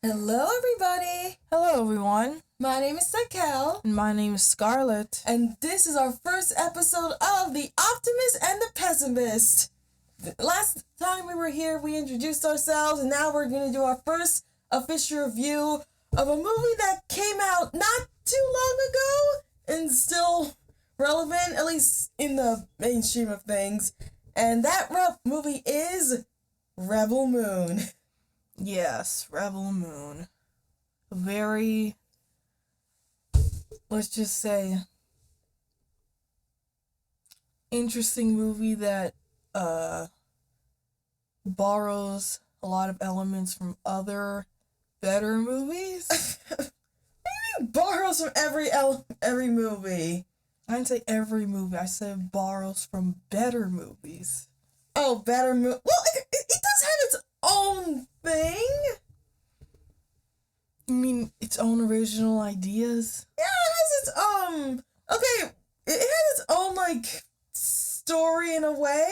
Hello, everybody. Hello, everyone. My name is Sakel, And my name is Scarlett. and this is our first episode of The Optimist and the Pessimist. Last time we were here, we introduced ourselves, and now we're going to do our first official review of a movie that came out not too long ago and still relevant, at least in the mainstream of things. And that movie is Rebel Moon. Yes, Rebel Moon. A very, let's just say, interesting movie that borrows a lot of elements from other better movies. Borrows from every movie. I didn't say every movie. I said borrows from better movies. Oh, better movie. Well, it does have its own thing. You mean its own original ideas? Yeah, it has its okay, it has its own like story in a way.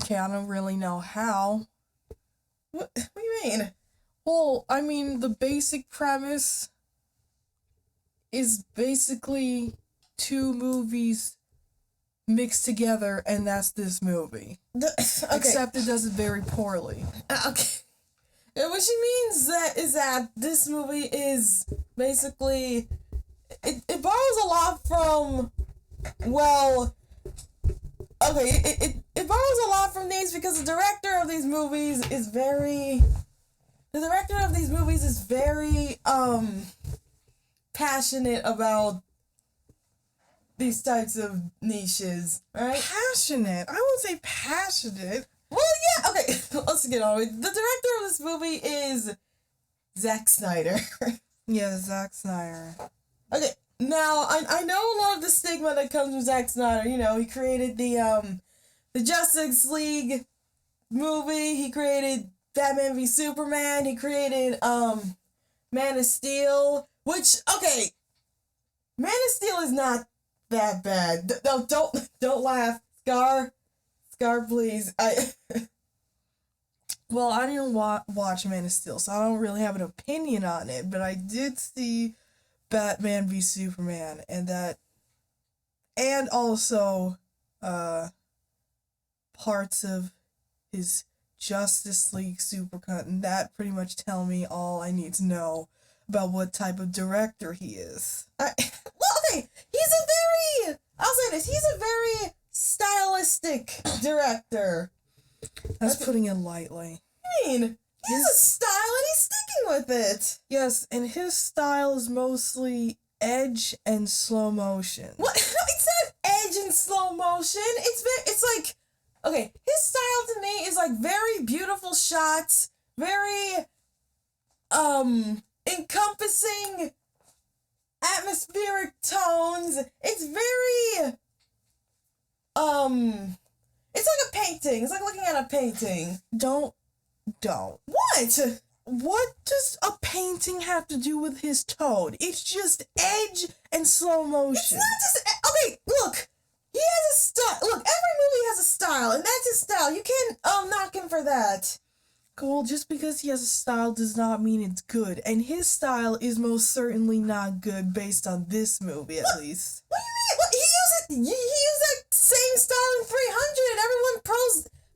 Okay, I don't really know how. What do you mean? Well, I mean, the basic premise is basically two movies mixed together, and that's this movie. Okay. Except it does it very poorly. Okay. And what she means is that this movie is basically it borrows a lot from, well, okay, it borrows a lot from these because the director of these movies is very passionate about these types of niches, right? Passionate? I wouldn't say passionate. Well, yeah, okay, let's get on with it. The director of this movie is Zack Snyder. Yeah, Zack Snyder. Okay, now, I know a lot of the stigma that comes with Zack Snyder. You know, he created the Justice League movie, he created Batman v Superman, he created, Man of Steel, which, okay, Man of Steel is not that bad. No, don't laugh. Scar, please. Well, I didn't watch Man of Steel, so I don't really have an opinion on it, but I did see Batman v Superman, and also, parts of his Justice League Supercut, and that pretty much tell me all I need to know about what type of director he is. Well, okay, I'll say this, he's a very stylistic director. That's putting it lightly. I mean, he has a style and he's sticking with it. Yes, and his style is mostly edge and slow motion. What? No, it's not edge and slow motion. It's like, okay, his style to me is like very beautiful shots, very, encompassing atmospheric tones. It's very, it's like a painting. It's like looking at a painting. Don't. What? What does a painting have to do with his tone? It's just edge and slow motion. It's not just, okay, look. He has a style. Look, every movie has a style, and that's his style. You can't, knock him for that. Well, just because he has a style does not mean it's good, and his style is most certainly not good based on this movie, at least. What do you mean? What, he used that same style in 300, and everyone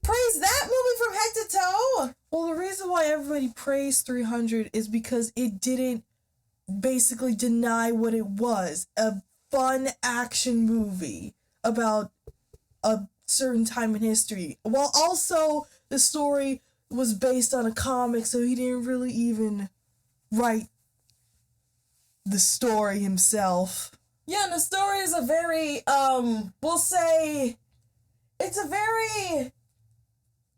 praised that movie from head to toe. Well, the reason why everybody praised 300 is because it didn't basically deny what it was, a fun action movie about a certain time in history, while also the story was based on a comic, so he didn't really even write the story himself. Yeah, and the story is a very, we'll say, it's a very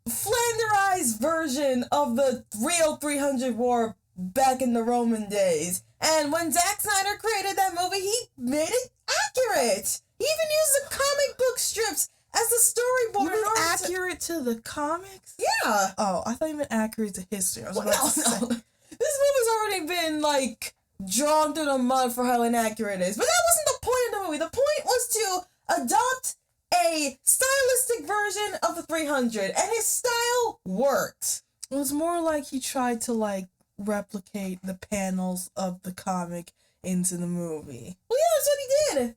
Flanderized version of the real 300 War back in the Roman days. And when Zack Snyder created that movie, he made it accurate. He even used the comic book strips as the storyboard. You mean accurate to the comics? Yeah. Oh, I thought you meant accurate to history. I was about to say. No. This movie's already been, like, drawn through the mud for how inaccurate it is. But that wasn't the point of the movie. The point was to adopt a stylistic version of the 300, and his style worked. It was more like he tried to like replicate the panels of the comic into the movie. Well, yeah, that's what he did.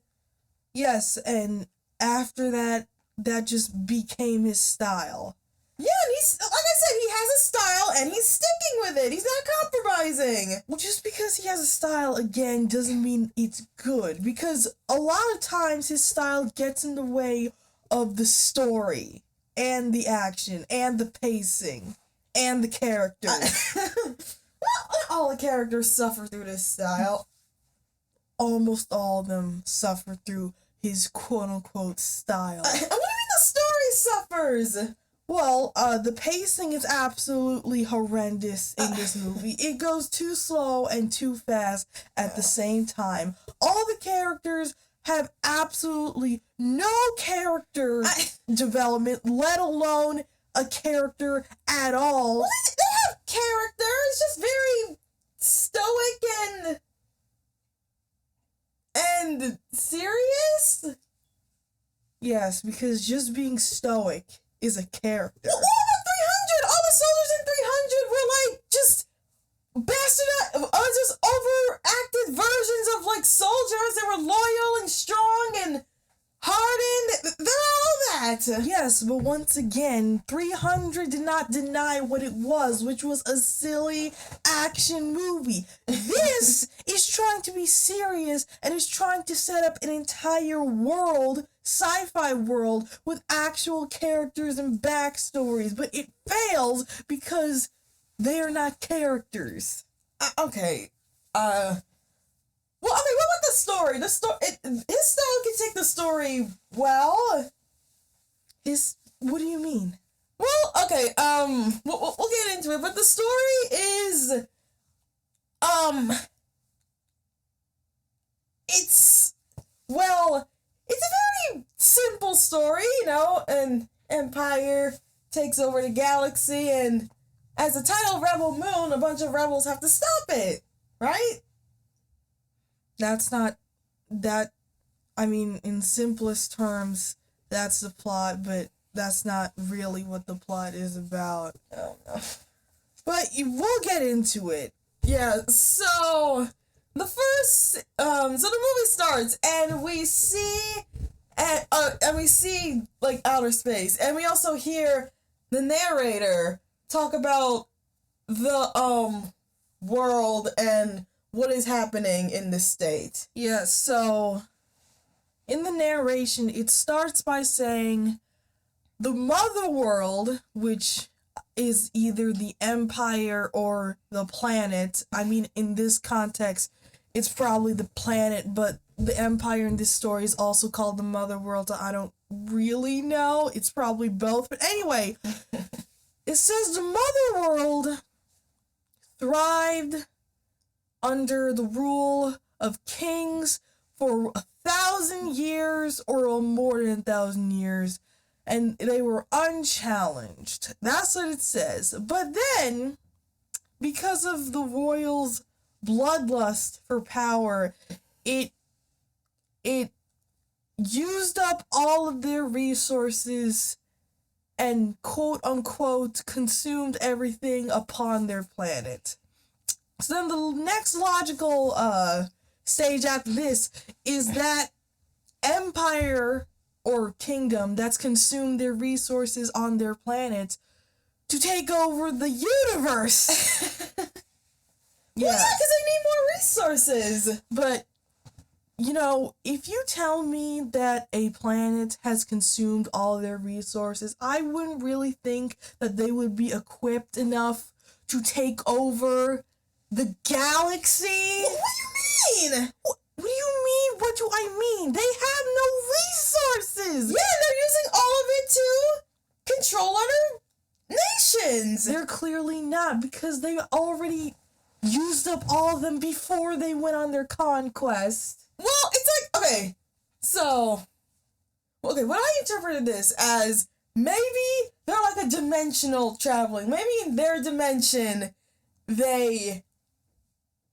Yes, and after that, that just became his style. Yeah, and he's, like I said, he has a style and he's sticking with it. He's not compromising. Well, just because he has a style, again, doesn't mean it's good. Because a lot of times his style gets in the way of the story, and the action, and the pacing, and the characters. Not all the characters suffer through this style. Almost all of them suffer through his quote-unquote style. And what do you mean the story suffers? Well, the pacing is absolutely horrendous in this movie. It goes too slow and too fast at the same time. All the characters have absolutely no character development, let alone a character at all. Well, they have character. It's just very stoic and serious. Yes, because just being stoic is a character. Well, what about 300? All the soldiers in 300 were like just just overacted versions of like soldiers. They were loyal and strong and hardened. They're all that. Yes, but once again, 300 did not deny what it was, which was a silly action movie. This is trying to be serious and is trying to set up an entire world, sci-fi world, with actual characters and backstories, but it fails because they are not characters. Okay. Well, I mean, what about the story? His style can take the story well. What do you mean? Well, okay, we'll get into it, but the story is, it's a very simple story, you know, an empire takes over the galaxy, and as the title Rebel Moon, a bunch of rebels have to stop it, right? That's not, that, I mean, in simplest terms, that's the plot, but that's not really what the plot is about. Oh, no. But we'll get into it. Yeah, so the movie starts and we see like outer space, and we also hear the narrator talk about the world and what is happening in the state. Yeah, so in the narration, it starts by saying the mother world, which is either the empire or the planet. I mean, in this context, it's probably the planet, but the empire in this story is also called the mother world. I don't really know. It's probably both. But anyway, it says the mother world thrived under the rule of kings for 1,000 years or more than 1,000 years, and they were unchallenged. That's what it says. But then, because of the royals' bloodlust for power, it used up all of their resources and quote-unquote consumed everything upon their planet. So then the next logical stage after this is that empire or kingdom that's consumed their resources on their planet to take over the universe. Yeah, because they need more resources. But, you know, if you tell me that a planet has consumed all their resources, I wouldn't really think that they would be equipped enough to take over the galaxy. What do you mean? What do you mean? What do I mean? They have no resources. Yeah, they're using all of it to control other nations. They're clearly not, because they already used up all of them before they went on their conquest. Well, it's like, okay, so, okay, what I interpreted this as, maybe they're like a dimensional traveling. Maybe in their dimension, they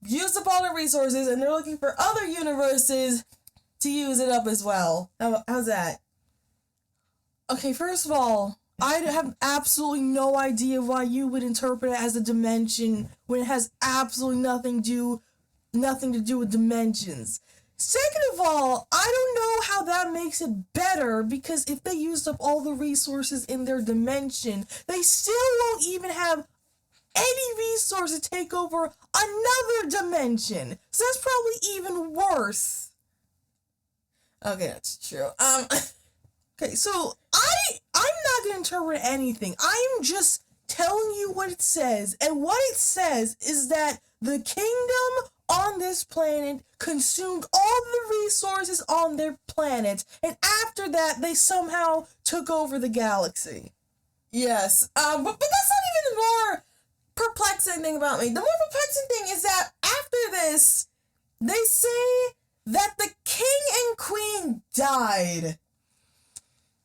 used up all their resources and they're looking for other universes to use it up as well. How's that? Okay, first of all, I have absolutely no idea why you would interpret it as a dimension when it has absolutely nothing to do with dimensions. Second of all, I don't know how that makes it better, because if they used up all the resources in their dimension, they still won't even have any resource to take over another dimension. So that's probably even worse. Okay, that's true. Okay, so I'm not gonna interpret anything. I'm just telling you what it says, and what it says is that the kingdom on this planet consumed all the resources on their planet, and after that, they somehow took over the galaxy. Yes. But that's not even the more perplexing thing about me. The more perplexing thing is that after this, they say that the king and queen died.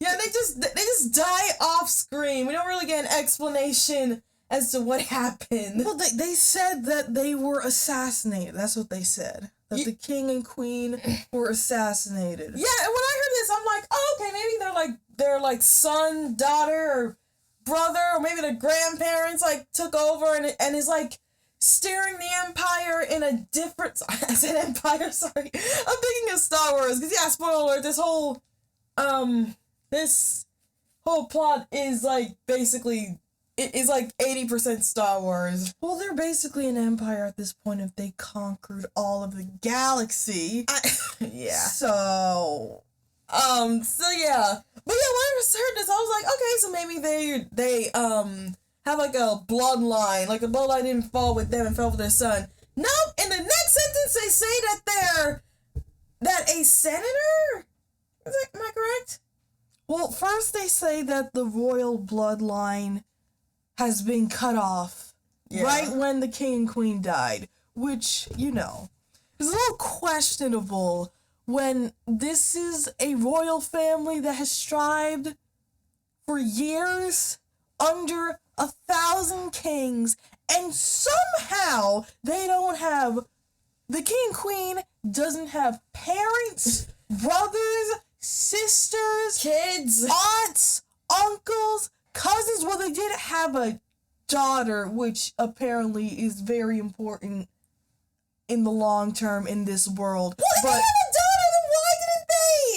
Yeah, they just die off screen. We don't really get an explanation as to what happened. Well, they said that they were assassinated. That's what they said. That the king and queen were assassinated. Yeah, and when I heard this, I'm like, oh, okay, maybe they're like son, daughter, or brother, or maybe the grandparents like took over and is like steering the empire in a different. I said empire. Sorry, I'm thinking of Star Wars because yeah, spoiler alert. This whole plot is like basically. It is like 80% Star Wars. Well, they're basically an empire at this point if they conquered all of the galaxy. Yeah. So yeah. But yeah, when I first heard this, I was like, okay, so maybe they have like a bloodline, like a bloodline didn't fall with them and fell with their son. Nope, in the next sentence they say that a senator? Am I correct? Well, first they say that the royal bloodline has been cut off right when the king and queen died, which, is a little questionable when this is a royal family that has strived for years under 1,000 kings, and somehow they don't have, the king and queen doesn't have parents, brothers, sisters, kids, aunts, uncles, cousins. Well, they did have a daughter, which apparently is very important in the long term in this world. Well, if they had a daughter,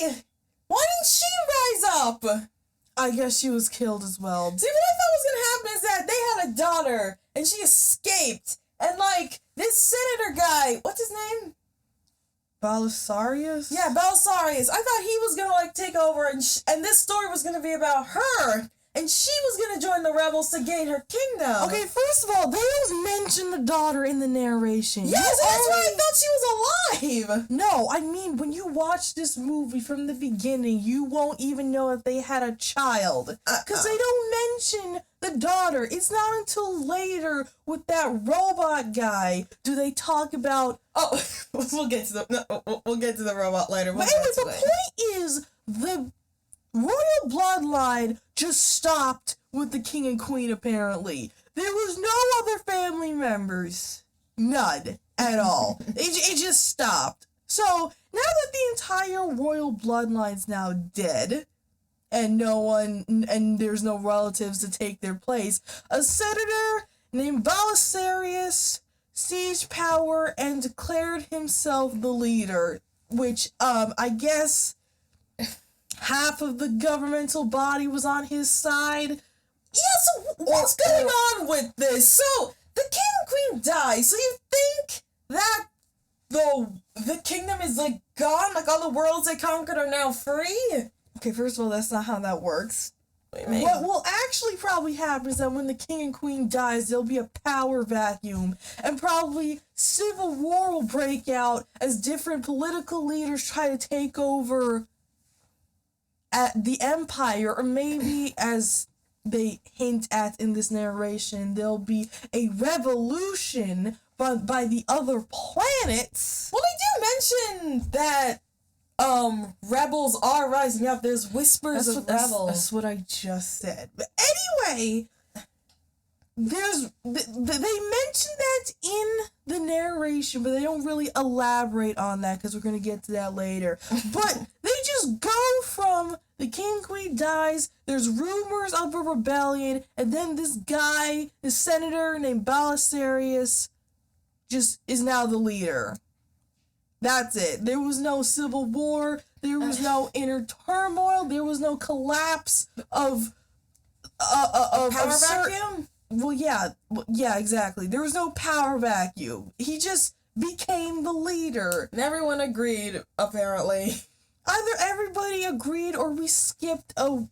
then why didn't she rise up? I guess she was killed as well. See, what I thought was gonna happen is that they had a daughter and she escaped, and like this senator guy, what's his name? Belisarius? Yeah, Belisarius. I thought he was gonna like take over, and this story was gonna be about her. And she was gonna join the rebels to gain her kingdom. Okay, first of all, they don't mention the daughter in the narration. Yes, that's why I thought she was alive. No, I mean, when you watch this movie from the beginning, you won't even know if they had a child. Because they don't mention the daughter. It's not until later with that robot guy do they talk about... Oh, we'll get to the robot later. But anyway, the point is, the royal bloodline just stopped with the king and queen, apparently. There was no other family members. None at all. It just stopped. So, now that the entire royal bloodline's now dead, and there's no relatives to take their place, a senator named Belisarius seized power and declared himself the leader, which, I guess half of the governmental body was on his side. Yeah, so what's going on with this? So, the king and queen die, so you think that the kingdom is, like, gone? Like, all the worlds they conquered are now free? Okay, first of all, that's not how that works. What will actually probably happen is that when the king and queen dies, there'll be a power vacuum, and probably civil war will break out as different political leaders try to take over at the empire, or maybe as they hint at in this narration, there'll be a revolution by the other planets. Well, they do mention that rebels are rising up. There's whispers of rebels. That's what I just said. But anyway, they mention that in the narration, but they don't really elaborate on that because we're going to get to that later. But they just go from the king queen dies, there's rumors of a rebellion, and then this guy, this senator named Belisarius, just is now the leader. That's it. There was no civil war. There was no inner turmoil. There was no collapse of Power certain- vacuum? Well, yeah, exactly. There was no power vacuum. He just became the leader. And everyone agreed, apparently. Either everybody agreed or we skipped a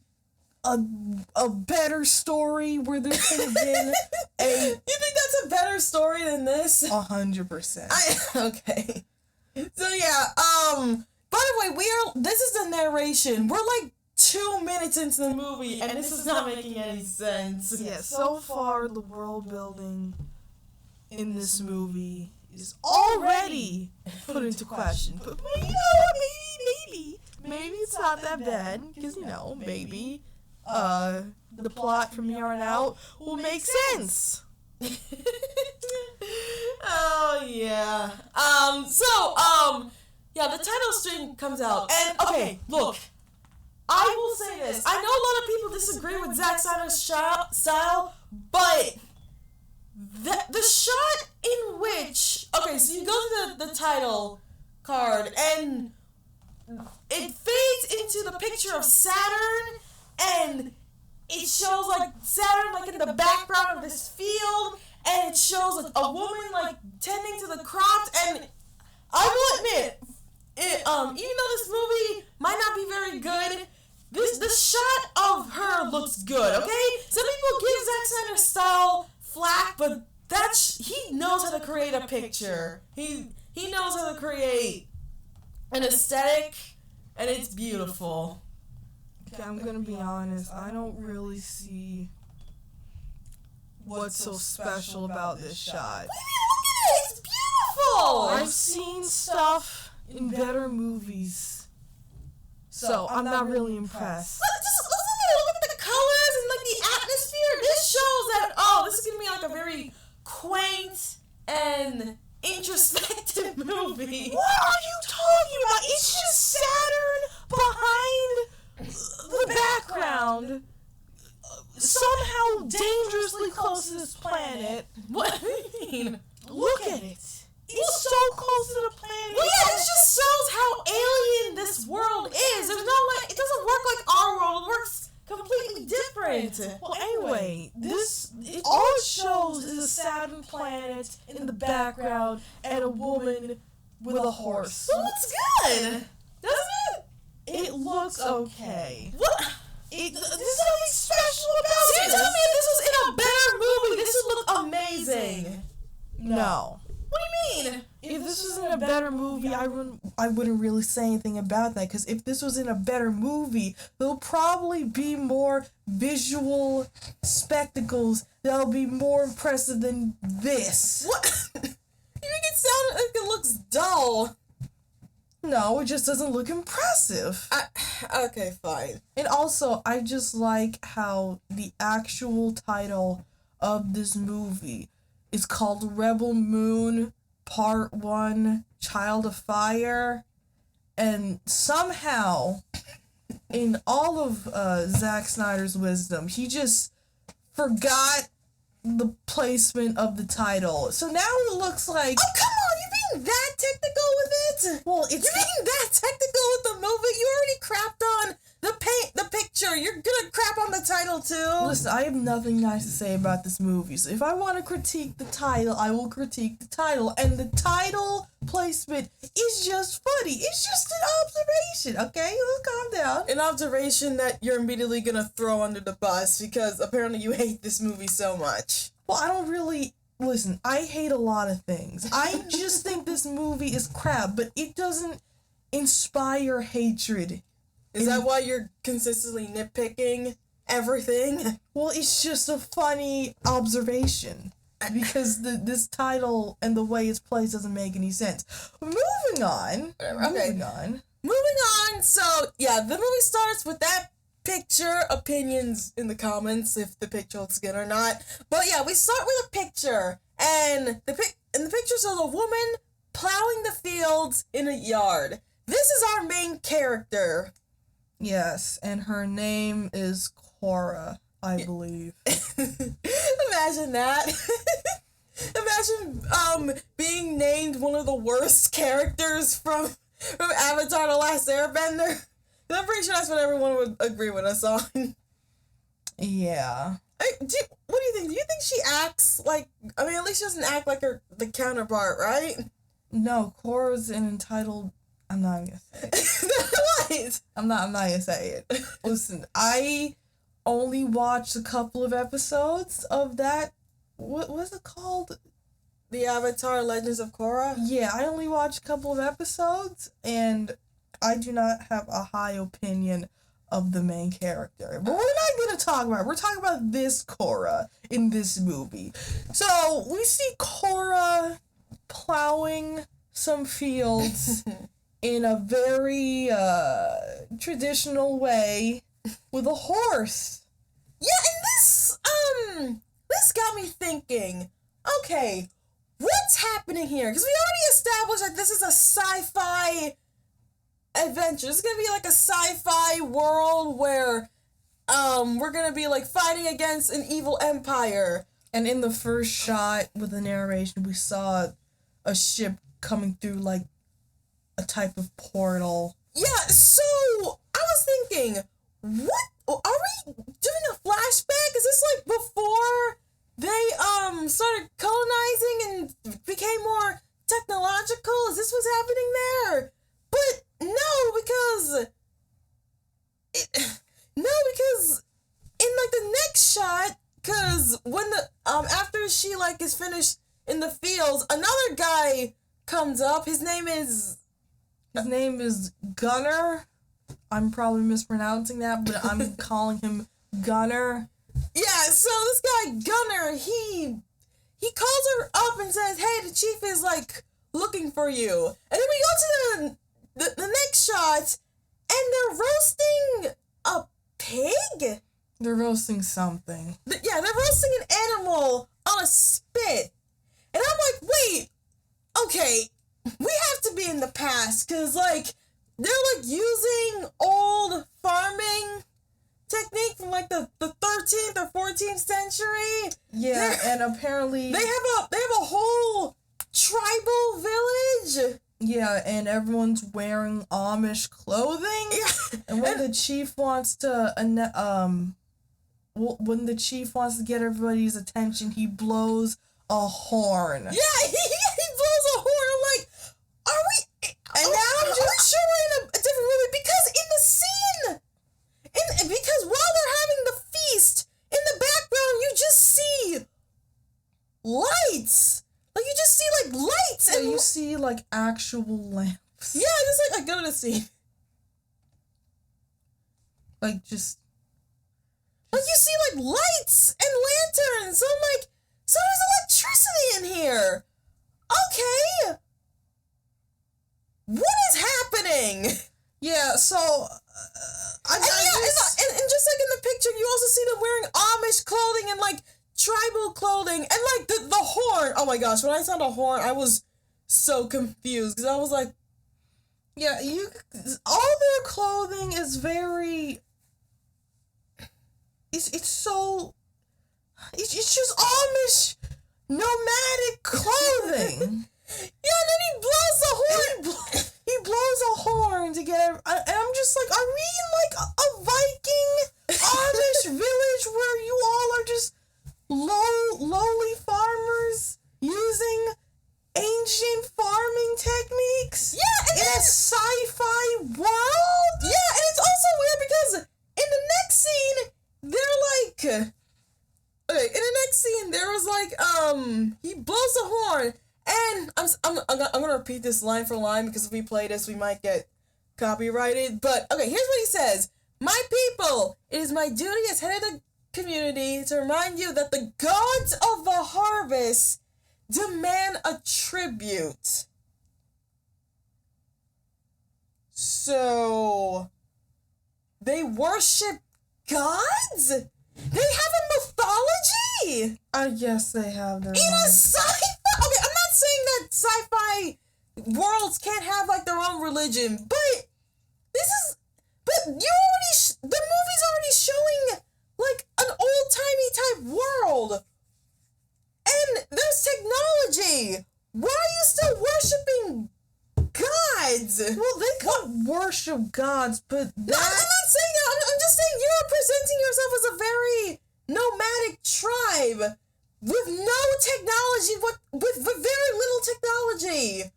better story where there could have been You think that's a better story than this? 100%. Okay. So yeah, by the way, this is the narration. We're like 2 minutes into the movie and this is not making any sense. Yeah, so far the world building in this movie is already put into question. But maybe it's not that bad, because, maybe the plot from here on out will make sense. Oh yeah. Yeah, the title string comes out. And okay, look. I will say this. I know a lot of people disagree with Zack Snyder's style, but the shot in which, okay, so you go to the title card and it fades into the picture of Saturn, and it shows like Saturn like in the background of this field, and it shows like a woman like tending to the crops, and I will admit, even though this movie might not be very good, the shot of her looks good, okay? Some people give Zack Snyder's style flack, but he knows how to create a picture. He knows how to create an aesthetic, and it's beautiful. Okay, I'm gonna be honest, I don't really see what's so special about this shot. Look at it! It's beautiful! I've seen stuff in better movies, so I'm not really impressed. Let's look at it. Look at the colors and like the atmosphere. This shows that, this is gonna be like a very quaint and introspective movie. What are you talking about? It's just Saturn behind the background, somehow dangerously close to this planet. What do you mean? Look at it. It's so close to the planet. Well, yeah, this just shows how alien this world is. There's no way, it doesn't work like our world. It works completely different. Well, anyway, all it shows is a Saturn planet in the background and a woman with a horse. It looks good, doesn't it? It looks okay. What? There's nothing special about So it. you're telling me if this was in a better movie, this would look amazing? No. What do you mean? If this was in a better movie, I wouldn't really say anything about that, because if this was in a better movie, there'll probably be more visual spectacles that'll be more impressive than this. What? You make it sound like it looks dull. No, it just doesn't look impressive. Okay, fine. And also, I just like how the actual title of this movie is called Rebel Moon Part 1 Child of Fire. And somehow, in all of Zack Snyder's wisdom, he just forgot the placement of the title. So now it looks like... Oh, come on, you're being that technical with it? Well, it's... You're being that technical with the movie? You already crapped on the picture. You're gonna crap on the title, too? Listen, I have nothing nice to say about this movie. So if I want to critique the title, I will critique the title. And the title placement is just funny. It's just an observation, okay? Let's calm down. An observation that you're immediately gonna throw under the bus because apparently you hate this movie so much. Well, I don't really... Listen, I hate a lot of things. I just think this movie is crap, but it doesn't inspire hatred. Is that why you're consistently nitpicking everything? Well, it's just a funny observation. Because this title and the way it's placed doesn't make any sense. Moving on. Moving on. So, yeah, the movie starts with that picture. Opinions in the comments if the picture looks good or not. But yeah, we start with a picture. And the picture shows a woman plowing the fields in a yard. this is our main character. Yes, and her name is Cora, I believe. Imagine that. Imagine being named one of the worst characters from Avatar: The Last Airbender. I'm pretty sure that's what everyone would agree with us on. Yeah. What do you think? Do you think she acts like? I mean, at least she doesn't act like the counterpart, right? No, Cora's an entitled. I'm not gonna say it. What? I'm not gonna say it. Listen, I only watched a couple of episodes of that. What was it called? The Avatar: Legends of Korra? Yeah, I only watched a couple of episodes, and I do not have a high opinion of the main character. But we're not going to talk about it. We're talking about this Korra in this movie. So, we see Korra plowing some fields in a very traditional way with a horse. Yeah, and this got me thinking, okay, what's happening here? Because we already established that this is a sci-fi adventure. This is gonna be like a sci-fi world where we're gonna be like fighting against an evil empire. And in the first shot with the narration, we saw a ship coming through like a type of portal. Yeah, so I was thinking, what are we doing a flashback? Is this like before they started colonizing and became more technological? Is this what's happening there? But no, because in like the next shot, because when the after she like is finished in the fields, another guy comes up. His name is Gunner. I'm probably mispronouncing that, but I'm calling him Gunner. Yeah, so this guy Gunner, he calls her up and says, "Hey, the chief is like looking for you." And then we go to the next shot, and they're roasting a pig. They're roasting something. Yeah, they're roasting an animal on a spit, and I'm like, wait, okay, we have to be in the past, cause like they're like using old farming technique from like the 13th or 14th century. Yeah, and apparently they have a whole tribal village. Yeah, and everyone's wearing Amish clothing. Yeah. And when the chief wants to get everybody's attention, he blows a horn. Yeah, he blows a horn. I'm like, are we? And now I'm just sure we're in a different movie, because in the scene, because while they're having the feast, in the background you just see lights. Like you just see like lights, and and you see like actual lamps. Yeah, just like I go to the scene. Like just like you see like lights and lanterns. So I'm like, so there's electricity in here. Okay. What is happening? Yeah, so and just like in the picture, you also see them wearing Amish clothing and like tribal clothing, and like the horn. Oh my gosh, when I saw the horn, I was so confused, because I was like, yeah, all their clothing is very, it's just Amish nomadic clothing. Yeah, and then he blows the horn. He blows a horn to get and I'm just like, are we in like a Viking Amish village where you all are just lowly farmers using ancient farming techniques? Yeah, and in a sci-fi world? Yeah, and it's also weird because in the next scene, they're like, okay, in the next scene, there was like, he blows a horn, and I'm gonna repeat this line for line, because if we play this, we might get copyrighted. But okay, here's what he says: "My people, it is my duty as head of the community to remind you that the gods of the harvest demand a tribute." So they worship gods? They have a mythology? I guess they have their In a sci-fi? Okay, I'm not saying that sci-fi worlds can't have like their own religion, but the movie's already showing like an old-timey type world. And there's technology. Why are you still worshiping gods? Well, they could worship gods, but No, I'm not saying that. I'm just saying you're presenting yourself as a very nomadic tribe with no technology, with very little technology.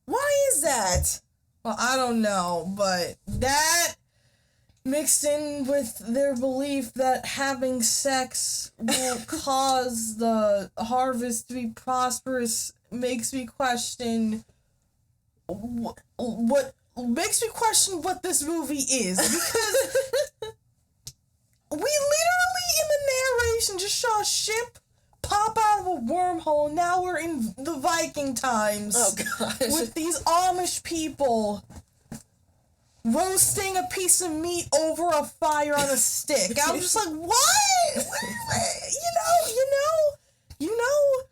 Why is that? Well, I don't know, but that mixed in with their belief that having sex will cause the harvest to be prosperous makes me question what makes me question what this movie is, because we literally in the narration just saw a ship pop out of a wormhole. Now we're in the Viking times. Oh gosh. With these Amish people roasting a piece of meat over a fire on a stick. I'm just like, what? You know,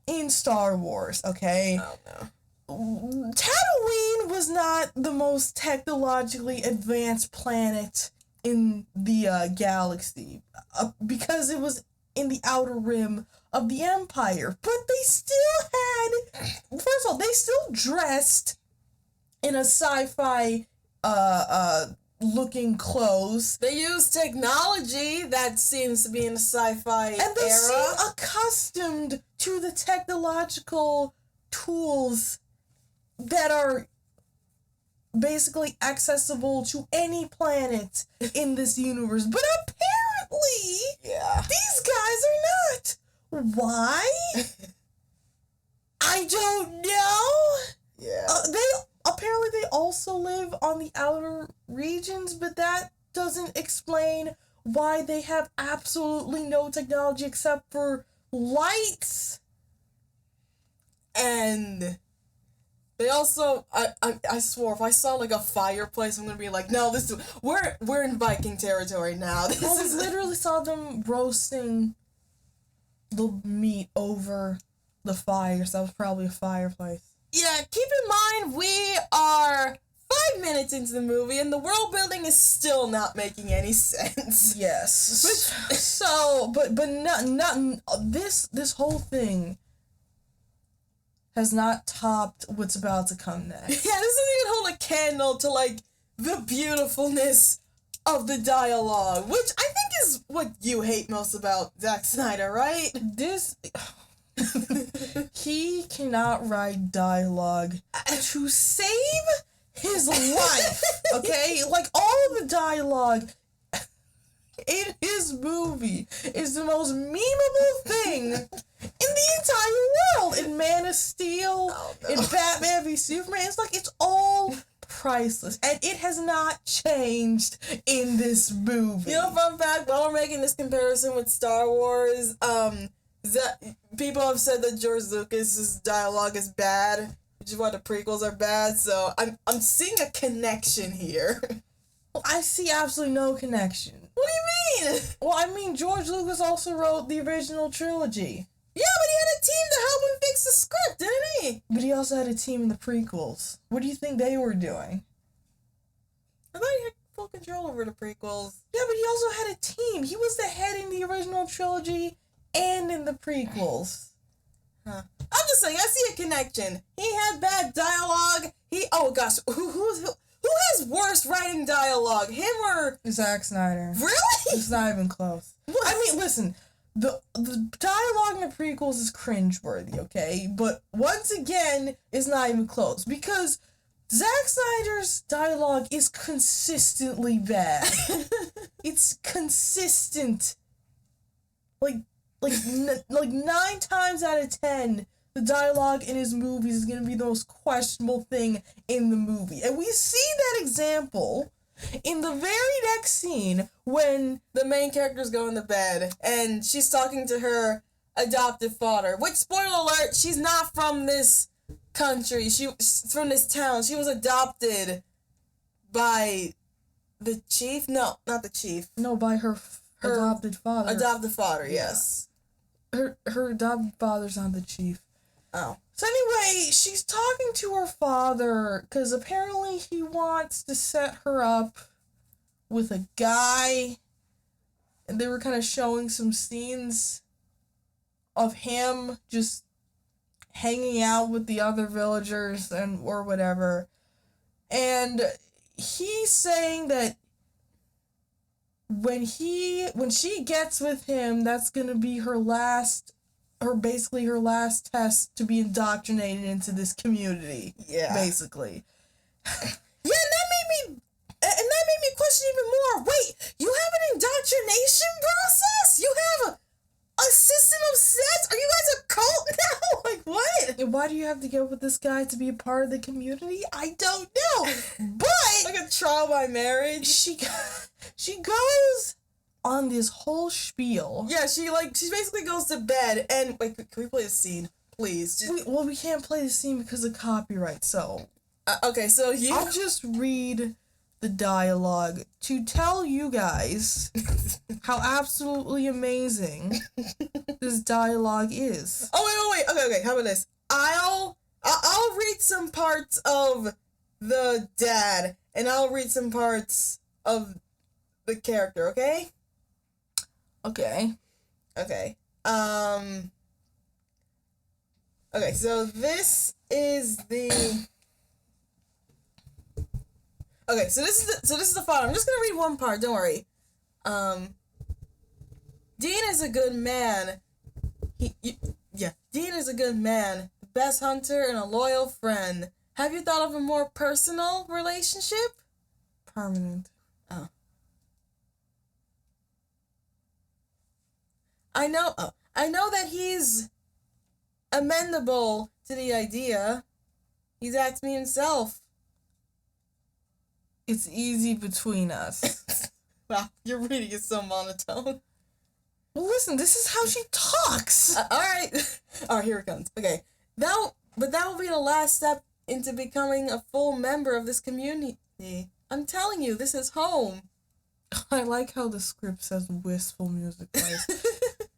in Star Wars, okay? Oh no. Tatooine was not the most technologically advanced planet in the galaxy, because it was in the outer rim of the Empire. But they still had, first of all, they still dressed in a sci-fi looking clothes. They use technology that seems to be in the sci-fi And they era. seem accustomed to the technological tools that are basically accessible to any planet in this universe. But apparently, Yeah. these guys are not. Why? I don't know. Yeah. They also live on the outer regions, but that doesn't explain why they have absolutely no technology except for lights. And they also, I swore, if I saw like a fireplace, I'm gonna be like, no, we're in Viking territory now. This Well, we is literally saw them roasting the meat over the fire, so that was probably a fireplace. Yeah, keep in mind we are 5 minutes into the movie and the world building is still not making any sense. Yes. So, but this whole thing has not topped what's about to come next. Yeah, this doesn't even hold a candle to like the beautifulness of the dialogue, which I think is what you hate most about Zack Snyder, right? He cannot write dialogue to save his life, okay? Like, all of the dialogue in his movie is the most memeable thing in the entire world. In Man of Steel, in Batman v Superman, it's all priceless. And it has not changed in this movie. You know, fun fact, while we're making this comparison with Star Wars, people have said that George Lucas's dialogue is bad, which is why the prequels are bad, so I'm seeing a connection here. I see absolutely no connection. What do you mean? Well, I mean, George Lucas also wrote the original trilogy. Yeah, but he had a team to help him fix the script, didn't he? But he also had a team in the prequels. What do you think they were doing? I thought he had full control over the prequels. Yeah, but he also had a team. He was the head in the original trilogy and in the prequels. Huh. I'm just saying, I see a connection. He had bad dialogue. Oh gosh, who has worse writing dialogue, him or Zack Snyder. really? It's not even close. What? I mean, listen, the dialogue in the prequels is cringeworthy, okay? But once again, it's not even close, because Zack Snyder's dialogue is consistently bad. It's consistent. Like 9 times out of 10, the dialogue in his movies is going to be the most questionable thing in the movie. And we see that example in the very next scene when The main character's going to bed, and she's talking to her adoptive father. Which, spoiler alert, she's not from this country. She's from this town. She was adopted by the chief? No, not the chief. by her adopted father. Adoptive father, yes. Her adopted father's not the chief. Oh. So anyway, she's talking to her father because apparently he wants to set her up with a guy. And they were kind of showing some scenes of him just hanging out with the other villagers and or whatever. And he's saying that when she gets with him, that's gonna be her last test to be indoctrinated into this community. Yeah. Basically. Yeah, and that made me question even more. Wait, you have an indoctrination process? You have a system of sets? Are you guys a cult now? Like, what? And why do you have to get with this guy to be a part of the community? I don't know. But Like a trial by marriage? she goes on this whole spiel. Yeah, she basically goes to bed and wait, can we play a scene? Please. We can't play the scene because of copyright, so Okay, so I'll just read the dialogue to tell you guys how absolutely amazing this dialogue is. Oh wait. Okay. How about this? I'll read some parts of the dad, and I'll read some parts of the character. Okay. Okay. Okay. Okay. So this is the. Okay, so this is the father. I'm just gonna read one part. Don't worry. Dean is a good man. Dean is a good man, the best hunter, and a loyal friend. Have you thought of a more personal relationship? Permanent. Oh. I know that he's amendable to the idea. He's asked me himself. It's easy between us. Wow, your reading is so monotone. Well, listen, this is how she talks. All right, here it comes. Okay, that will be the last step into becoming a full member of this community. I'm telling you, this is home. I like how the script says wistful music plays.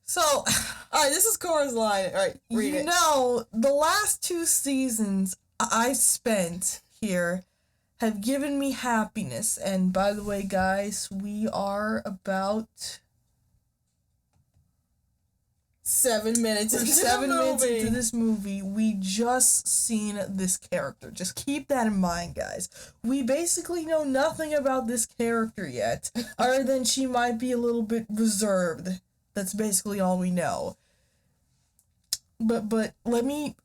So, all right, this is Cora's line. All right, read it. The last 2 seasons I spent here have given me happiness. And by the way, guys, we are about 7 minutes into 7 the minutes movie. into this movie. We just seen this character. Just keep that in mind, guys. We basically know nothing about this character yet, other than she might be a little bit reserved. That's basically all we know. But let me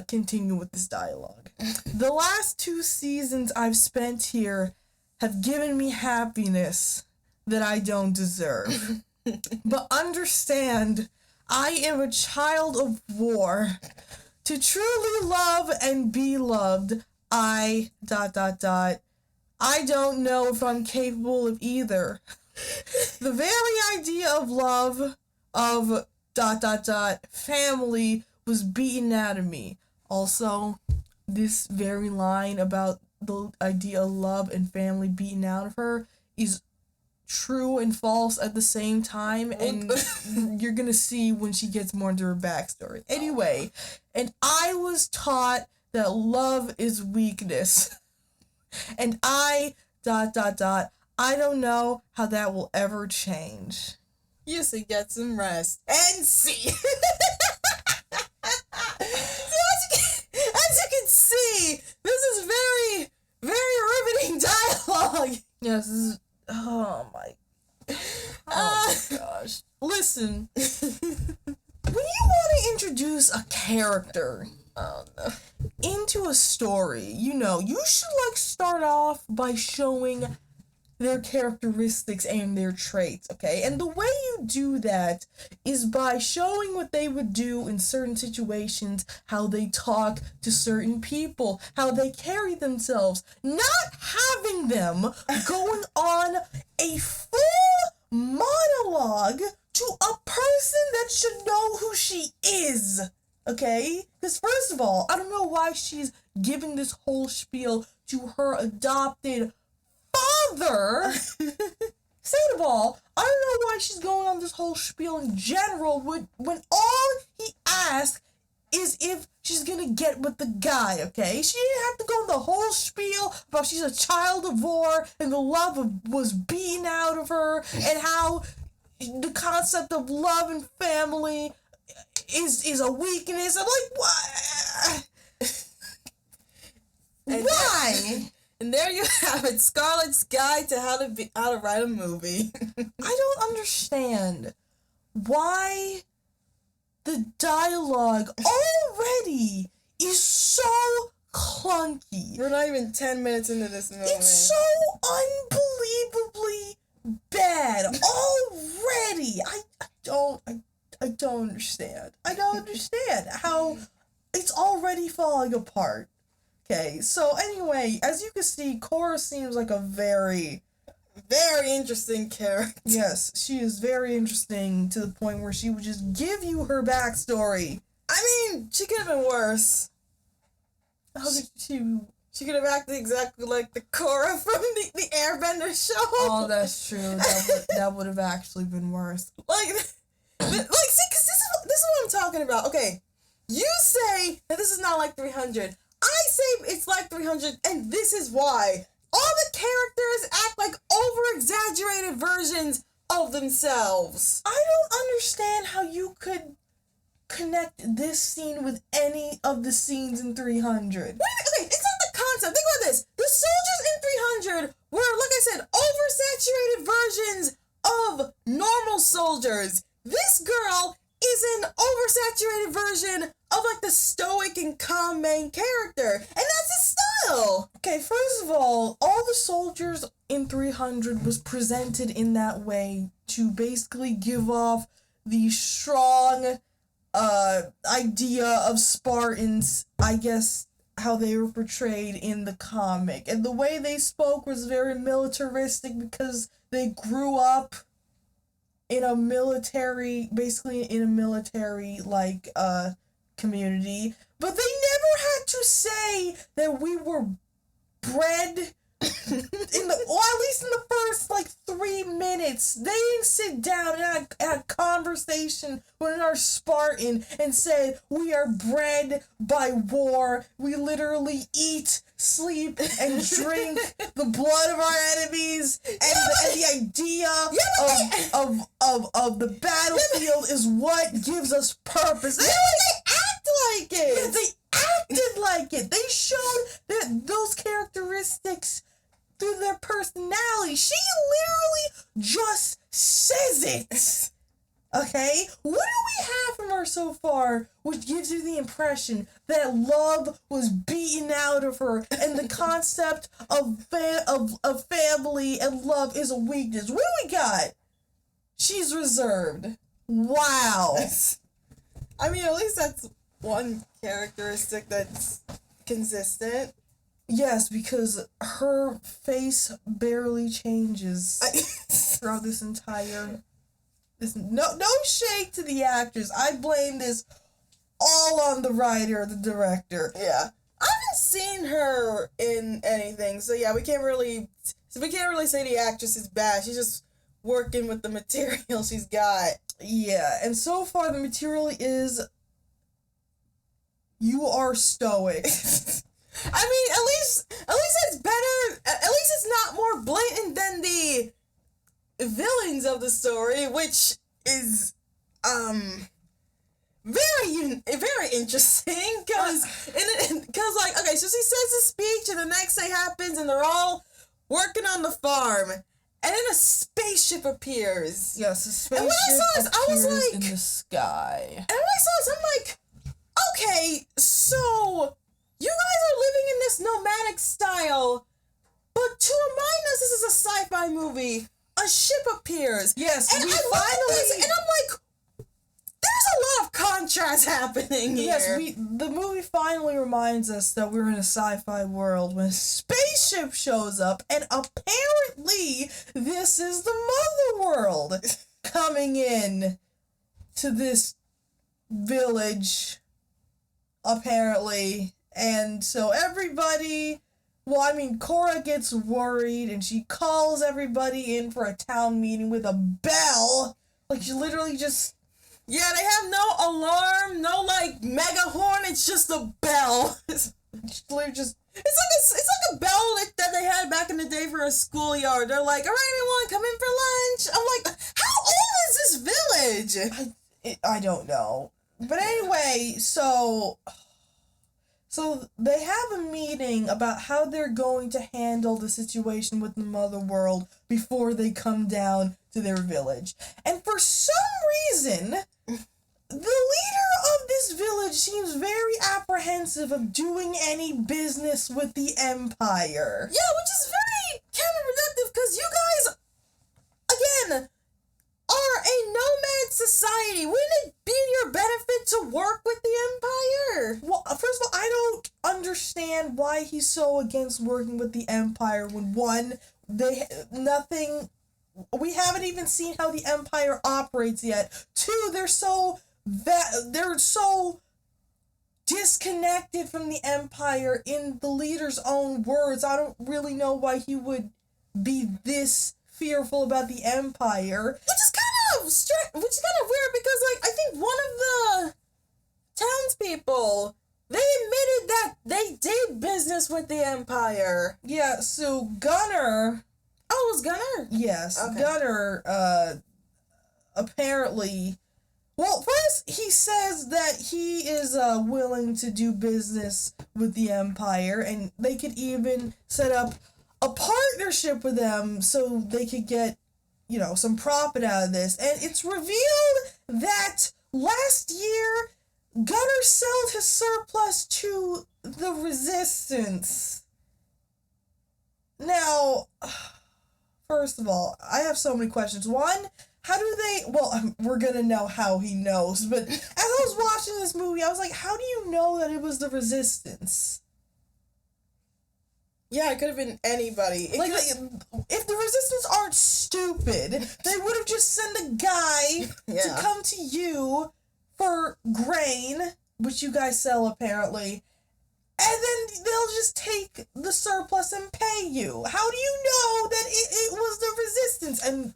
continue with this dialogue. The last 2 seasons I've spent here have given me happiness that I don't deserve. But understand, I am a child of war. To truly love and be loved, I ... I don't know if I'm capable of either. The very idea of love, of ... family was beaten out of me. Also, this very line about the idea of love and family beaten out of her is true and false at the same time, and you're gonna see when she gets more into her backstory. Anyway, and I was taught that love is weakness. And I ... I don't know how that will ever change. You should get some rest and see. As you can see, this is very, very riveting dialogue. Yes, this is... Oh my gosh. Listen, when you want to introduce a character into a story, you should start off by showing their characteristics and their traits, okay? And the way you do that is by showing what they would do in certain situations, how they talk to certain people, how they carry themselves, not having them going on a full monologue to a person that should know who she is, okay? Because first of all, I don't know why she's giving this whole spiel to her adopted father. Second of all, I don't know why she's going on this whole spiel in general when all he asked is if she's gonna get with the guy, okay? She didn't have to go in the whole spiel about she's a child of war and the was beaten out of her and how the concept of love and family is a weakness. I'm like, what? Why? And there you have it, Scarlett's Guide to how to write a movie. I don't understand why the dialogue already is so clunky. We're not even 10 minutes into this movie. It's so unbelievably bad already. I don't understand. I don't understand how it's already falling apart. Okay, so anyway, as you can see, Cora seems like a very interesting character. Yes, she is very interesting to the point where she would just give you her backstory. I mean, she could have been worse. How did She could have acted exactly like the Cora from the Airbender show. Oh, that's true. That would have actually been worse. See, because this is what I'm talking about. Okay, you say that this is not like 300. I say it's like 300, and this is why. All the characters act like over-exaggerated versions of themselves. I don't understand how you could connect this scene with any of the scenes in 300. Okay, it's not the concept. Think about this. The soldiers in 300 were, like I said, oversaturated versions of normal soldiers. This girl is an oversaturated version of, like, the stoic and calm main character. And that's his style. Okay, first of all the soldiers in 300 was presented in that way to basically give off the strong idea of Spartans, I guess, how they were portrayed in the comic. And the way they spoke was very militaristic because they grew up in a military, like, community. But they never had to say that we were bred at least in the first, like, 3 minutes. They didn't sit down and had a conversation with another Spartan and said, we are bred by war. We literally eat, sleep, and drink the blood of our enemies. And the idea of the battlefield is what gives us purpose. They act like it. Yeah, they acted like it. They showed those characteristics through their personality. She literally just says it. Okay? What do we have from her so far which gives you the impression that love was beaten out of her and the concept of family and love is a weakness? What do we got? She's reserved. Wow. I mean, at least that's one characteristic that's consistent. Yes, because her face barely changes throughout this entire... No shade to the actors. I blame this all on the writer, the director. Yeah. I haven't seen her in anything, so yeah, we can't really say the actress is bad. She's just working with the material she's got. Yeah, and so far the material is you are stoic. I mean, at least it's better. At least it's not more blatant than the villains of the story, which is very interesting because like, okay, so she says the speech and the next day happens and they're all working on the farm and then a spaceship appears. Yes, a spaceship and when I saw this, I was like, in the sky. And when I saw this, I'm like, okay, so you guys are living in this nomadic style, but to remind us this is a sci-fi movie, a ship appears. Yes, and I look at this and I'm like, there's a lot of contrast happening here. Yes, the movie finally reminds us that we're in a sci-fi world when a spaceship shows up, and apparently this is the mother world coming in to this village, apparently. And so everybody, Cora gets worried and she calls everybody in for a town meeting with a bell. Like, she literally just Yeah, they have no alarm, no like mega horn. It's just a bell. It's They're just like a bell that they had back in the day for a schoolyard. They're like, all right, everyone, come in for lunch. I'm like, how old is this village? I don't know. But anyway, so they have a meeting about how they're going to handle the situation with the Mother World before they come down to their village. And for some reason, the leader of this village seems very apprehensive of doing any business with the Empire. Yeah, which is very counterproductive because you guys, again, are a nomad society. Wouldn't it be in your benefit to work with the Empire? Well, first of all, I don't understand why he's so against working with the Empire when we haven't even seen how the Empire operates yet. Two, they're so disconnected from the Empire in the leader's own words. I don't really know why he would be this fearful about the Empire. Which is kind of weird because, like, I think one of the townspeople, they admitted that they did business with the Empire. Yeah, so Gunnar... Oh, it was Gunnar? Yes, Okay. Gunnar, apparently... Well, first, he says that he is willing to do business with the Empire, and they could even set up a partnership with them so they could get, some profit out of this. And it's revealed that last year, Gunnar sold his surplus to the Resistance. Now, first of all, I have so many questions. One, how do they... Well, we're gonna know how he knows, but as I was watching this movie, I was like, how do you know that it was the Resistance? Yeah, it could have been anybody. If the Resistance aren't stupid, they would have just sent a guy to come to you for grain, which you guys sell apparently, and then they'll just take the surplus and pay you. How do you know that it was the Resistance? And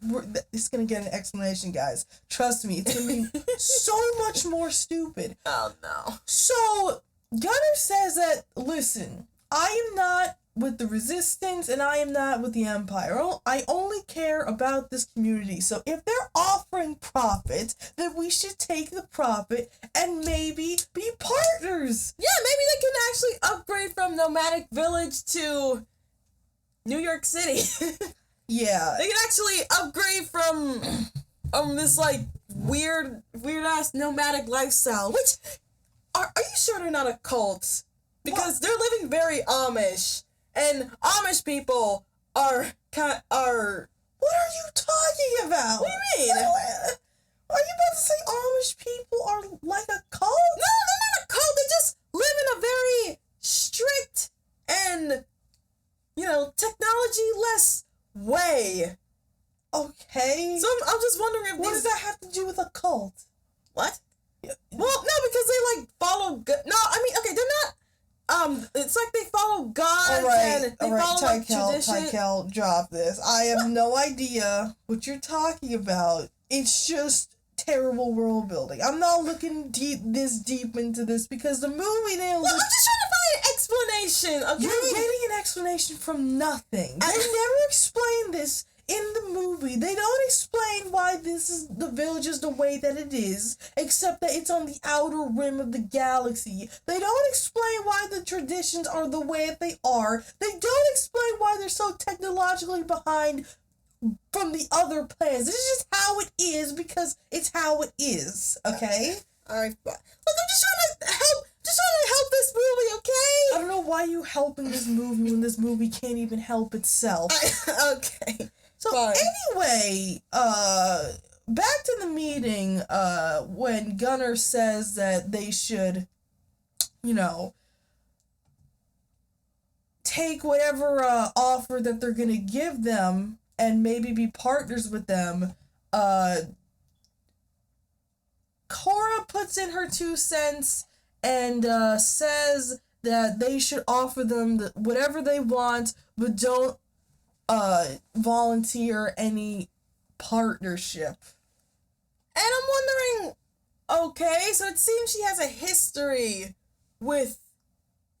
it's going to get an explanation, guys. Trust me, it's going to be so much more stupid. Oh, no. So, Gunnar says that, listen, I am not with the Resistance and I am not with the Empire. I only care about this community. So if they're offering profit, then we should take the profit and maybe be partners. Yeah, maybe they can actually upgrade from Nomadic Village to New York City. Yeah. They can actually upgrade from this like weird ass nomadic lifestyle. Which are you sure they're not a cult? Because they're living very Amish. And Amish people are... What are you talking about? What do you mean? Are you about to say Amish people are like a cult? No, they're not a cult. They just live in a very strict and, technology-less way. Okay. So I'm just wondering if what does that have to do with a cult? What? Well, no, because they, like, follow... No, I mean, okay, they're not... It's like they follow God and they follow like tradition. Tykel, drop this. I have no idea what you're talking about. It's just terrible world building. I'm not looking this deep into this because the movie didn't... Well, I'm just trying to find an explanation, okay? You're getting an explanation from nothing. They never explain this in the movie. They don't explain why the village is the way that it is, except that it's on the outer rim of the galaxy. They don't explain why the traditions are the way that they are. They don't explain why they're so technologically behind from the other planets. This is just how it is because it's how it is, okay? Alright, look, I'm just trying to help this movie, okay? I don't know why you helping this movie when this movie can't even help itself. Okay. So fine. anyway, back to the meeting, when Gunnar says that they should, take whatever offer that they're gonna give them and maybe be partners with them, Cora puts in her 2 cents and says that they should offer them whatever they want, but don't volunteer any partnership. And I'm wondering, Okay, so it seems she has a history with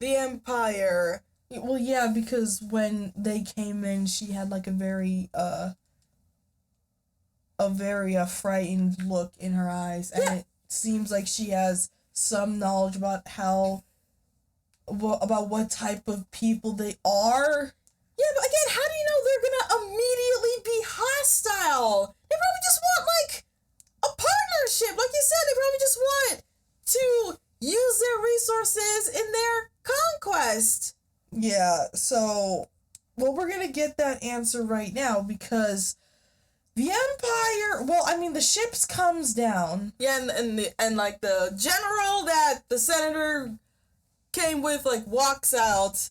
the Empire. Well, yeah, because when they came in, she had like a very frightened look in her eyes, and it seems like she has some knowledge about about what type of people they are. Yeah, but again, how do you know they're gonna immediately be hostile? They probably just want, like, a partnership. Like you said, they probably just want to use their resources in their conquest. Yeah, so, well, we're gonna get that answer right now, because the Empire, well, I mean, the ships comes down. Yeah, and like the general that the senator came with, like, walks out.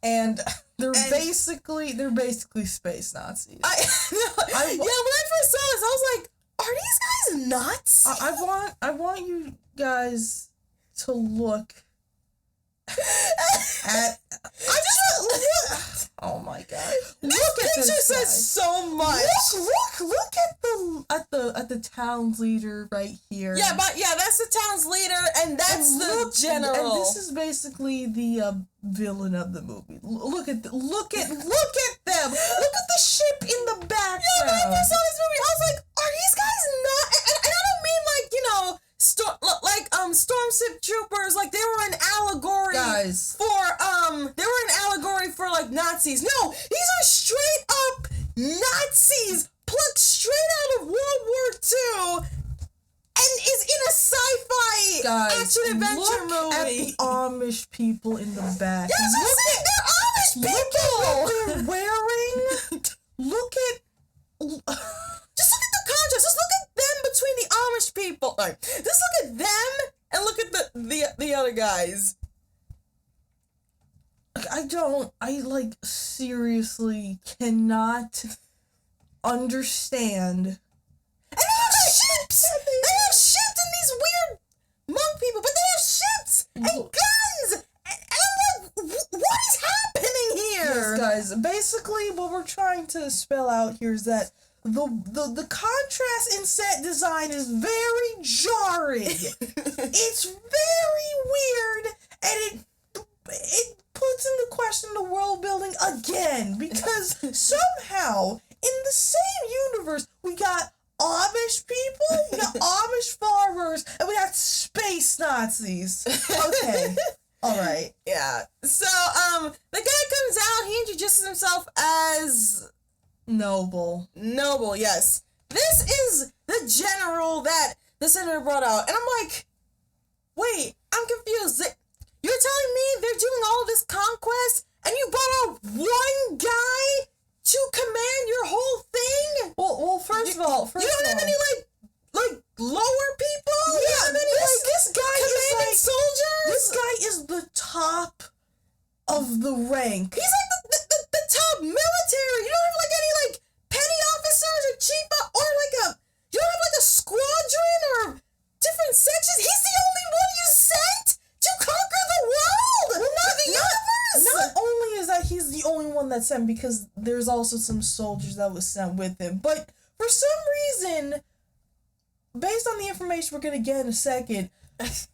And they're basically space Nazis. Yeah, when I first saw this, I was like, are these guys nuts? I want you guys to look at. Oh my god! This picture says so much. Look at the town's leader right here. Yeah, but that's the town's leader, and that's the general. And this is basically the villain of the movie. Look at them. Look at the ship in the background. Yeah, when I first saw this movie, I was like, are these guys not? And I don't mean, like, you know, storm ship troopers, like they were an allegory, guys. They were an allegory for, like, Nazis. No, these are straight up Nazis plucked straight out of World War II and is in a sci-fi action adventure movie. Look at the Amish people in the back. Yes, they're Amish people. Look at what they're wearing. Look at. Just look at the contrast. Just look at them between the Amish people. Like, just look at them and look at the other guys. I seriously cannot understand. And they have ships! They have ships and these weird monk people, but they have ships and guns! And I'm like, what is happening here? Yes, guys, basically what we're trying to spell out here is that the contrast in set design is very jarring. It's very weird, and it puts into question the world building again, because somehow in the same universe we got Amish people, we got Amish farmers, and we got space Nazis. Okay. Alright. Yeah. So, the guy comes out, he introduces himself as Noble, yes. This is the general that the senator brought out. And I'm like, wait, I'm confused. You're telling me they're doing all of this conquest and you brought out one guy to command your whole thing? Well, first of all, you don't have any, like lower people? Yeah, you don't have any, this guy commanding is soldiers? This guy is the top of the rank. He's like the top military. You don't have, like, any, like, petty officers or chief or, like, you don't have, like, a squadron or different sections? He's the only one you sent to conquer the world! Well, not the universe! Not only is that he's the only one that's sent, because there's also some soldiers that was sent with him, but for some reason, based on the information we're gonna get in a second, the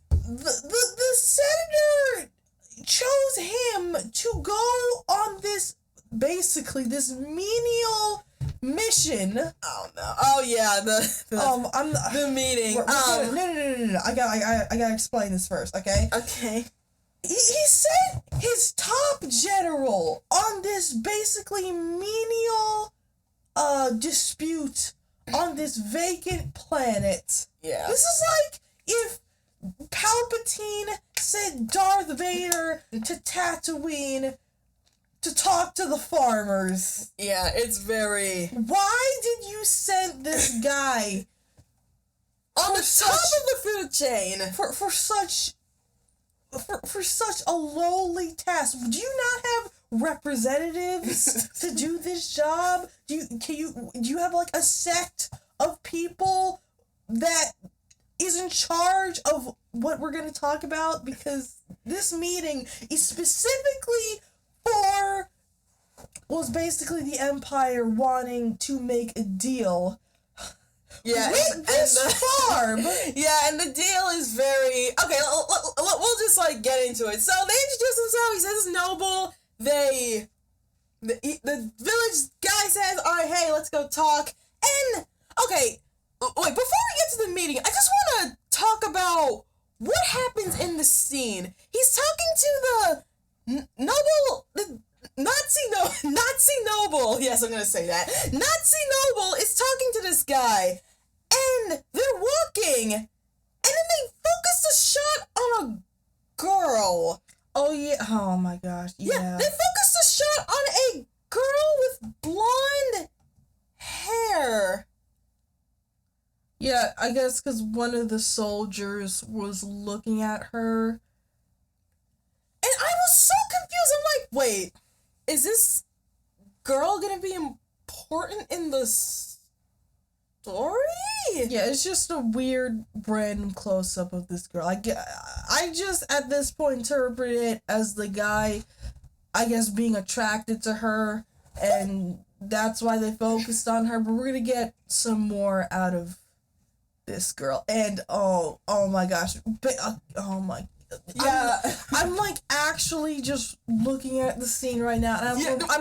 senator chose him to go on this menial mission. Oh no! Oh yeah, the meeting. No. I gotta explain this first, okay? Okay. He sent his top general on this basically menial dispute on this vacant planet. Yeah. This is like if Palpatine sent Darth Vader to Tatooine to talk to the farmers. Yeah, it's very... Why did you send this guy on the top of the food chain for such a lowly task? Do you not have representatives to do this job? Do you have like a sect of people that is in charge of what we're going to talk about? Because this meeting is specifically was basically the Empire wanting to make a deal Yeah, with this farm. Yeah, and the deal is very okay. We'll just like get into it. So they introduce themselves. He says it's Noble. The village guy says, "All right, hey, let's go talk." And okay, wait. Before we get to the meeting, I just want to talk about what happens in the scene. He's talking to the Noble, the Nazi Noble. Yes, I'm gonna say that. Nazi Noble is talking to this guy, and they're walking, and then they focus the shot on a girl. Oh yeah. Oh my gosh. Yeah. They focus the shot on a girl with blonde hair. Yeah, I guess because one of the soldiers was looking at her. And I was so confused. I'm like, wait, is this girl gonna be important in the story? Yeah, it's just a weird random close up of this girl. I just at this point interpret it as the guy, I guess, being attracted to her, and that's why they focused on her. But we're gonna get some more out of this girl, and oh my gosh, oh my. Yeah, I'm like actually just looking at the scene right now, and I'm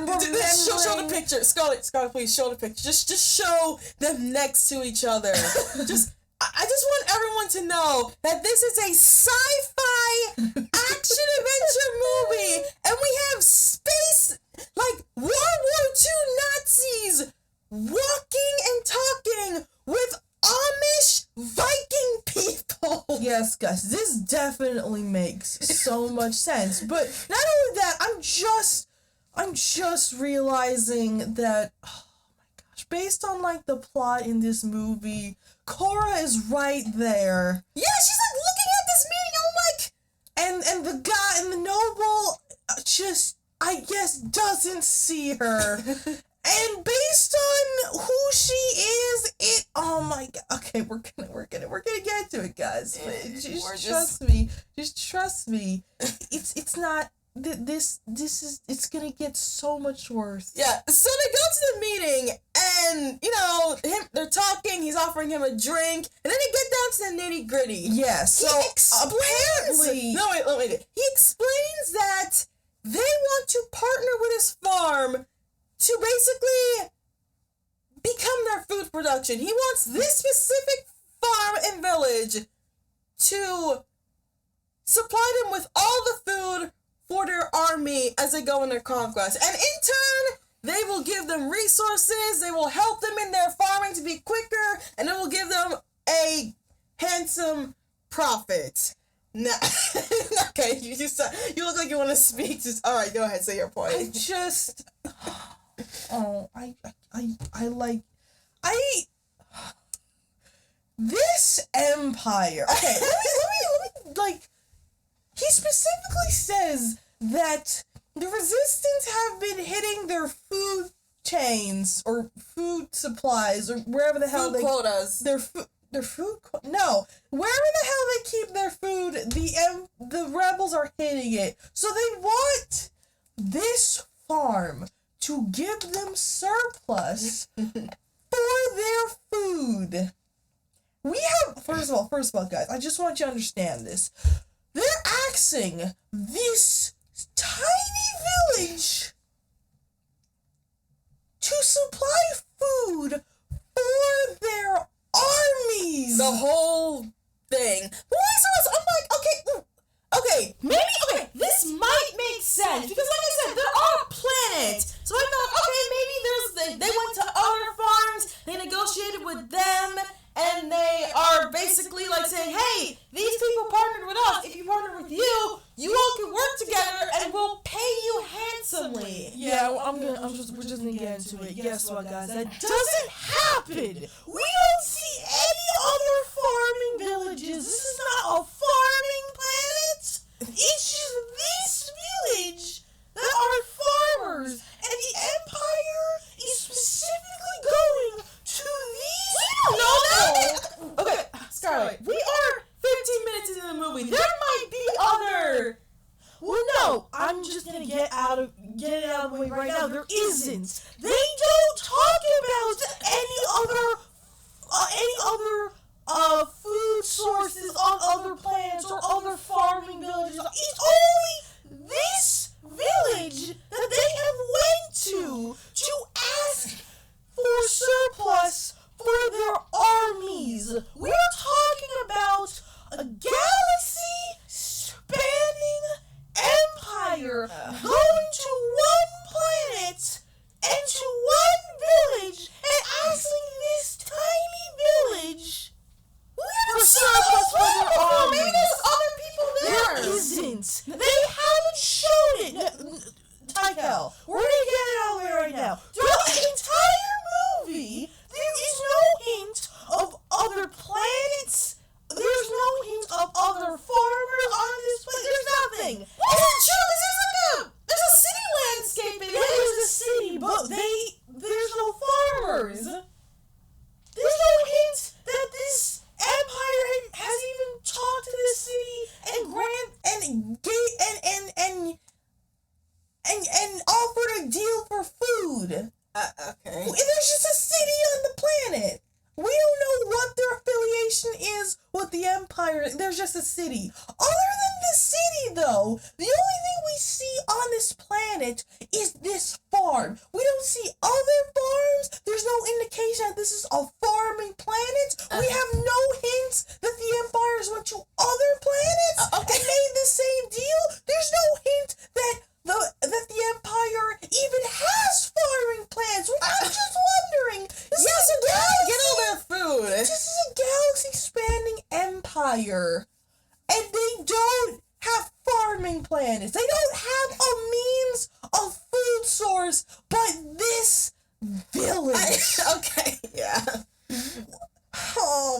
remembering. Show the picture, Scarlett, please show the picture. Just show them next to each other. I just want everyone to know that this is a sci-fi action adventure movie, and we have space like World War II Nazis walking and talking with Amish Viking people. Yes, guys, this definitely makes so much sense. But not only that, I'm just realizing that, oh my gosh, based on like the plot in this movie, Cora is right there. Yeah, she's like looking at this meeting. I'm like, and the guy and the noble just, I guess, doesn't see her. And based on who she is, oh my god. Okay, we're gonna get to it, guys. Just trust me. Just trust me. It's not this is it's gonna get so much worse. Yeah. So they go to the meeting, and they're talking. He's offering him a drink, and then they get down to the nitty gritty. Yes. So apparently, no wait. He explains that they want to partner with his farm to basically become their food production. He wants this specific farm and village to supply them with all the food for their army as they go in their conquest. And in turn, they will give them resources, they will help them in their farming to be quicker, and it will give them a handsome profit. No. Okay, you look like you want to speak. Just all right, go ahead, say your point. This empire. Okay, let me like. He specifically says that the resistance have been hitting their food chains or food supplies or wherever the hell food quotas. Their food. No, wherever the hell they keep their food, the rebels are hitting it. So they want this farm to give them surplus for their food. We have first of all, guys, I just want you to understand this. They're axing this tiny village to supply food for their armies. The whole thing. I'm like, okay, maybe this might make sense because, like I said, they're on a planet. So I thought, okay, maybe they went to other farms, they negotiated with them, and they are basically like saying, hey, these people partnered with us. If you partner with you, you all can work together and we'll pay you handsomely. Yeah, we're just gonna get into it. Guess what, guys? That doesn't happen. We don't see any other farming villages. This is not a farming planet. It's just this village that are farmers, and the Empire is specifically going to these. We don't know that. Okay, Scarlett, we are 15 minutes into the movie. There might be other. Well, no, I'm just gonna get it out of the way right now. There isn't. They don't talk about any other any other food sources on other planets or other farming villages. It's only this village that they have went to ask for surplus for their armies. We're talking about a galaxy spanning empire going to one planet and to one village and asking this tiny village for surplus for their armies. Maybe there's other people there. There isn't. They haven't shown it. Tykel, we're gonna get it out there right now. Throughout the entire movie, there is no hint of other planets. There's no hint of other farmers on this planet. There's nothing. That's not true, because there's a city landscape in it. There's a city, but there's no farmers. There's no hint that this empire has even talked to this city and offered a deal for food. Okay. There's just a city on the planet. We don't know what their affiliation is with the empire. There's just a city. Other than the city, though, the only thing we see on this planet is this farm. We don't see other farms. There's no indication that this is a farming planet. We have no hints that the empires went to other planets and made the same deal. There's no hint that the empire even has farming plants. I'm just wondering. Get all their food. This is a galaxy-spanning empire, and they don't have farming planets. They don't have a means of food source, but this village. Okay, yeah. Oh,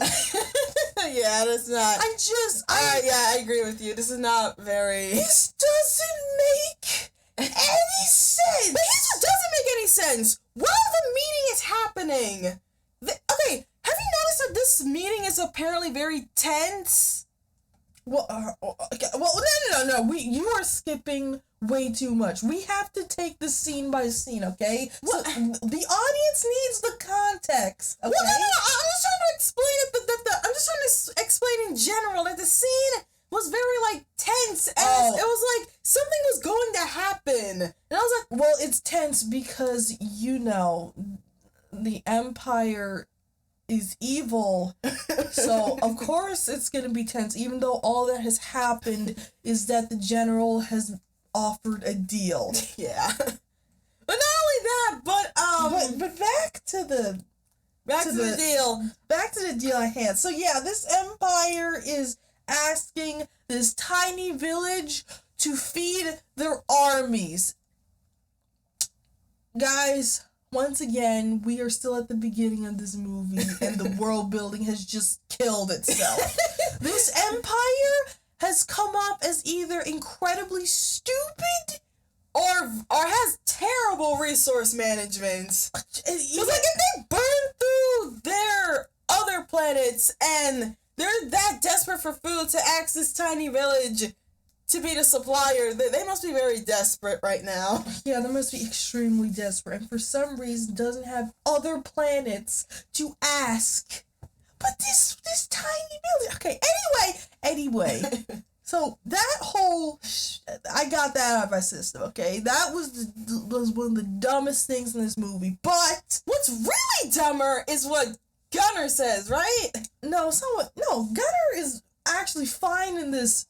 Yeah, that's not. I agree with you. This is not very. This doesn't make any sense. But here's what doesn't make any sense. While the meeting is happening, okay, have you noticed that this meeting is apparently very tense? Well, okay. Well, no. You are skipping way too much. We have to take this scene by scene, okay? So the audience needs the context, okay? Well, no, I'm just trying to explain it, I'm just trying to explain in general that the scene was very, tense, and it was like something was going to happen. And I was like, well, it's tense because, the Empire is evil, so of course it's gonna be tense, even though all that has happened is that the general has offered a deal. Yeah. But not only that, but back to the deal. Back to the deal at hand. So yeah, this empire is asking this tiny village to feed their armies. Guys, once again, we are still at the beginning of this movie, and the world building has just killed itself. This empire has come up as either incredibly stupid or has terrible resource management. Because if they burn through their other planets and they're that desperate for food to ask this tiny village to be the supplier, they must be very desperate right now. Yeah, they must be extremely desperate, and for some reason doesn't have other planets to ask. But this tiny village. Okay, anyway. So that whole I got that out of my system, okay? That was one of the dumbest things in this movie. But what's really dumber is what Gunnar says, right? No, Gunnar is actually fine in this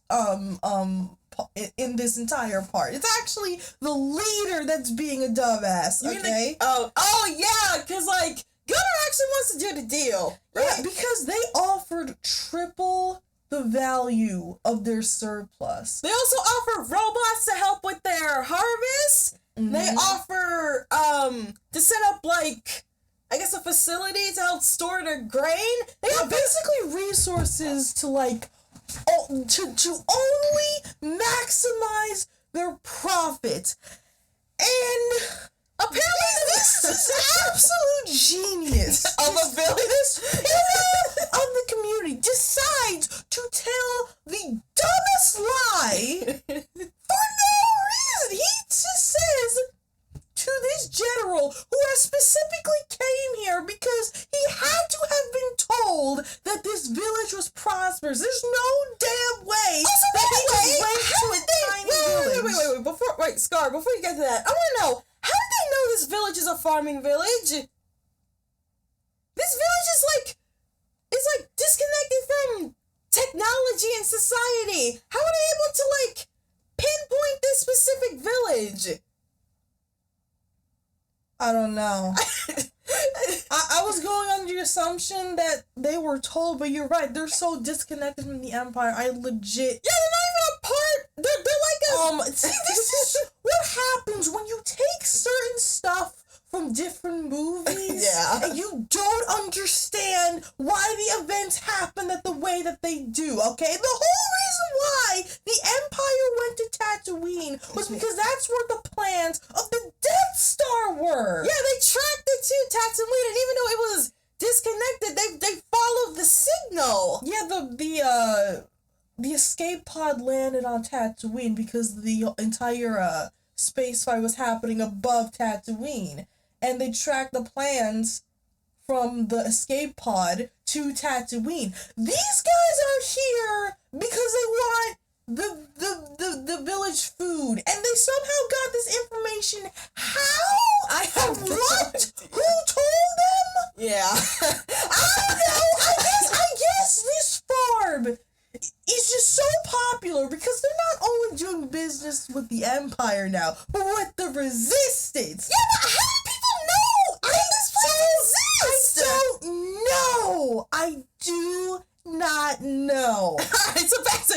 in this entire part. It's actually the leader that's being a dumbass, okay? Yeah, because Gunnar actually wants to do the deal, right? Yeah, because they offered triple the value of their surplus. They also offer robots to help with their harvest. Mm-hmm. They offer to set up a facility to help store their grain. They have basically resources to to only maximize their profit. And apparently this is absolute genius of a village of the community decides to tell the dumbest lie for no reason. He just says to this general, who has specifically came here because he had to have been part, before you get to that, I want to know, how did they know this village is a farming village? This village is like disconnected from technology and society. How are they able to like pinpoint this specific village? I don't know. I was going under the assumption that they were told, but you're right. They're so disconnected from the Empire. I legit. Yeah, they're not even a part. They're like a. See, this is what happens when you take certain stuff from different movies. Yeah. And you don't understand why the events happen the way that they do, okay? The whole reason why the Empire went to Tatooine was because that's where the plans of the Death Star were. Yeah, they tracked it to Tatooine, and even though it was disconnected, they followed the signal. Yeah, the escape pod landed on Tatooine because the entire space fight was happening above Tatooine. And they tracked the plans from the escape pod to Tatooine. These guys are here because they want the village food, and they somehow got this information. How? I have no what? idea. Who told them? Yeah. I don't know. I guess this farm is just so popular because they're not only doing business with the Empire now, but with the Resistance. Yeah, but how do people know that this place exists? I don't know. I do not know. Alright, so back to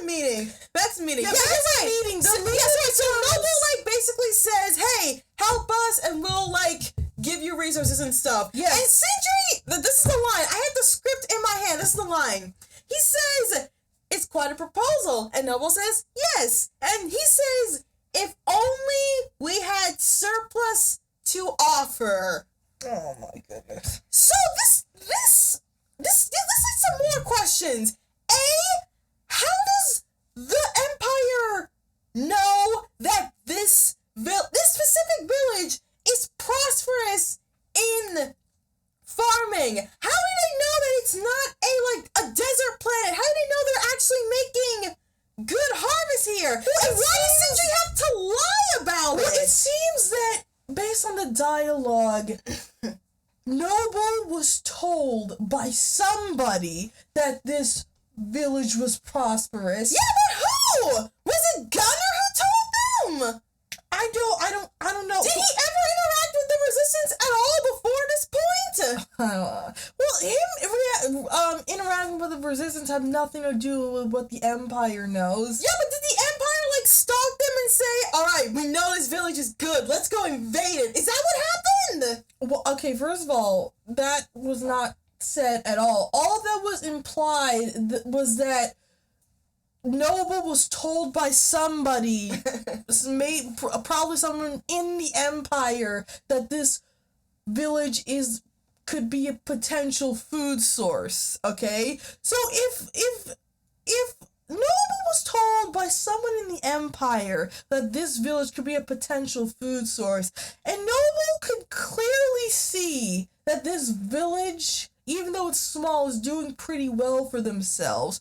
the meeting. Back to the meeting. Yeah, Yeah, back to you're right. meeting. So, The yes, right. So meeting Noble like basically says, "Hey, help us, and we'll like give you resources and stuff." Yes. And Sindri, this is the line. I had the script in my hand. This is the line. He says, "It's quite a proposal," and Noble says, "Yes." And he says, "If only we had surplus to offer." Oh my goodness. So this leads to some more questions. A, how does the Empire know that this specific village is prosperous in farming? How do they know that it's not a desert planet? How do they know they're actually making good harvest here? And why does Sindri have to lie about Well, it? it seems that based on the dialogue, Noble was told by somebody that this village was prosperous. Yeah, but who? Was it Gunner who told them? I don't know. Did he ever interact with the Resistance at all before this point? Well, him interacting with the Resistance had nothing to do with what the Empire knows. Yeah, but did the Empire like stalk them and say, "Alright, we know this village is good, let's go invade it"? Is that what happened? Well, okay, first of all, that was not said at all. All that was implied was that Noble was told by somebody, probably someone in the Empire, that this village could be a potential food source. Okay, so if Noble was told by someone in the Empire that this village could be a potential food source, and Noble could clearly see that this village, even though it's small, is doing pretty well for themselves.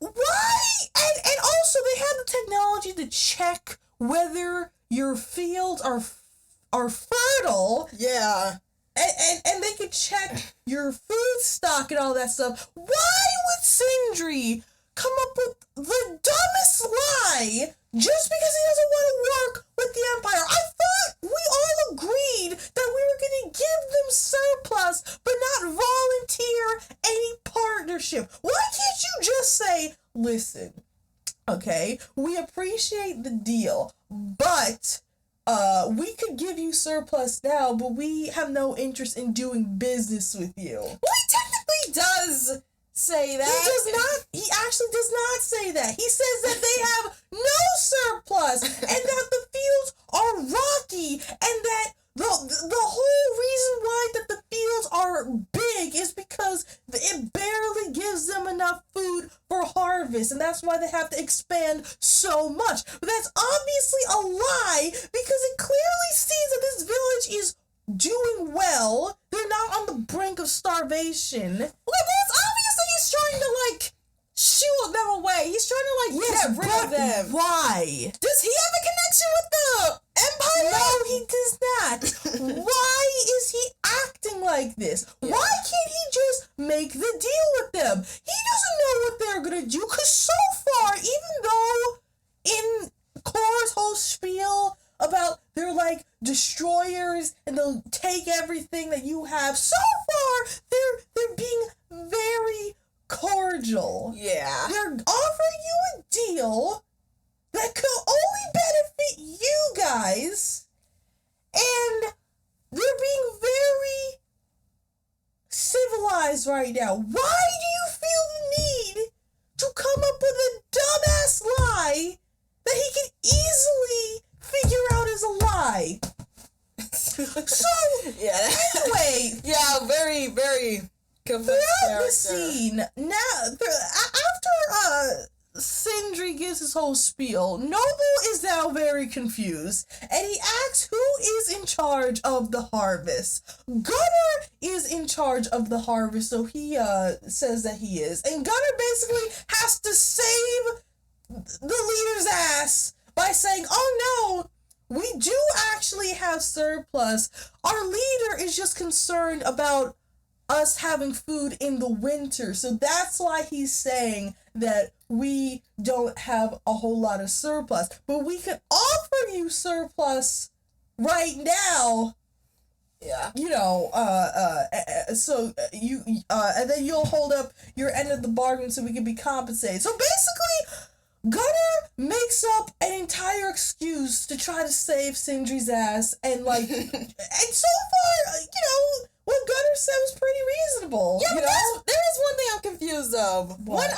Why? And also they have the technology to check whether your fields are fertile. Yeah. And they could check your food stock and all that stuff. Why would Sindri come up with the dumbest lie just because he doesn't want to work with the Empire? I thought we all agreed that we were going to give them surplus, but not volunteer any partnership. Why can't you just say, listen, okay, we appreciate the deal, but we could give you surplus now, but we have no interest in doing business with you. Well, he technically does say that. He actually does not say that. He says that they have no surplus and that the fields are rocky and that the whole reason why that the fields are big is because it barely gives them enough food for harvest, and that's why they have to expand so much. But that's obviously a lie because it clearly sees that this village is doing well. They're not on the brink of starvation. Well, it's obvious that he's trying to like shoo them away. He's trying to like get rid of them. Why? Does he have a connection like destroyers and they'll take everything that you have. So far, they're being very cordial. Yeah. They're offering you a deal that could only benefit you guys, and they're being very civilized right now. Why do you feel the need to come up with a dumbass lie that he can easily figure out as a lie? So, yeah. anyway. Yeah, very, very complex Throughout the character. scene, after Sindri gives his whole spiel, Noble is now very confused, and he asks who is in charge of the harvest. Gunnar is in charge of the harvest, so he says that he is, and Gunnar basically has to save the leader's ass by saying, "Oh no, we do actually have surplus. Our leader is just concerned about us having food in the winter." So that's why he's saying that we don't have a whole lot of surplus. But we could offer you surplus right now. Yeah. You know, and then you'll hold up your end of the bargain so we can be compensated. So basically, Gunnar makes up an entire excuse to try to save Sindri's ass, and like, and so far, you know, what Gunnar said was pretty reasonable. Yeah, you but know? there is one thing I'm confused of. What?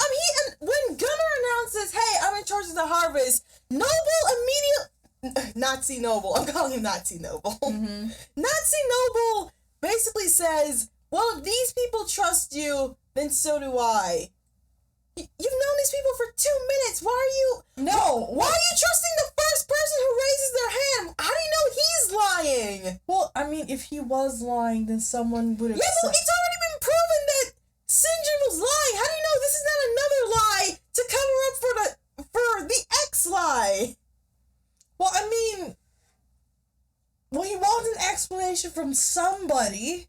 When Gunnar announces, "Hey, I'm in charge of the harvest," Noble immediately, Nazi Noble, I'm calling him Nazi Noble. Mm-hmm. Nazi Noble basically says, "Well, if these people trust you, then so do I." You've known these people for 2 minutes. Why are you? No. Why are you trusting the first person who raises their hand? How do you know he's lying? Well, I mean, if he was lying, then someone would have. Yeah, but it's already been proven that Sindri was lying. How do you know this is not another lie to cover up for the X lie? Well, I mean, he wants an explanation from somebody,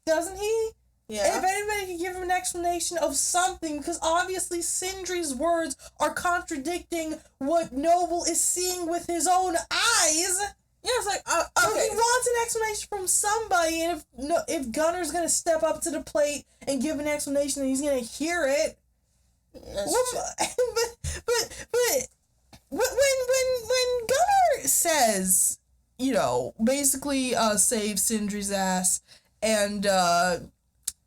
doesn't he? Yeah. And if anybody can give him an explanation of something, because obviously Sindri's words are contradicting what Noble is seeing with his own eyes. Yeah, it's like, So okay. he wants an explanation from somebody, and if Gunnar's gonna step up to the plate and give an explanation, then he's gonna hear it. That's But when Gunnar says, you know, basically save Sindri's ass and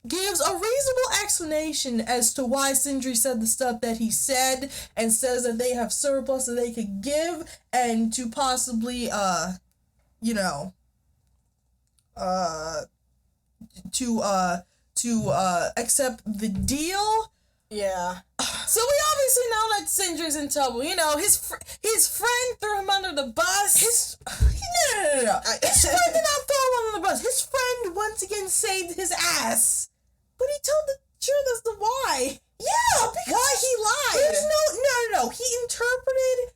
gives a reasonable explanation as to why Sindri said the stuff that he said, and says that they have surplus that they could give, and to possibly you know, to accept the deal. Yeah. So we obviously know that Sindri's in trouble. You know, his friend threw him under the bus. No. His friend did not throw him under the bus. His friend once again saved his ass. But he told the truth as to why. Yeah, because Why he lied. There's no. He interpreted.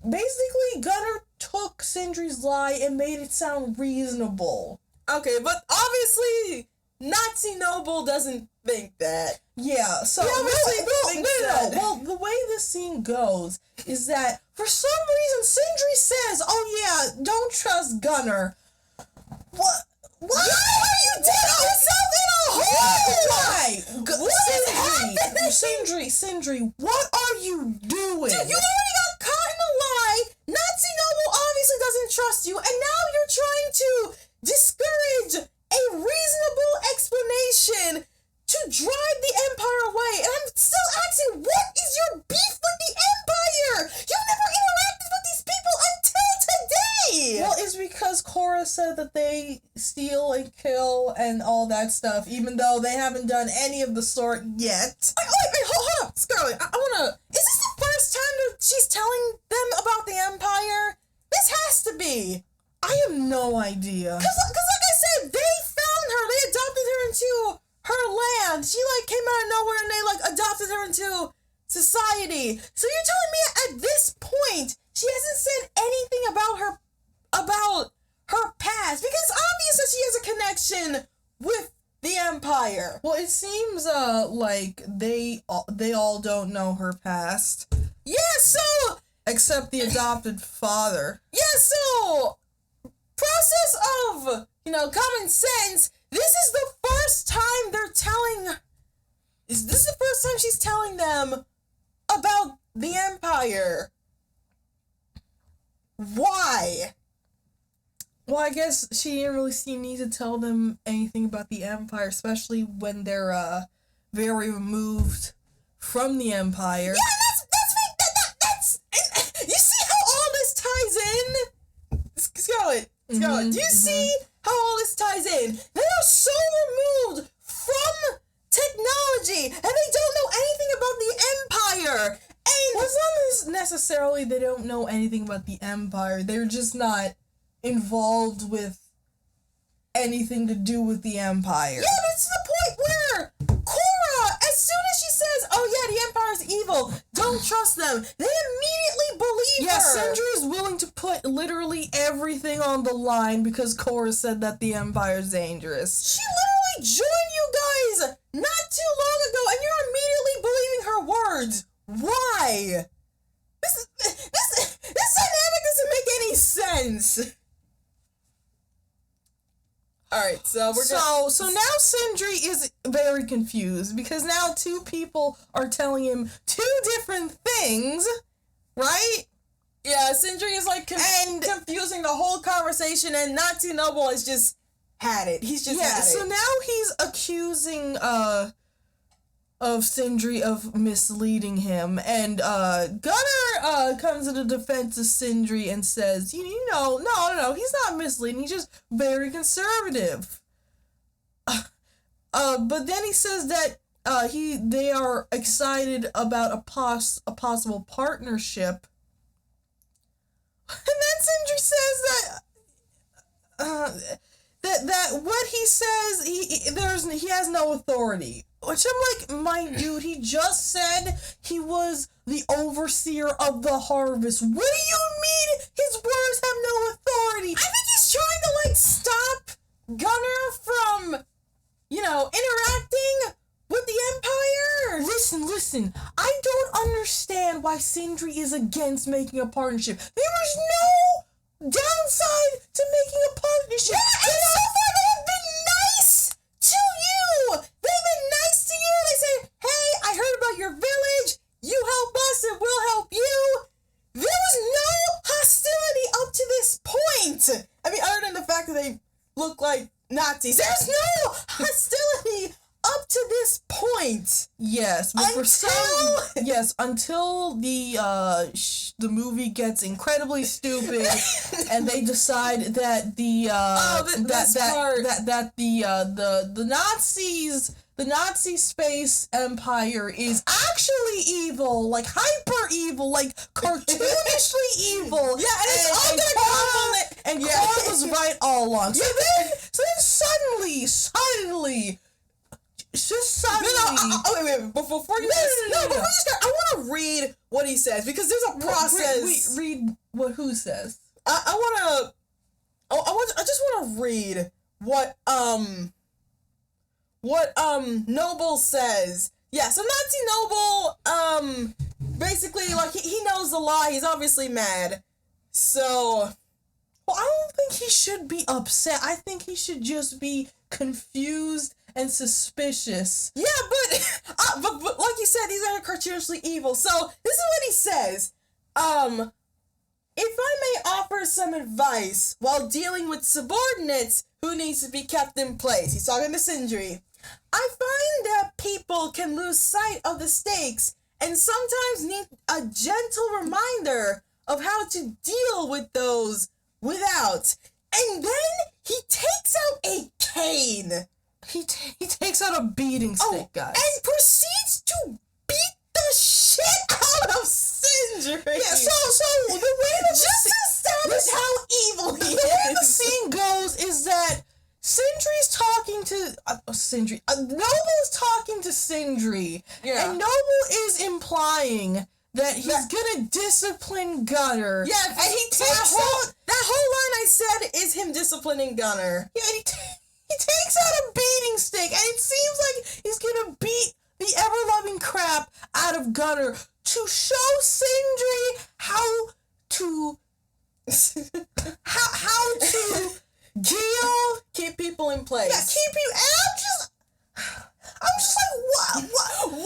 Basically, Gunnar took Sindri's lie and made it sound reasonable. Okay, but obviously Nazi Noble doesn't think that. Yeah, so He obviously thinks that. Well, the way this scene goes is that for some reason Sindri says, "Oh yeah, don't trust Gunnar." What? You did yourself in a hole! Why? What is Sindri, what are you doing? Dude, you already got caught in a lie. Nazi Noble obviously doesn't trust you, and now you're trying to discourage a reasonable explanation to drive the Empire away. And I'm still asking, what is your beef with the Empire? You've never interacted with these people until today. Well, it's because Korra said that they steal and kill and all that stuff, even though they haven't done any of the sort yet. Wait, hold up, Scarlet. I wanna. Is this the first time that she's telling them about the Empire? This has to be. I have no idea. Cause like I said, they found her. They adopted her into her land. She like came out of nowhere and they like adopted her into society. So you're telling me at this point she hasn't said anything about her past, because obviously she has a connection with the Empire. Well, it seems like they all don't know her past. Yeah, so Except the adopted father. Yeah, so process of, common sense. This is the first time they're telling. Is this the first time she's telling them about the Empire? Why? Well, I guess she didn't really see need to tell them anything about the Empire, especially when they're very removed from the Empire. Yeah, that's you see how all this ties in? Scarlet, do you see how all this ties in? They are so removed from technology, and they don't know anything about the Empire. And well, it's not necessarily they don't know anything about the Empire. They're just not involved with anything to do with the Empire. Yeah, but it's to the point where Korra, as soon as she says, "Oh yeah, the Empire's evil, don't trust them," they immediately believe yeah, her. Sindri is willing to put literally everything on the line because Korra said that the Empire's dangerous. She literally joined you guys not too long ago, and you're immediately believing her words. Why? This dynamic doesn't make any sense. Alright, so So now Sindri is very confused because now two people are telling him two different things, right? Yeah, Sindri is like confusing the whole conversation, and Natsu Noble has just had it. He's just had it. So now he's accusing of Sindri of misleading him, and Gunner comes to the defense of Sindri and says, no, he's not misleading, he's just very conservative. But then he says that they are excited about a possible partnership, and then Sindri says that what he says he has no authority. Which I'm like, my dude, he just said he was the overseer of the harvest. What do you mean his words have no authority? I think he's trying to, stop Gunner from, interacting with the Empire. Listen, I don't understand why Sindri is against making a partnership. There is no downside to making a partnership. Yeah, and so far they have been nice to you. They've been nice to you. They say, "Hey, I heard about your village. You help us and we'll help you." There was no hostility up to this point. I mean, other than the fact that they look like Nazis, there's no hostility up to this point. Yes, but until the movie gets incredibly stupid and they decide that the Nazi space empire is actually evil, like hyper evil, like cartoonishly evil. Yeah, and it's all gonna compliment. And Korra was right all along. So then suddenly. Wait. Before you I want to read what he says because there's a process. Read what who says. I just want to read what Noble says. Yeah, so Nazi Noble basically he knows the lie. He's obviously mad. So, well, I don't think he should be upset. I think he should just be confused and suspicious. Yeah, but like you said, these are cartoonishly evil. So this is what he says. If I may offer some advice while dealing with subordinates who needs to be kept in place. He's talking to Sindri. I find that people can lose sight of the stakes and sometimes need a gentle reminder of how to deal with those without. And then he takes out a cane. He takes out a beating stick, guys. And proceeds to beat the shit out of Sindri. Yeah, so the way that just to establish how evil he is. The way the scene goes is that Sindri's talking to Noble's talking to Sindri. Yeah. And Noble is implying that he's gonna discipline Gunner. Yeah, and he takes that whole line I said is him disciplining Gunner. Yeah, and he takes out a beating stick, and it seems like he's gonna beat the ever-loving crap out of Gunner to show Sindri how to how to deal. Keep people in place. Yeah, keep you. And I'm just like, what?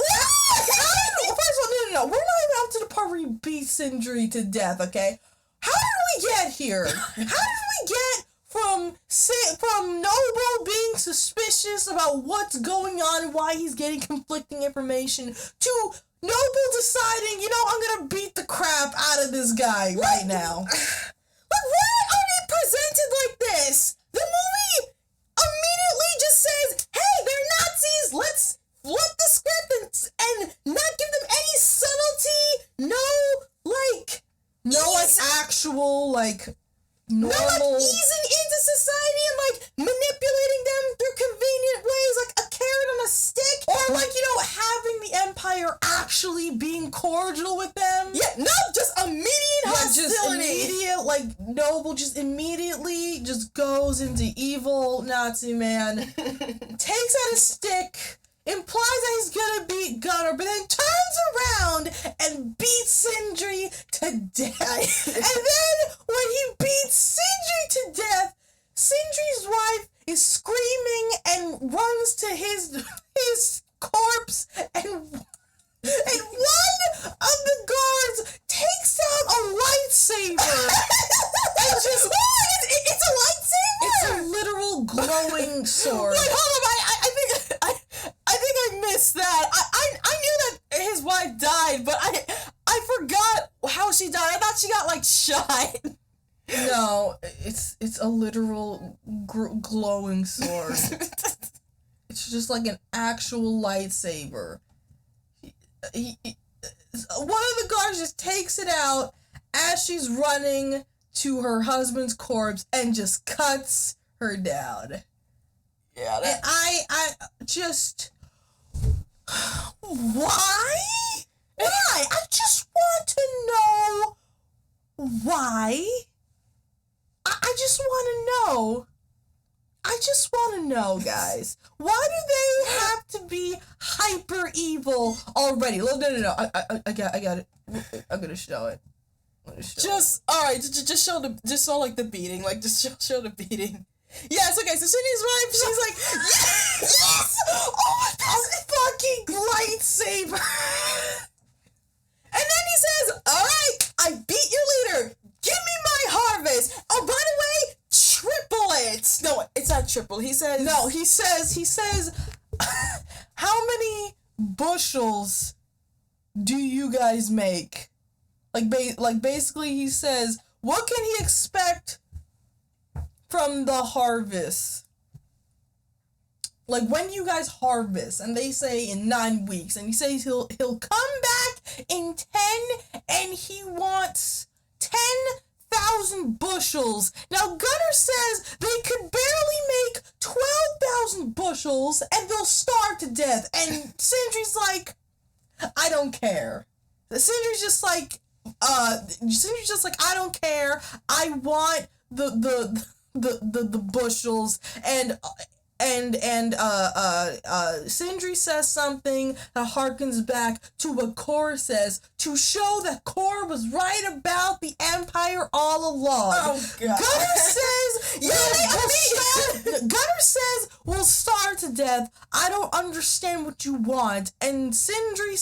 First of all, no. We're not even up to the part where he beats Sindri to death. Okay, how did we get here? How did we get from Noble being suspicious about what's going on and why he's getting conflicting information to Noble deciding, I'm gonna beat the crap out of this guy right now? But why are they presented like this? The movie immediately just says, hey, they're Nazis, let's flip the script and not give them any subtlety, actual, normal... No, easing into society and, manipulating them through convenient ways, like a carrot on a stick. Or, having the Empire actually being cordial with them. Yeah, no, just immediate hostility. Noble just immediately just goes into evil Nazi man, takes out a stick, implies that he's gonna beat Gunnar, but then turns around and beats Sindri to death. And then when he beats Sindri to death, Sindri's wife is screaming and runs to his corpse, and one of the guards takes out a lightsaber. And just it's a lightsaber. It's a literal glowing sword. Wait, hold on. I think I missed that. I knew that his wife died, but I forgot how she died. I thought she got shot. No, it's a literal glowing sword. It's just like an actual lightsaber. One of the guards just takes it out as she's running to her husband's corpse and just cuts her down. Yeah, and I just... Why? I just want to know why. I just want to know, guys. Why do they have to be hyper evil already? No. I got it. I'm gonna show it. Alright, just show the beating. Just show the beating. Yes, okay, so Sydney's wife, she's like, yes! Oh my god, fucking lightsaber! And then he says, alright, I beat your leader. Give me my harvest. Oh, by the way, triple it. No, it's not triple. He says... No, he says, how many bushels do you guys make? Basically he says, what can he expect from the harvest? When you guys harvest, and they say in 9 weeks, and he says he'll come back in 10, and he wants 10,000 bushels. Now Gunnar says they could barely make 12,000 bushels, and they'll starve to death. And Sindri's like, I don't care. Sindri's just like, I don't care. I want the bushels. And Sindri says something that harkens back to what Kor says to show that Kor was right about the Empire all along. Oh God! Gunnar says, we'll starve to death. I don't understand what you want. And Sindri,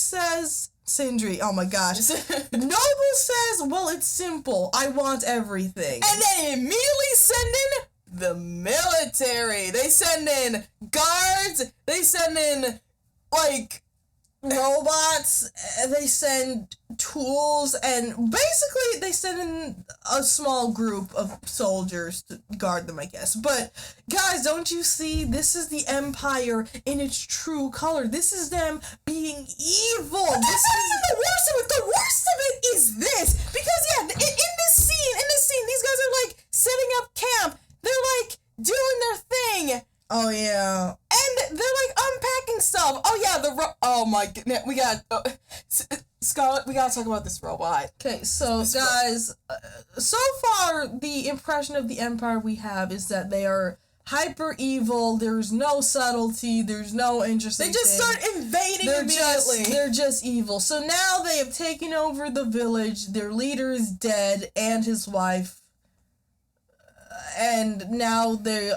oh my gosh. Noble says, well, it's simple. I want everything. And then immediately send in the military. They send in guards. They send in, robots. They send tools. And basically, they send in a small group of soldiers to guard them, I guess. But, guys, don't you see? This is the Empire in its true color. This is them being evil. This is the worst of it. The worst of it is this. Because, yeah, in this scene, these guys are, setting up camp. They're, doing their thing. Oh, yeah. And they're, unpacking stuff. Oh, yeah, oh, my goodness. We got... Scarlett, we gotta talk about this robot. Okay, so, guys, so far, the impression of the Empire we have is that they are hyper evil. There's no subtlety. There's no interesting. They just thing. start invading They're immediately. they're just evil. So now they have taken over the village. Their leader is dead, and his wife. And now they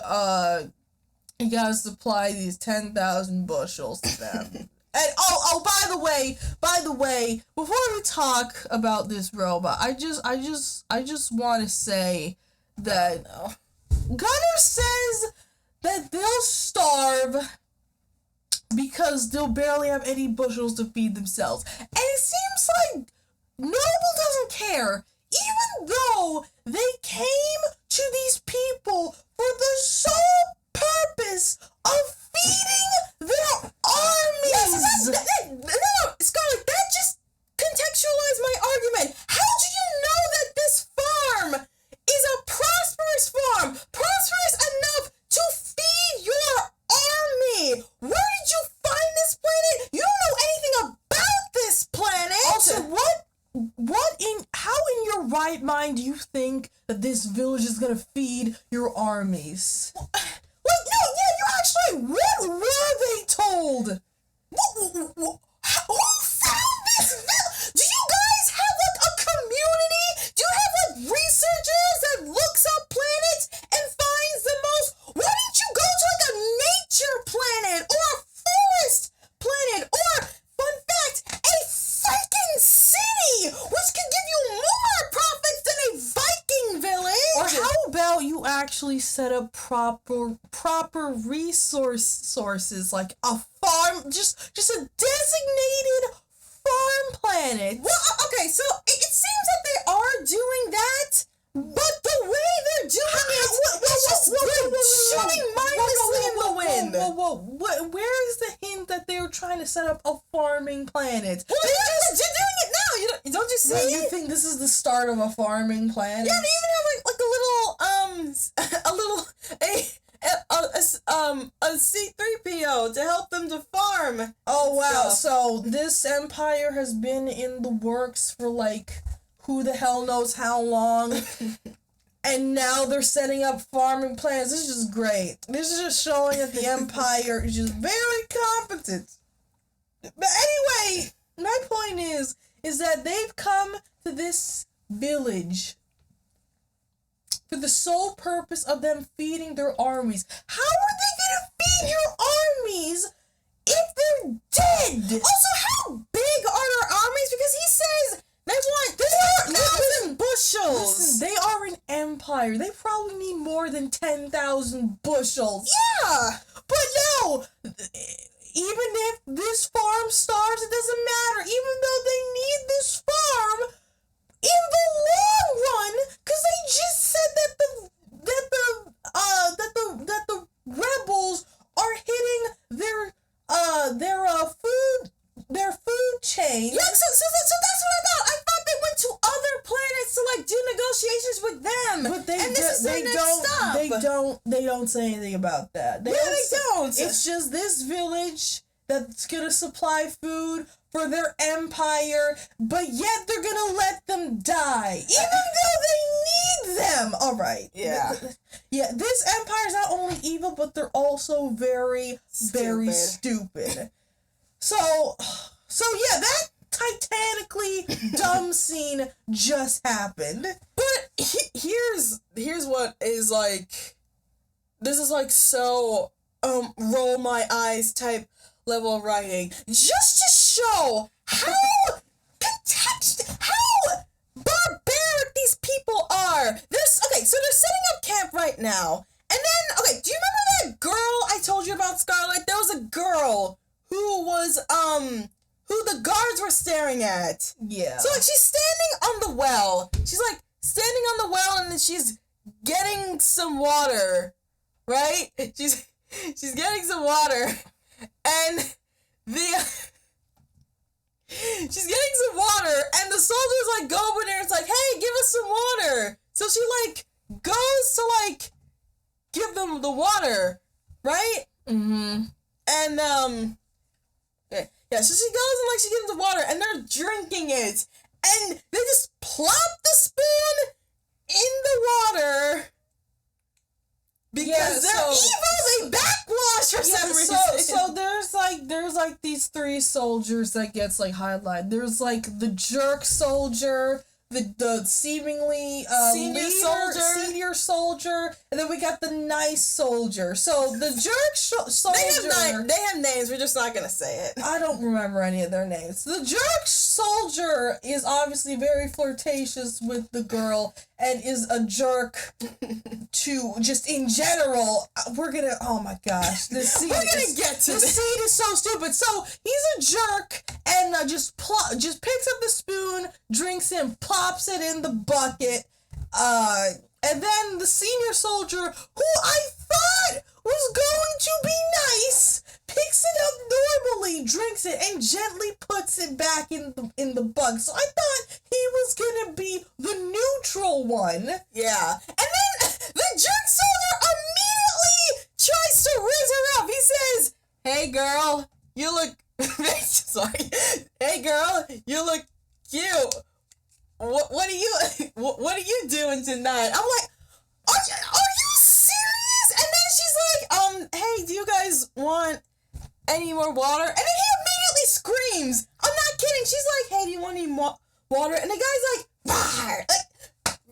you gotta supply these 10,000 bushels to them. And by the way, before we talk about this robot, I just want to say that Gunnar says that they'll starve because they'll barely have any bushels to feed themselves. And it seems like Noble doesn't care, even though they came to these people for the sole purpose of feeding their armies. No, Scarlet, that just contextualized my argument. How do you know that this farm is a prosperous farm? Prosperous enough to feed your army? Where did you find this planet? You don't know anything about this planet. Also, how in your right mind do you think that this village is gonna feed your armies? What were they told? Who found this village? Do you guys have like a community? Do you have like researchers that looks up planets and finds the most? Why didn't you go to like a nature planet or a forest planet or, fun fact, a freaking city, which could give you more profits than a Viking village? Or how about you actually set up proper sources like a farm, just a designated farm planet? Well, okay, so it seems that they are doing that, but the way they're doing it is just shooting mindlessly in the wind. Where is the hint that they were trying to set up a farming planet? Well, they're doing it now. Don't you see? Well, you think this is the start of a farming planet? Yeah, they even have a C-3PO to help them to farm. Oh wow! stuff. So this empire has been in the works for like who the hell knows how long, and now they're setting up farming plans. This is just great. This is just showing that the empire is just very competent. But anyway, my point is that they've come to this village for the sole purpose of them feeding their armies. How are they gonna feed your armies if they're dead? Also, how big are their armies? Because he says they want 10,000 bushels. Listen, they are an empire. They probably need more than 10,000 bushels. Yeah, But no, even if this farm starves, it doesn't matter. Even though they need this farm in the long run, because they just said that the rebels are hitting their food chain. yeah. So that's what I thought. I thought they went to other planets to like do negotiations with them. But and this is their next stop. they don't say anything about that. They don't. It's just this village that's gonna supply food for their empire, but yet they're gonna let them die, even though they need them. All right. Yeah. Yeah. This empire is not only evil, but they're also very Stupid. stupid. So yeah, that titanically dumb scene just happened. But here's what is like. This is like so roll my eyes type level of writing, just to show how barbaric these people are. Okay, so they're setting up camp right now, and then do you remember that girl I told you about, Scarlet? There was a girl who was who the guards were staring at. Yeah. So like she's standing on the well. She's like standing on the well, and then she's getting some water, right? She's getting some water, and she's getting some water, and the soldiers like go over there. It's like, hey, give us some water. So she like goes to like give them the water, right? Mm-hmm. And yeah, so she goes and like she gives them the water, and they're drinking it, and they just plop the spoon in the water because they're like these three soldiers that gets like highlighted. There's like the jerk soldier, the seemingly senior soldier, and then we got the nice soldier. So the jerk soldier. They have names. We're just not gonna say it. I don't remember any of their names. The jerk soldier is obviously very flirtatious with the girl and is a jerk to just in general. Oh my gosh, this scene. We're gonna get to this. Scene is so stupid. So he's a jerk and just picks up the spoon, drinks it, and plops it in the bucket. And then the senior soldier, who I thought was going to be nice, picks it up normally, drinks it, and gently puts it back in the bucket. So I thought he was gonna be the neutral one. Yeah. And then the jerk soldier immediately tries to raise her up. He says, "Hey girl, you look sorry. Hey girl, you look cute. What are you doing tonight?" I'm like, are you serious? And then she's like, hey, do you guys want any more water? And then he immediately screams. I'm not kidding. She's like, hey, do you want any water? And the guy's like, bah! Like,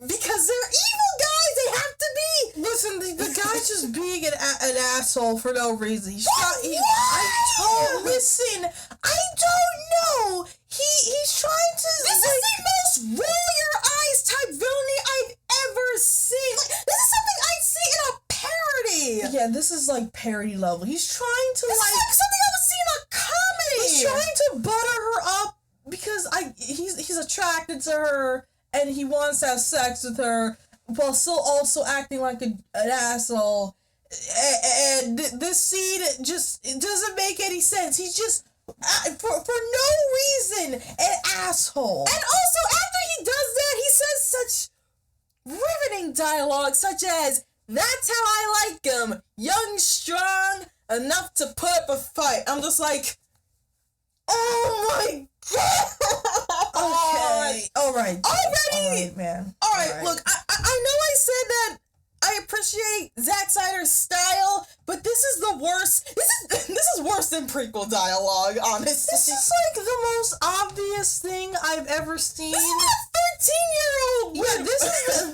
because they're evil guys, they have to be. Listen, the guy's just being an asshole for no reason. Listen, I don't know. He's trying to. This is the most roll your eyes type villainy I've ever seen. Like, this is something I'd see in a parody. Yeah, this is like parody level. He's trying to This is like something I would see in a comedy. He's trying to butter her up because he's attracted to her and he wants to have sex with her while still also acting like an asshole. And this scene it doesn't make any sense. He's just for no reason an asshole. And also after he does that, he says such riveting dialogue such as, "That's how I like him, young, strong, enough to put up a fight." I'm just like, oh my god. Okay. All right, man. All right. Look, I know I said that I appreciate Zack Snyder's style, but this is the worst. This is worse than prequel dialogue, honestly. This is like the most obvious thing I've ever seen. This is a 13-year-old. Yeah, this is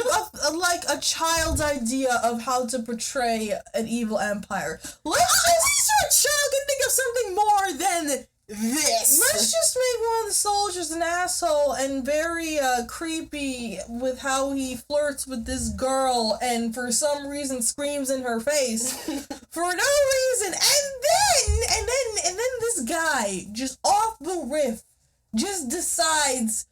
like a child's idea of how to portray an evil empire. At least a child can think of something more than this. Let's just make one of the soldiers an asshole and very creepy with how he flirts with this girl and for some reason screams in her face for no reason. And then this guy just off the riff just decides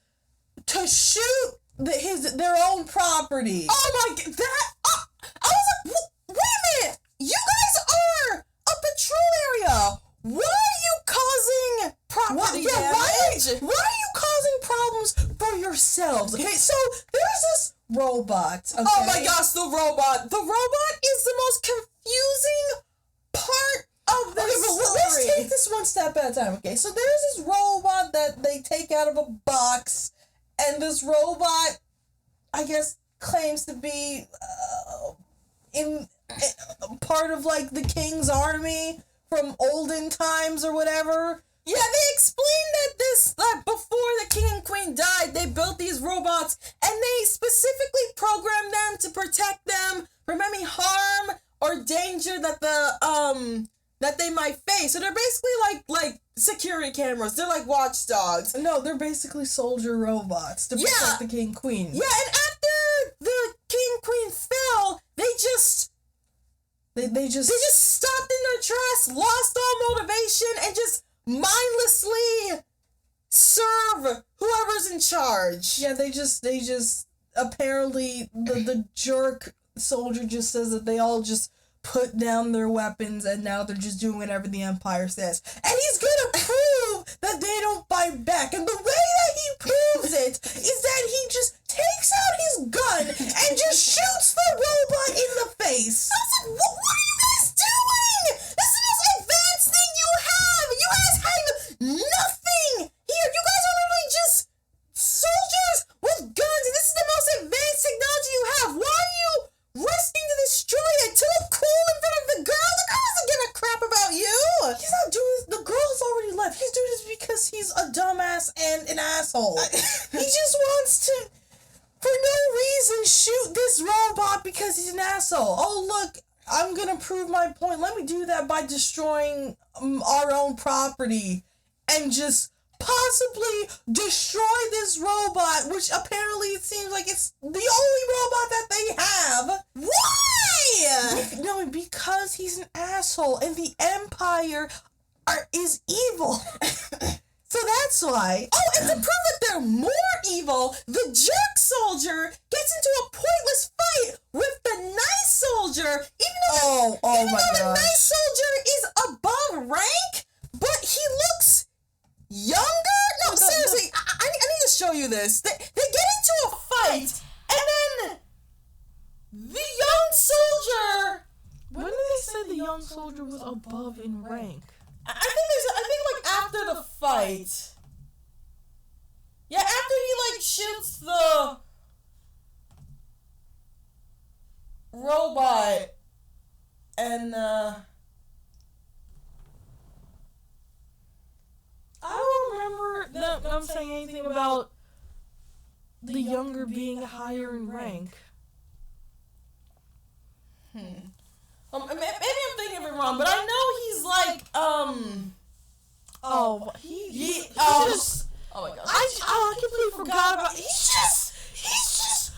to shoot their own property. Oh my god, I was like, wait a minute, you guys are a patrol area. Why are you causing property damage? Why are you causing problems for yourselves? Okay, so there's this robot. Okay? Oh my gosh, the robot. The robot is the most confusing part of the story. Let's take this one step at a time, okay? So there's this robot that they take out of a box, and this robot, I guess, claims to be part of, like, the king's army from olden times or whatever. Yeah, they explained that before the king and queen died, they built these robots, and they specifically programmed them to protect them from any harm or danger that that they might face. So they're basically like security cameras. They're like watchdogs. No, they're basically soldier robots to protect the king and queen. Yeah, and after the king and queen fell, they just stopped in their tracks, lost all motivation, and just mindlessly serve whoever's in charge. Yeah, they just apparently the jerk soldier just says that they all just put down their weapons and now they're just doing whatever the Empire says. And he's gonna prove that they don't fight back. And the way that he proves it is that he just takes out his gun and just shoots the robot in the face. I was like, what are you guys doing? This is the most advanced thing you have. You guys have nothing here. You guys are literally just soldiers with guns, and this is the most advanced technology you have. Why are you risking to destroy it to look cool in front of the girl? The girl doesn't give a crap about you. He's not doing. The girl asshole. He just wants to, for no reason, shoot this robot because he's an asshole. Oh, look, I'm gonna prove my point. Let me do that by destroying our own property and just possibly destroy this robot, which apparently it seems like it's the only robot that they have. Why? No, because he's an asshole and the Empire is evil. So that's why. Oh, and to prove that they're more evil, the jerk soldier gets into a pointless fight with the nice soldier, even though the nice soldier is above rank, but he looks younger. No, seriously, I need to show you this. They get into a fight, and then the young soldier. When did they say the young soldier was above in rank? I think like after the fight. Yeah, after he like shoots the robot and I don't remember them saying anything about the younger being higher in rank. maybe I'm thinking of it wrong, but I know he's like He oh my god. I completely forgot about. He's just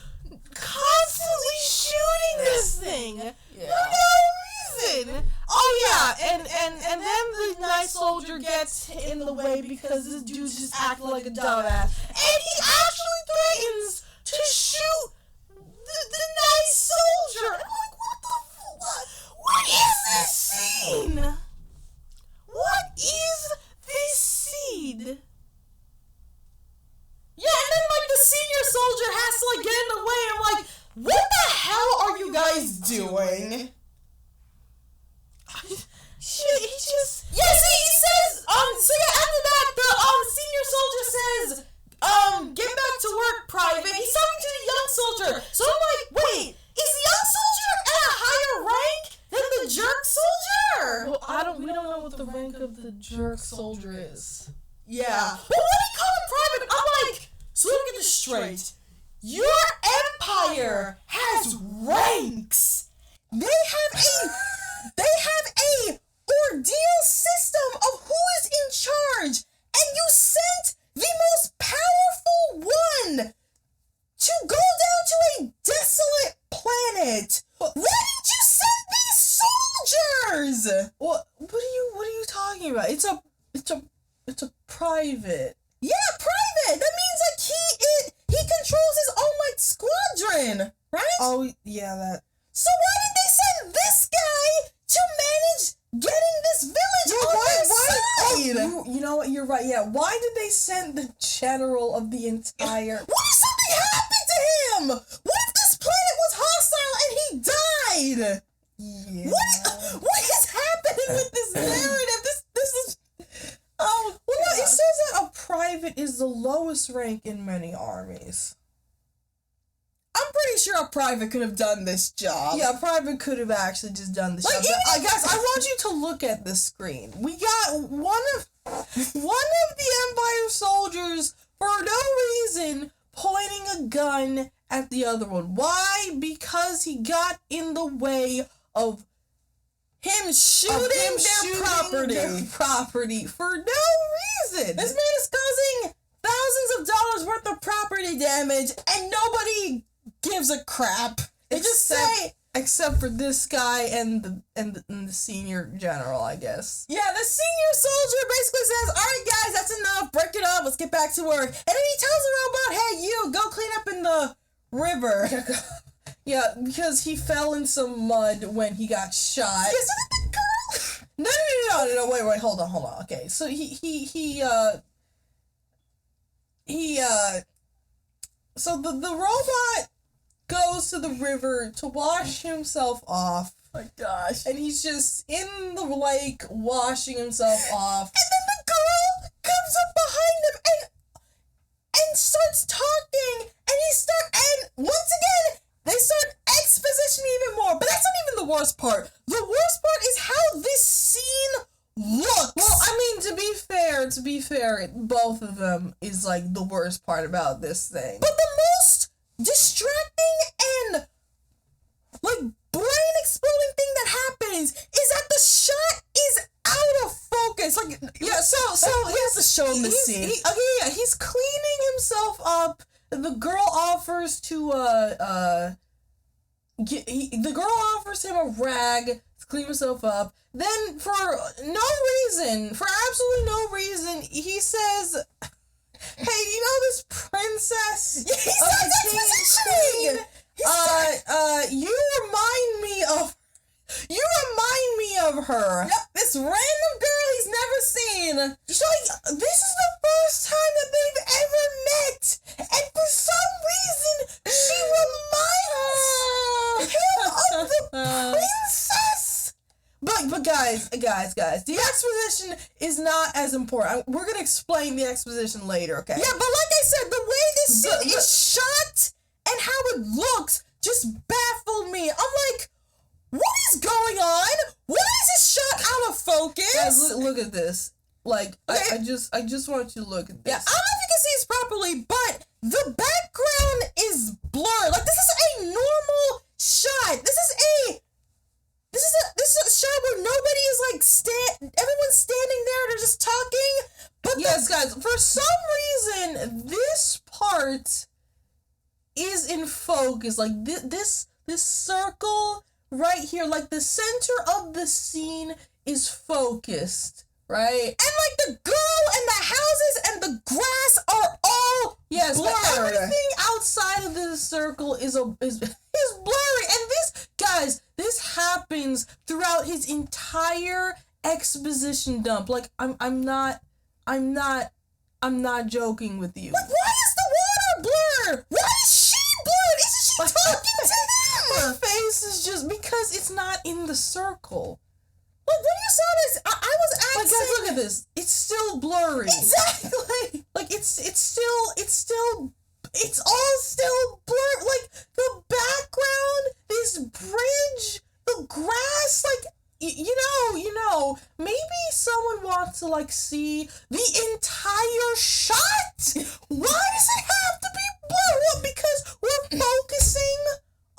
constantly shooting this thing for no reason. Oh yeah, and then the nice soldier gets in the way because this dude just acted like a dumbass, and he actually threatens to shoot the nice soldier. And I'm like, what the fuck? What is this scene? What is this scene? Yeah, and then like the senior soldier has to like get in the way. I'm like, what the hell are you guys doing? Shit, he just... Yes, he says, so yeah, after that, the, senior soldier says, get back to work, Private. He's talking to the young soldier. So I'm like, wait, is the young soldier at a higher rank than the jerk soldier? Well, we don't know what the rank of the jerk soldier is. Yeah. But when he called him Private, I'm like, so let me get this straight. Your empire has ranks. They have a ordeal system of who is in charge, and you sent the most powerful one to go down to a desolate planet. Why did you send these soldiers? What are you talking about? It's a private. Yeah, Private. That means like he controls his own like squadron, right? Oh yeah, that. So why did they send this guy to manage getting this village on their side? You know what? You're right. Yeah. Why did they send the general of the entire? What if something happened to him? What if this planet was hostile and he died? Yeah. What is happening with this narrative? This is. Oh, well, no, it says that a private is the lowest rank in many armies. I'm pretty sure a private could have done this job. Yeah, a private could have actually just done this job. I guess I want you to look at the screen. We got one of the Empire soldiers for no reason pointing a gun at the other one. Why? Because he got in the way of him shooting their property for no reason. This man is causing thousands of dollars worth of property damage, and nobody gives a crap. They just say, except for this guy and the senior general, I guess. Yeah, the senior soldier basically says, "All right, guys, that's enough. Break it up. Let's get back to work." And then he tells the robot, "Hey, you go clean up in the river." Yeah, because he fell in some mud when he got shot. Yes, isn't the girl? No, wait, hold on. Okay, so so the robot goes to the river to wash himself off. Oh my gosh. And he's just in the lake washing himself off. And then the girl comes up behind him and starts talking, and once again, they start expositioning even more. But that's not even the worst part. The worst part is how this scene looks. Well, I mean, to be fair, both of them is like the worst part about this thing. But the most distracting and like brain exploding thing that happens is that the shot is out of focus. Like, Yeah, so we have to show him the scene. He's cleaning himself up. The girl offers to the girl offers him a rag to clean himself up. Then for absolutely no reason, he says, "Hey, you know this princess?" Yeah, he starts expositioning. You remind me of her. Yep, this random girl he's never seen. So this is the first time that they've ever met, and for some reason she reminds him of the princess. But guys, the exposition is not as important. We're gonna explain the exposition later, okay? Yeah, but like I said, the way this scene is shot and how it looks just baffled me. I'm like, what is going on? Why is this shot out of focus? Guys, look at this. Like, Okay. I just want you to look at this. Yeah, I don't know if you can see this properly, but the background is blurred. Like, this is a normal shot. This is a shot where nobody is like everyone's standing there, they're just talking. But Yes, guys, for some reason, this part is in focus. Like, this circle right here, like, the center of the scene is focused, right? and like the girl and the houses and the grass are all Yes, blurred. but everything outside of this circle is blurry. And this happens throughout his entire exposition dump. Like, I'm not joking with you. Like, why is the water blurred? Why is she blurred? Isn't she talking to Her them? face is just because it's not in the circle. Like, when you saw this, I was Like, asking. guys, look at this. It's still blurry. Exactly. Like, it's all still blurred. Like, the background, this bridge, the grass, like, you know, maybe someone wants to, like, see the entire shot. Why does it have to be blurred? Well, because we're focusing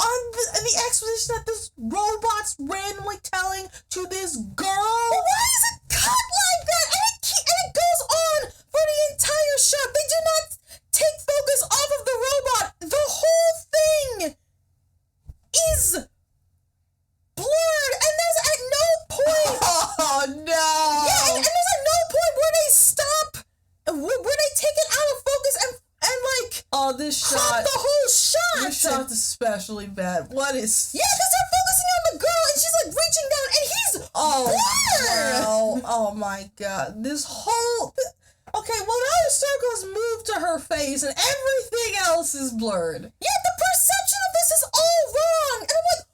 on the exposition that this robot's randomly telling to this girl. But why is it cut like that? And it goes on for the entire shot. They do not take focus off of the robot. The whole thing is blurred, and there's at no point. Oh, no. Yeah, and there's at no point where they stop, where they take it out of focus and like Oh, this crop shot. the whole shot. This shot's especially bad. What is... Yeah, because they're focusing on the girl, and she's like reaching down, and he's blurred. wow. Oh, my God. This whole... Okay, well, now the circle has moved to her face, and everything else is blurred. Yeah, the perception of this is all wrong. And I'm like,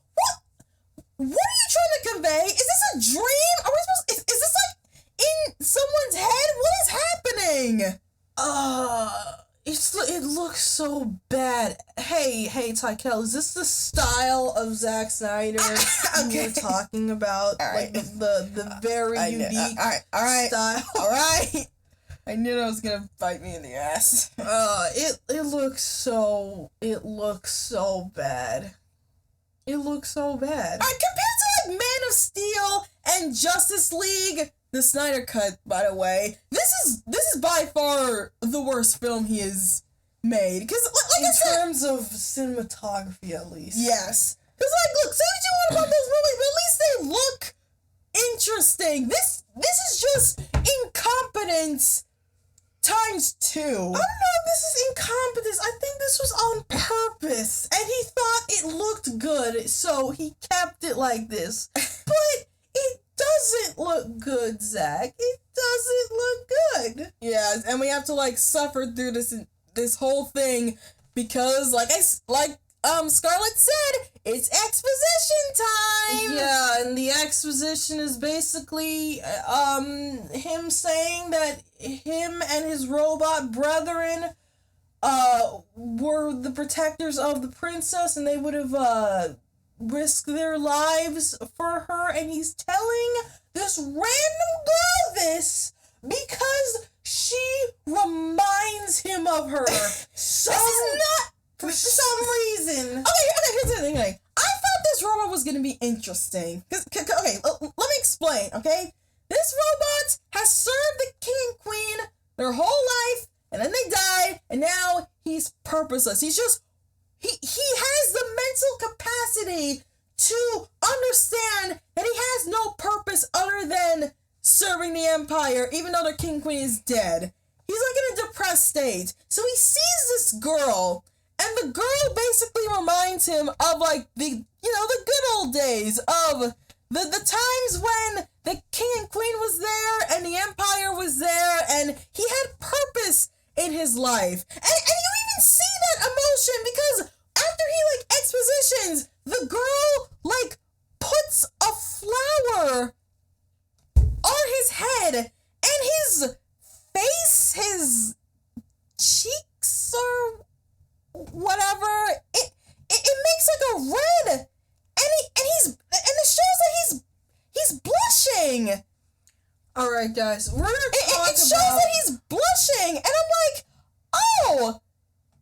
what are you trying to convey? Is this a dream? Are we supposed is this like in someone's head? What is happening? It looks so bad. Hey, Tykel, is this the style of Zack Snyder you were talking about? All Like, right. the very unique all right, style? all right. I knew that was gonna bite me in the ass. It looks so bad. It looks so bad. Alright, compared to like Man of Steel and Justice League, the Snyder Cut, by the way, this is by far the worst film he has made. Because like I In said, terms of cinematography, at least. yes. Because like, look, say what you want about those movies, but at least they look interesting. This is just incompetence times 2. I don't know if this is incompetence. I think this was on purpose. And he thought it looked good, so he kept it like this. But it doesn't look good, Zach. It doesn't look good. Yeah, and we have to like suffer through this whole thing because Scarlett said, it's exposition time. Yeah, and the exposition is basically him saying that him and his robot brethren were the protectors of the princess, and they would have risked their lives for her, and he's telling this random girl this because she reminds him of her. This is not For some reason. Okay, here's the thing. Okay. I thought this robot was gonna be interesting. Okay, let me explain. Okay, this robot has served the king and queen their whole life, and then they died, and now he's purposeless. He's just he has the mental capacity to understand that he has no purpose other than serving the empire, even though the king and queen is dead. He's like in a depressed state. So he sees this girl, and the girl basically reminds him of like the good old days of the times when the king and queen was there and the empire was there and he had purpose in his life. And you even see that emotion because after he like expositions, the girl like puts a flower on his head and his face, his cheeks or whatever, it makes like a red, and it shows that he's blushing. All right, guys, we're gonna It shows that he's blushing, and I'm like, oh,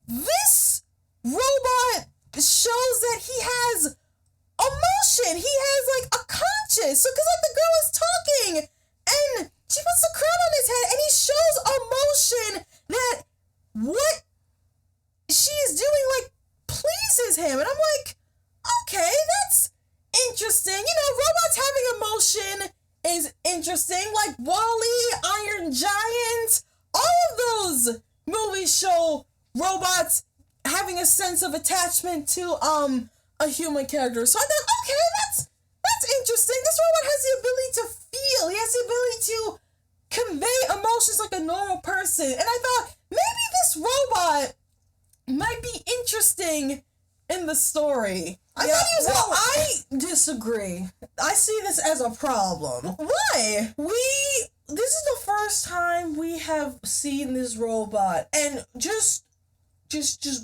this robot shows that he has emotion. He has like a conscience. So, because like the girl is talking, and she puts the crown on his head, and he shows emotion that what she is doing like pleases him, and I'm like, okay, that's interesting. Robots having emotion is interesting. Like Wall-E, Iron Giant, all of those movies show robots having a sense of attachment to a human character. So I thought, okay, that's interesting. This robot has the ability to feel. He has the ability to convey emotions like a normal person. And I thought maybe this robot might be interesting in the story. I thought he was I disagree. I see this as a problem. Why? This is the first time we have seen this robot, and just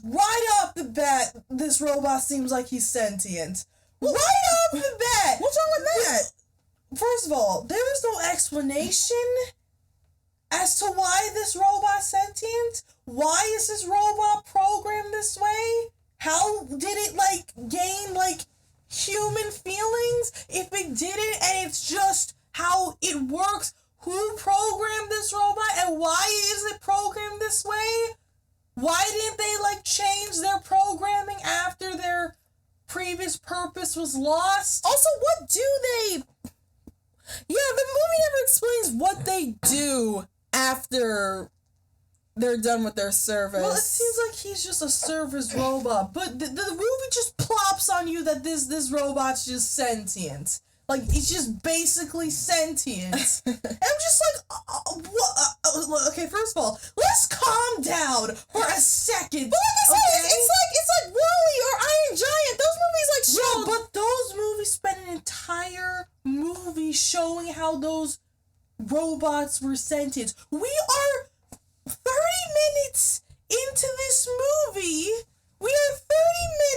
right off the bat, this robot seems like he's sentient. Right off the bat! What's wrong with that? First of all, there is no explanation as to why this robot's sentient. Why is this robot programmed this way? How did it, gain, human feelings? If it didn't, and it's just how it works, who programmed this robot, and why is it programmed this way? Why didn't they, change their programming after their previous purpose was lost? Also, what do they... Yeah, the movie never explains what they do after they're done with their service. Well, it seems like he's just a service robot, but the movie just plops on you that this robot's just sentient. It's just basically sentient. And I'm just what? Okay, first of all, let's calm down for a second. But like I said, it's like Wall-E or Iron Giant. Those movies show. Yeah, but those movies spent an entire movie showing how those robots were sentient. We are 30 minutes into this movie. We are 30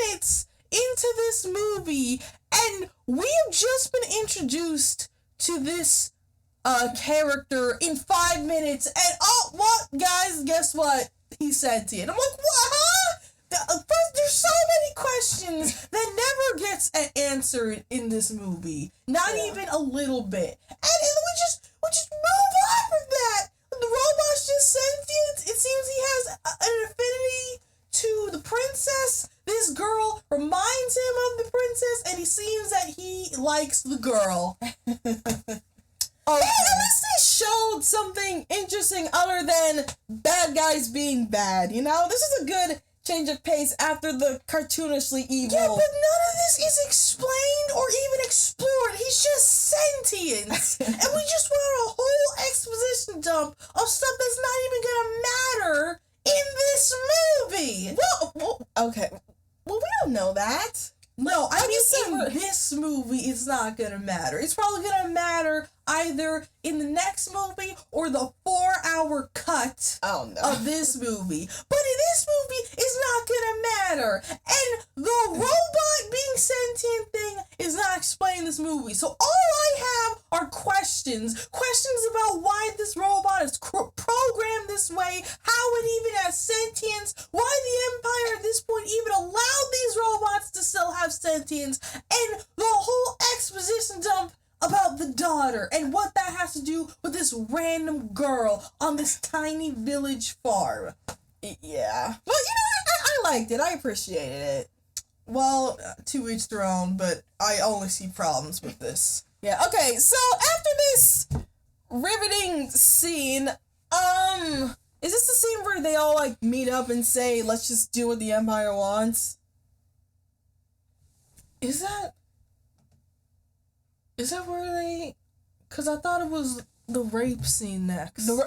minutes into this movie, and we have just been introduced to this character in 5 minutes, and what, guys, guess what? He's sentient. I'm like, what, huh? First, there's so many questions that never gets answered in this movie. Not even a little bit. And we just move on from that. The robot's just sentient. It seems he has an affinity to the princess. This girl reminds him of the princess, and he seems that he likes the girl. Okay. At least they showed something interesting other than bad guys being bad, This is a good change of pace after the cartoonishly evil. Yeah, but none of this is explained or even explored. He's just sentient. And we just went on a whole exposition dump of stuff that's not even gonna matter in this movie. Well, okay. Well, we don't know that. No, I mean, in this movie, it's not gonna matter. It's probably gonna matter either in the next movie or the 4-hour cut of this movie. But in this movie, it's not gonna matter. And the robot being sentient thing is not explained in this movie. So all I have are questions. Questions about why this robot is programmed this way, how it even has sentience, why the Empire at this point even allowed these robots to still have sentience, and the whole exposition dump about the daughter and what that has to do with this random girl on this tiny village farm. Yeah. Well, I liked it. I appreciated it. Well, to each their own, but I only see problems with this. Yeah, okay, so after this riveting scene, is this the scene where they all, like, meet up and say, let's just do what the Empire wants? Is that where they... Because I thought it was the rape scene next. No,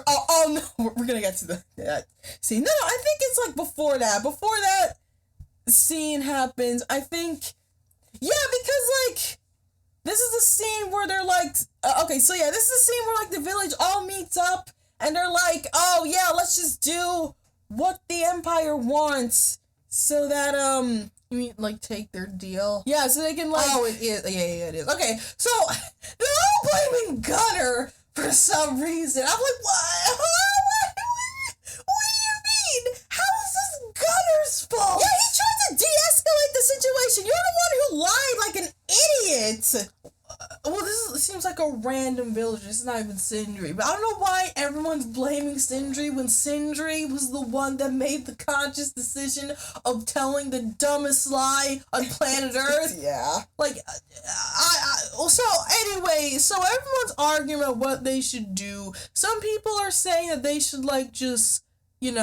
we're gonna get to that scene. No, I think it's, like, before that. Before that scene happens, I think... Yeah, because, like... This is the scene where they're like, this is the scene where, like, the village all meets up, and they're like, oh, yeah, let's just do what the Empire wants, so that, You mean, like, take their deal? yeah, so they can, like... Oh, it is. Yeah, it is. Okay, so they're all blaming Gunner for some reason. I'm like, what? What do you mean? How is this Gunner's fault? Yeah, he tried to de-escalate the situation. You're the one who lied like an idiot. Well, this seems like a random villager. It's not even Sindri. But I don't know why everyone's blaming Sindri when Sindri was the one that made the conscious decision of telling the dumbest lie on planet Earth. Yeah. Like, so anyway, so everyone's arguing about what they should do. Some people are saying that they should, like, just, give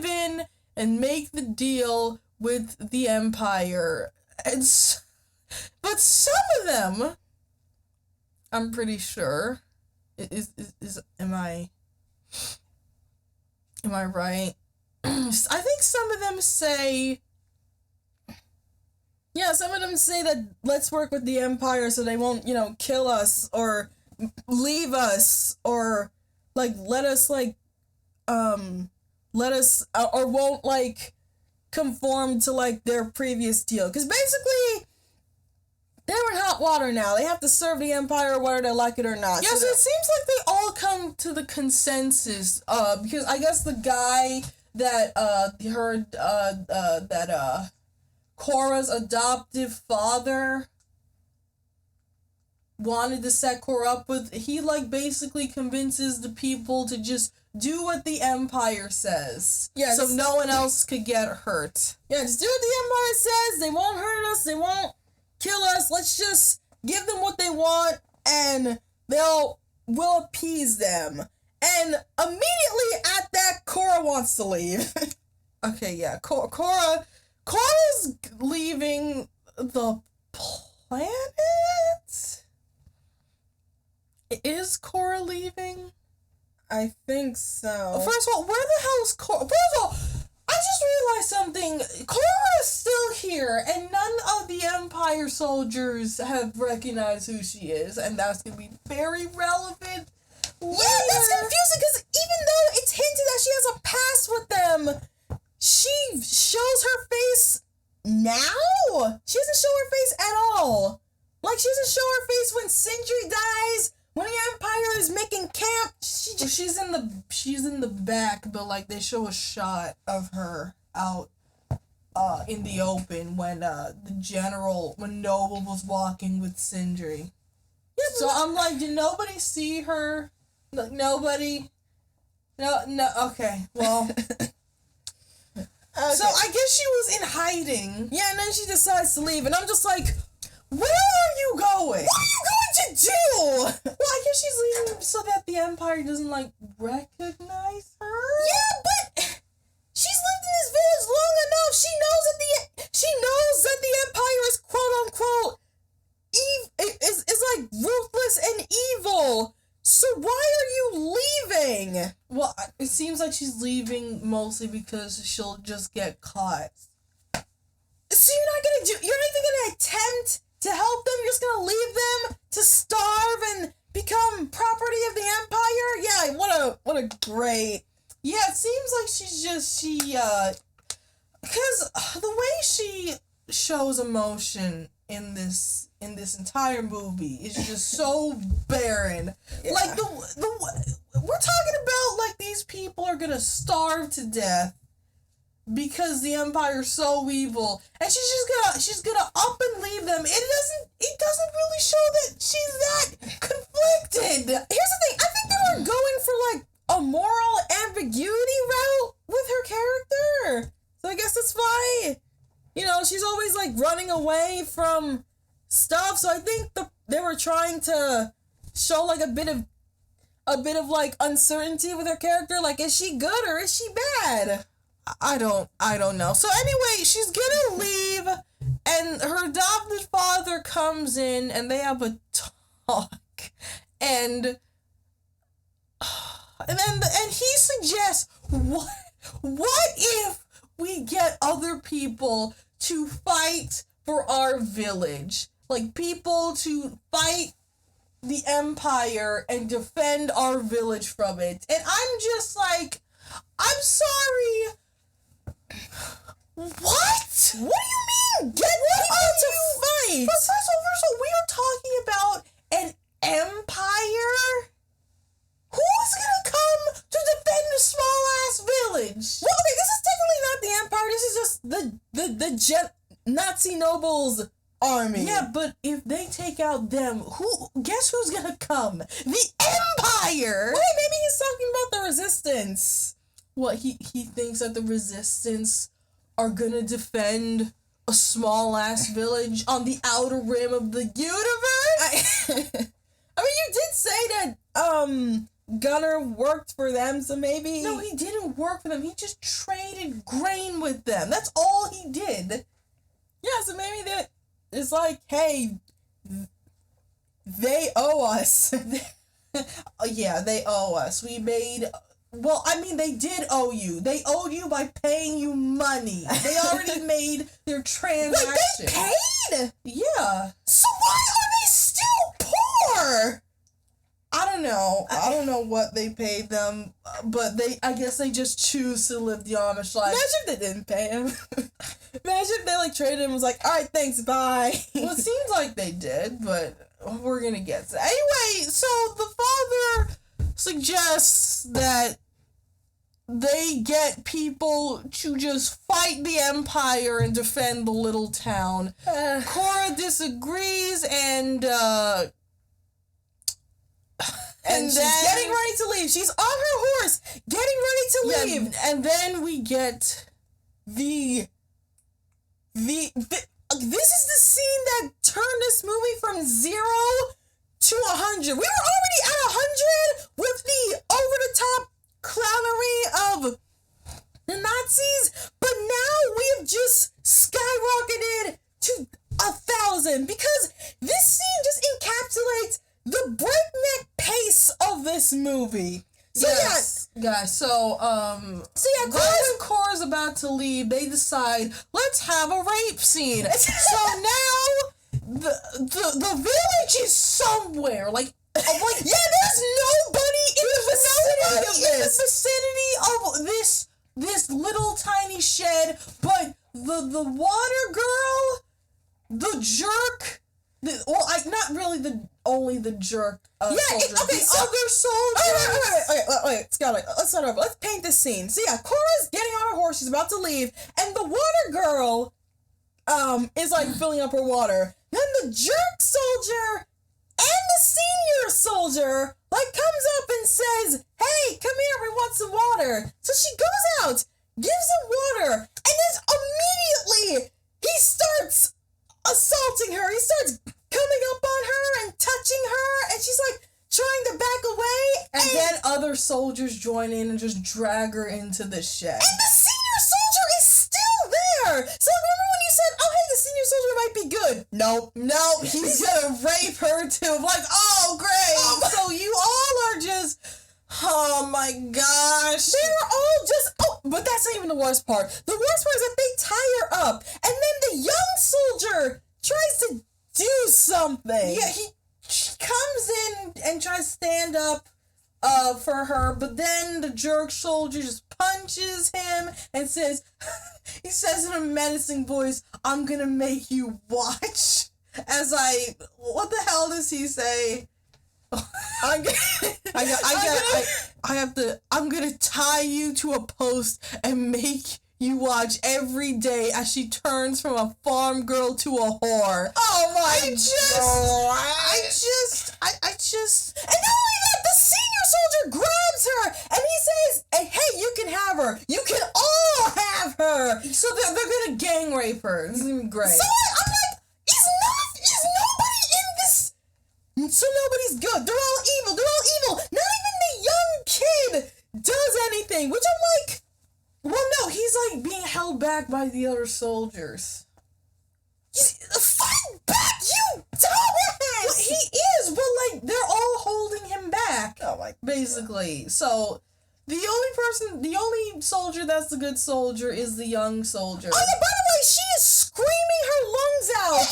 in and make the deal with the Empire. But some of them, I'm pretty sure, am I right? I think some of them say... Yeah, some of them say that let's work with the Empire so they won't, kill us or leave us or, like, let us, or won't, like, conform to, like, their previous deal. Because basically, they're in hot water now. They have to serve the Empire whether they like it or not. Yeah, so it seems like they all come to the consensus, because I guess the guy that, heard, that, Korra's adoptive father wanted to set Korra up with, he, like, basically convinces the people to just do what the Empire says. Yeah, so no one else could get hurt. Yeah, just do what the Empire says. They won't hurt us. They won't kill us. Let's just give them what they want, and we'll appease them. And immediately at that, Korra wants to leave. Okay, yeah. Korra's leaving the planet? Is Korra leaving? I think so. First of all, where the hell is Korra? First of all, I just realized something. Korra is still here, and none of the Empire soldiers have recognized who she is, and that's going to be very relevant. Yeah, that's confusing, because even though it's hinted that she has a past with them, she shows her face now? She doesn't show her face at all. Like, she doesn't show her face when Sindri dies, when the Empire is making camp. She's in the back, but, like, they show a shot of her out in the open when when Noble was walking with Sindri. Yeah, so I'm like, did nobody see her? Like, nobody? No, okay, well... Okay. So I guess she was in hiding. Yeah, and then she decides to leave, and I'm just like, where are you going? What are you going to do? Well, I guess she's leaving so that the Empire doesn't, like, recognize her? Yeah, but she's lived in this village long enough. She knows that the Empire is quote-unquote is like ruthless and evil. So why are you leaving? Well, it seems like she's leaving mostly because she'll just get caught. So you're not even gonna attempt to help them? You're just gonna leave them to starve and become property of the Empire? Yeah, what a great... Yeah, it seems like because the way she shows emotion in this in this entire movie is just so barren. Yeah. Like we're talking about like these people are gonna starve to death because the Empire's so evil, and she's gonna up and leave them. It doesn't really show that she's that conflicted. Here's the thing. I think they were going for like a moral ambiguity route with her character. So I guess that's why, she's always like running away from stuff. So I think they were trying to show like a bit of like uncertainty with her character. Like, is she good or is she bad? I don't know. So anyway, she's gonna leave, and her adopted father comes in, and they have a talk, and he suggests, what if we get other people to fight for our village, like people to fight the Empire and defend our village from it? And I'm just like, I'm sorry. What? What do you mean? Get people to fight? But first of all, we are talking about an empire. Who's gonna come to defend a small ass village? Well, okay, this is technically not the Empire. This is just the Nazi nobles army. Yeah, but if they take out them, guess who's gonna come? The Empire. Wait, maybe he's talking about the Resistance. What, he thinks that the Resistance are gonna defend a small ass village on the outer rim of the universe? I mean, you did say that Gunner worked for them, so maybe. No, he didn't work for them. He just traded grain with them. That's all he did. Yeah, so maybe that it's like, hey, they owe us. Yeah, they owe us. Well, I mean, they did owe you. They owed you by paying you money. They already made their transaction. Wait, they paid? Yeah. So why are they still poor? I don't know. I don't know what they paid them, but I guess they just choose to live the Amish life. Imagine if they didn't pay him. Imagine if they like traded him and was like, all right, thanks, bye. Well, it seems like they did, but we're gonna get to that. Anyway, so the father suggests that they get people to just fight the Empire and defend the little town. Cora disagrees, and she's getting ready to leave. She's on her horse, getting ready to leave. And then we get this is the scene that turned this movie from 0 to 100. We were already at 100 with the over-the-top clownery of the Nazis, but now we have just skyrocketed to 1,000 because this scene just encapsulates the breakneck pace of this movie. So yes, guys. So Cora's about to leave. They decide, let's have a rape scene. So now the village is somewhere like yeah, there's nobody in the vicinity of this little tiny shed, but the water girl, the jerk, not really only the jerk. Soldiers. Okay, the other soldiers. Wait, Skylar, let's start over. Let's paint this scene. So yeah, Cora's getting on her horse. She's about to leave, and the water girl, is like filling up her water. Then the jerk soldier and the senior soldier like comes up and says, "Hey, come here. We want some water." So she goes out, gives him water, and then immediately he starts assaulting her. He starts coming up on her and touching her, and she's like trying to back away. And then other soldiers join in and just drag her into the shed. And the senior soldier is still there. So remember when you said, "Oh, hey, the senior soldier might be good"? Nope. He's gonna rape her too. I'm like, oh, great. So you all are just, oh my gosh. They're all just, but that's not even the worst part. The worst part is that they tie her up, and then the young soldier tries to do something. Yeah, he comes in and tries to stand up for her, but then the jerk soldier just punches him and says, he says in a menacing voice, "I'm gonna make you watch." as what the hell does he say? I'm gonna tie you to a post and make you watch every day as she turns from a farm girl to a whore. Oh my I just, and not only that, the senior soldier grabs her and he says, hey, you can have her. You can all have her. so they're gonna gang rape her. This is gonna be great. So I'm like, is nobody in this? So nobody's good. They're all evil. Not even the young kid does anything, which I'm like, Well, no, he's like being held back by the other soldiers. fight back, you dumbass! Well, he is, but like they're all holding him back. Oh my! Basically, so the only soldier that's the good soldier is the young soldier. Oh yeah, by the way, she is screaming her lungs out,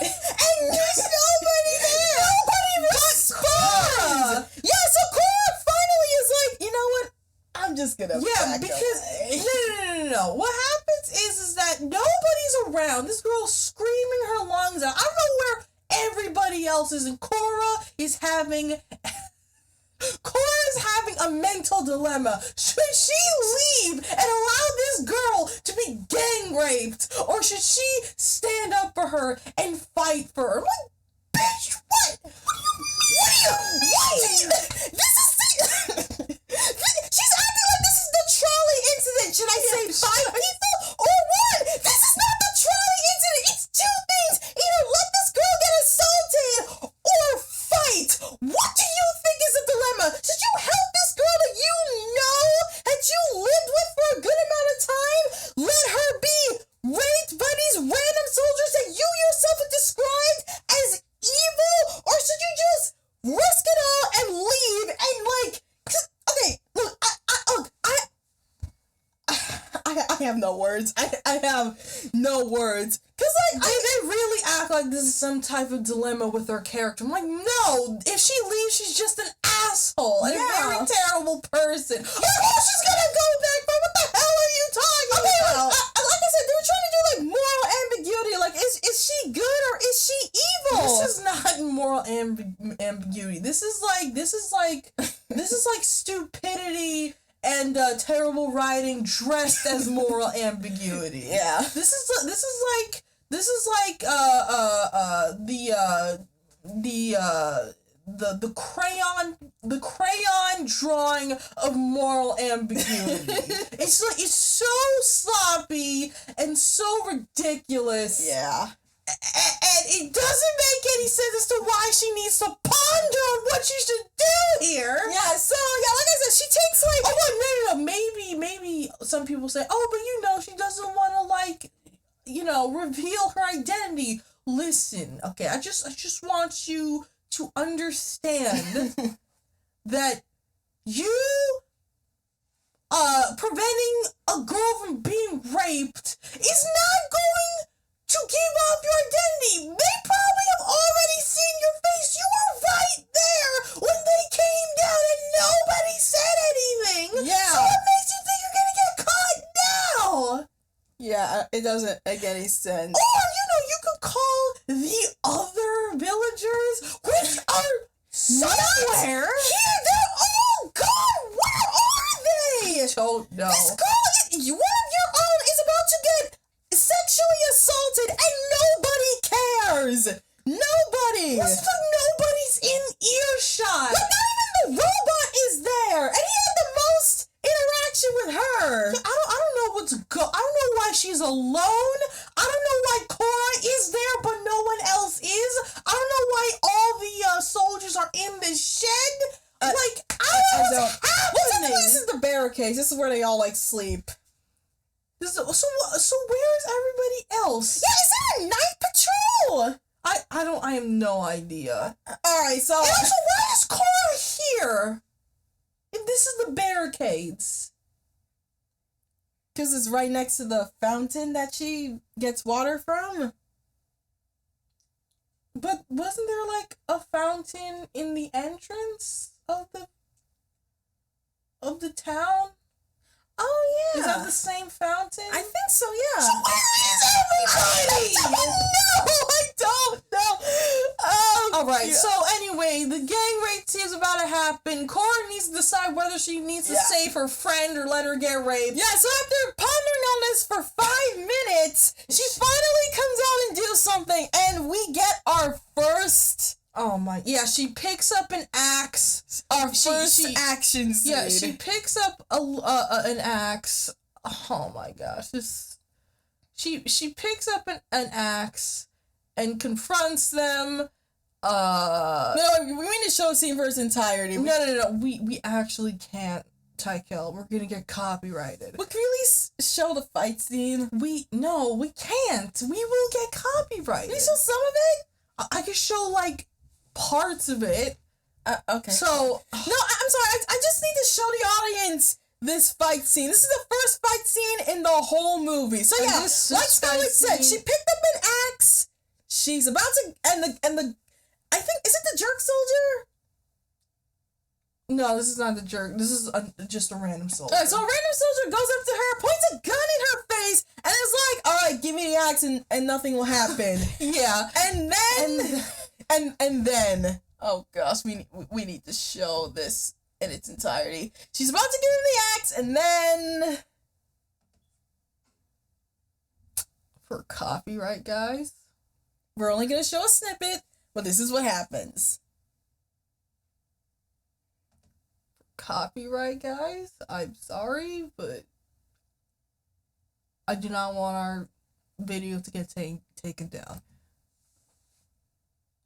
and there's nobody there. Nobody responds. Yeah, so Cora finally is like, you know what? I'm just gonna back because away. no. What happens is that nobody's around. This girl's screaming her lungs out. I don't know where everybody else is, and Cora is having a mental dilemma. Should she leave and allow this girl to be gang raped, or should she stand up for her and fight for her? I'm like, bitch, what? What do you mean? This is she's acting like this is the trolley incident. Should I say 5 people or 1? This is not the trolley incident. It's 2 things. Either let this girl get assaulted or fight. What do you think is the dilemma? Should you help this girl that you know that you lived with for a good amount of time? Let her be raped by these random soldiers that you yourself have described as evil? Or should you just risk it all and leave and like... Okay, look, I have no words. I have no words. Because, like, they really act like this is some type of dilemma with her character. I'm like, no, if she leaves, she's just an asshole and a very terrible person. Of course she's gonna go back, but what the hell are you talking about? Like I said, they were trying to do, like, moral ambiguity. Like, is she good or is she evil? This is not moral ambiguity. This is like stupidity and terrible writing dressed as moral ambiguity. Yeah. This is like the crayon drawing of moral ambiguity. It's so sloppy and so ridiculous. Yeah. And it doesn't make any sense as to why she needs to ponder on what she should do here. Yeah, so, yeah, like I said, she takes, like... Oh, no. Maybe some people say, oh, but, she doesn't want to, like, reveal her identity. Listen, okay, I just want you to understand that you preventing a girl from being raped is not going to give up your identity. They probably have already seen your face. You were right there when they came down and nobody said anything. Yeah. So what makes you think you're gonna get caught now? Yeah, it doesn't make any sense. Or, you could call the other villagers, which are somewhere. Here, they're all gone. Where are they? Don't know. This girl, one of your own, is about to get sexually assaulted and nobody cares. Nobody. What's the nobody's in earshot? Like, not even the robot is there, and he had the most interaction with her. I don't know I don't know why she's alone. I don't know why Cora is there, but no one else is. I don't know why all the soldiers are in the shed. I don't know what's happening. This is the barricades. This is where they all, like, sleep. So where's everybody else? Yeah, is there a night patrol? I have no idea. Alright, so... And also, why is Cora here? If this is the barricades. Because it's right next to the fountain that she gets water from. But wasn't there, like, a fountain in the entrance of the town? Oh, yeah. Is that the same fountain? I think so, yeah. So where is everybody? I don't know. the gang rape scene's about to happen. Cora needs to decide whether she needs to save her friend or let her get raped. Yeah, so after pondering on this for 5 minutes, she finally comes out and do something, and we get our first... Oh my, yeah, she picks up an axe. Our first action scene. Yeah, she picks up an axe. Oh my gosh, she picks up an axe and confronts them. No, we need to show the scene for its entirety. No. We actually can't, Tykel. We're gonna get copyrighted. But can we at least show the fight scene? We can't. We will get copyrighted. Can you show some of it? I can show, like, parts of it. Okay. So... No, I'm sorry. I just need to show the audience this fight scene. This is the first fight scene in the whole movie. So yeah, like Scarlett said, she picked up an axe. She's about to... And the... I think... Is it the jerk soldier? No, this is not the jerk. This is just a random soldier. Alright, so a random soldier goes up to her, points a gun in her face, and is like, alright, give me the axe and nothing will happen. Yeah. And then, oh gosh, we need to show this in its entirety. She's about to give him the axe, and then... For copyright, guys. We're only going to show a snippet, but this is what happens. Copyright, guys. I'm sorry, but I do not want our video to get taken down.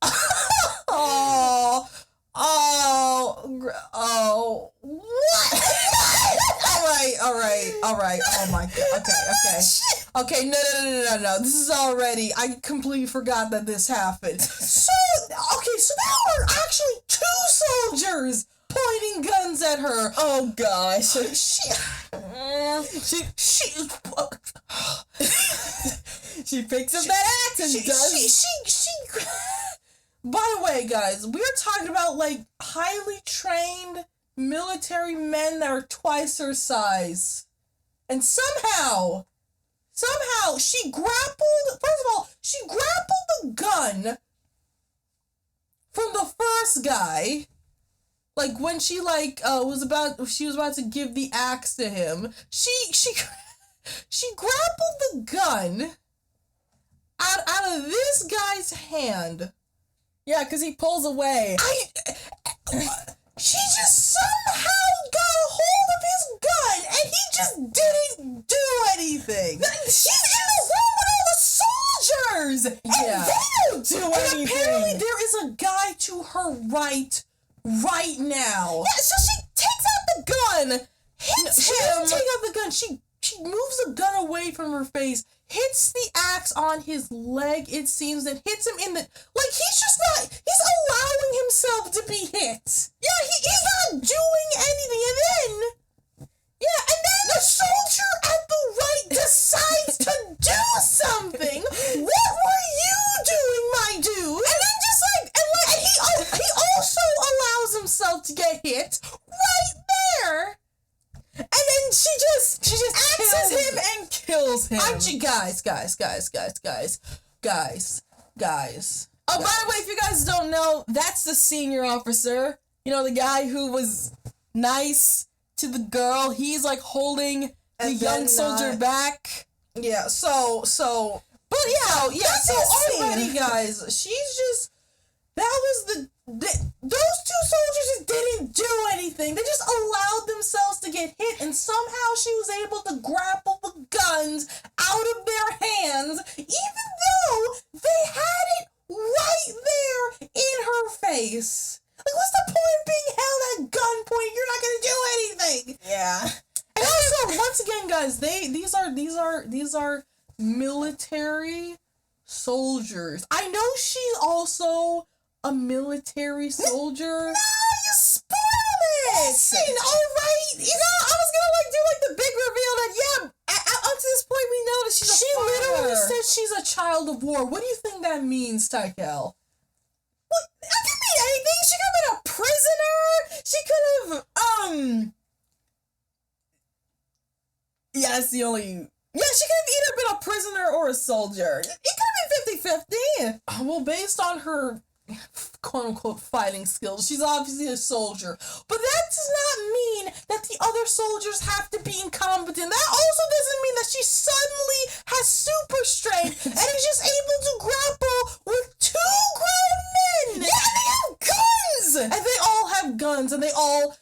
What? All right. Oh my god. Okay. No. This is already. I completely forgot that this happened. So there were actually 2 soldiers pointing guns at her. Oh gosh. She picks up that axe and does... By the way, guys, we're talking about, like, highly trained military men that are twice her size. And somehow, she grappled the gun from the first guy. Like, when she, was about to give the axe to him, she grappled the gun out of this guy's hand. Yeah, because he pulls away. She just somehow got a hold of his gun, and he just didn't do anything. He's in the room with all the soldiers, and they don't do anything. And apparently there is a guy to her right now. Yeah, so she takes out the gun, hits him. She doesn't take out the gun. She moves the gun away from her face, hits the axe on his leg, it seems, and hits him in the... Like, he's allowing himself to be hit. Yeah, he's not doing anything, and then the soldier at the right decides to do something. What were you doing, my dude? And then he also allows himself to get hit right there. And then she just axes him and kills him. Guys. Oh, by the way, if you guys don't know, that's the senior officer. You know, the guy who was nice to the girl. He's, like, holding the young soldier back. Yeah, so already, guys, those 2 soldiers just didn't do anything. They just allowed themselves to get hit, and somehow she was able to grapple the guns out of their hands, even though they had it right there in her face. Like, what's the point of being held at gunpoint? You're not gonna do anything. Yeah. And also, once again, guys, these are military soldiers. I know she's also a military soldier. No, you spoiled it! Listen, alright! You know, I was gonna, do, the big reveal that, up to this point we know that she's a fighter. She literally said she's a child of war. What do you think that means, Tykel? Well, that could mean anything. She could have been a prisoner. She could have, yeah, that's the only... Yeah, she could have either been a prisoner or a soldier. It could have been 50-50. Well, based on her quote-unquote fighting skills. She's obviously a soldier. But that does not mean that the other soldiers have to be incompetent. That also doesn't mean that she suddenly has super strength and is just able to grapple with two grown men. Yeah, they have guns! And they all have guns, and they all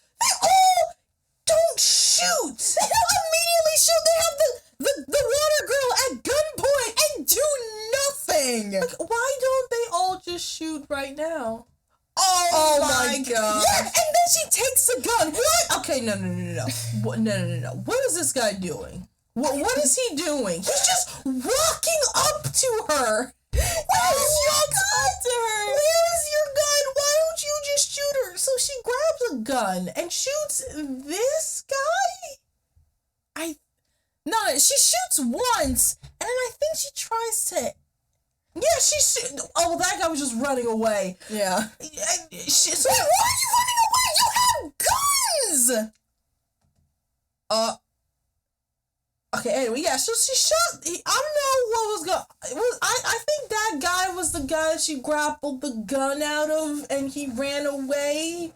don't shoot. They don't immediately shoot. They have the water girl at gunpoint and do nothing. Like, why don't they all just shoot right now? Oh my god. Yeah, and then she takes the gun. What? Okay, no. No. What is this guy doing? What is he doing? He's just walking up to her. Where is your gun? Where is your gun? Why don't you just shoot her? So she grabs a gun and shoots this guy? No, she shoots once, and then I think she tries to. Yeah, oh, that guy was just running away. Yeah. So, Wait, why are you running away? You have guns! Okay, anyway, yeah, so she shot, I don't know what was going, I think that guy was the guy that she grappled the gun out of, and he ran away.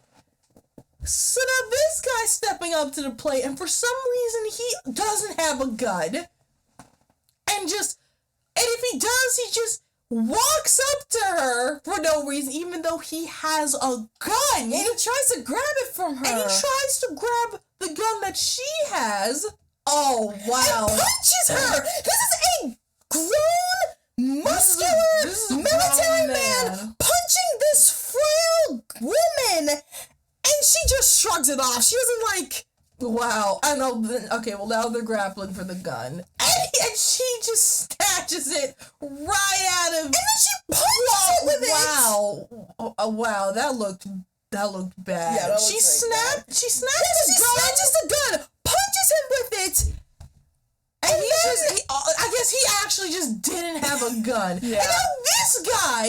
So now this guy's stepping up to the plate, and for some reason he doesn't have a gun. And if he does, he just walks up to her for no reason, even though he has a gun. And he tries to grab it from her. And he tries to grab the gun that she has. Oh, wow. And punches her. This is a grown, muscular, military man punching this frail woman. And she just shrugs it off. She doesn't like... Wow. I know. Okay, well, now they're grappling for the gun. And she just snatches it right out of... And then she punches it with it. Wow. Wow, that looked bad. Yeah, that she snatches she snatches the gun, punches him with it. And I guess he actually just didn't have a gun. Yeah. And now this guy...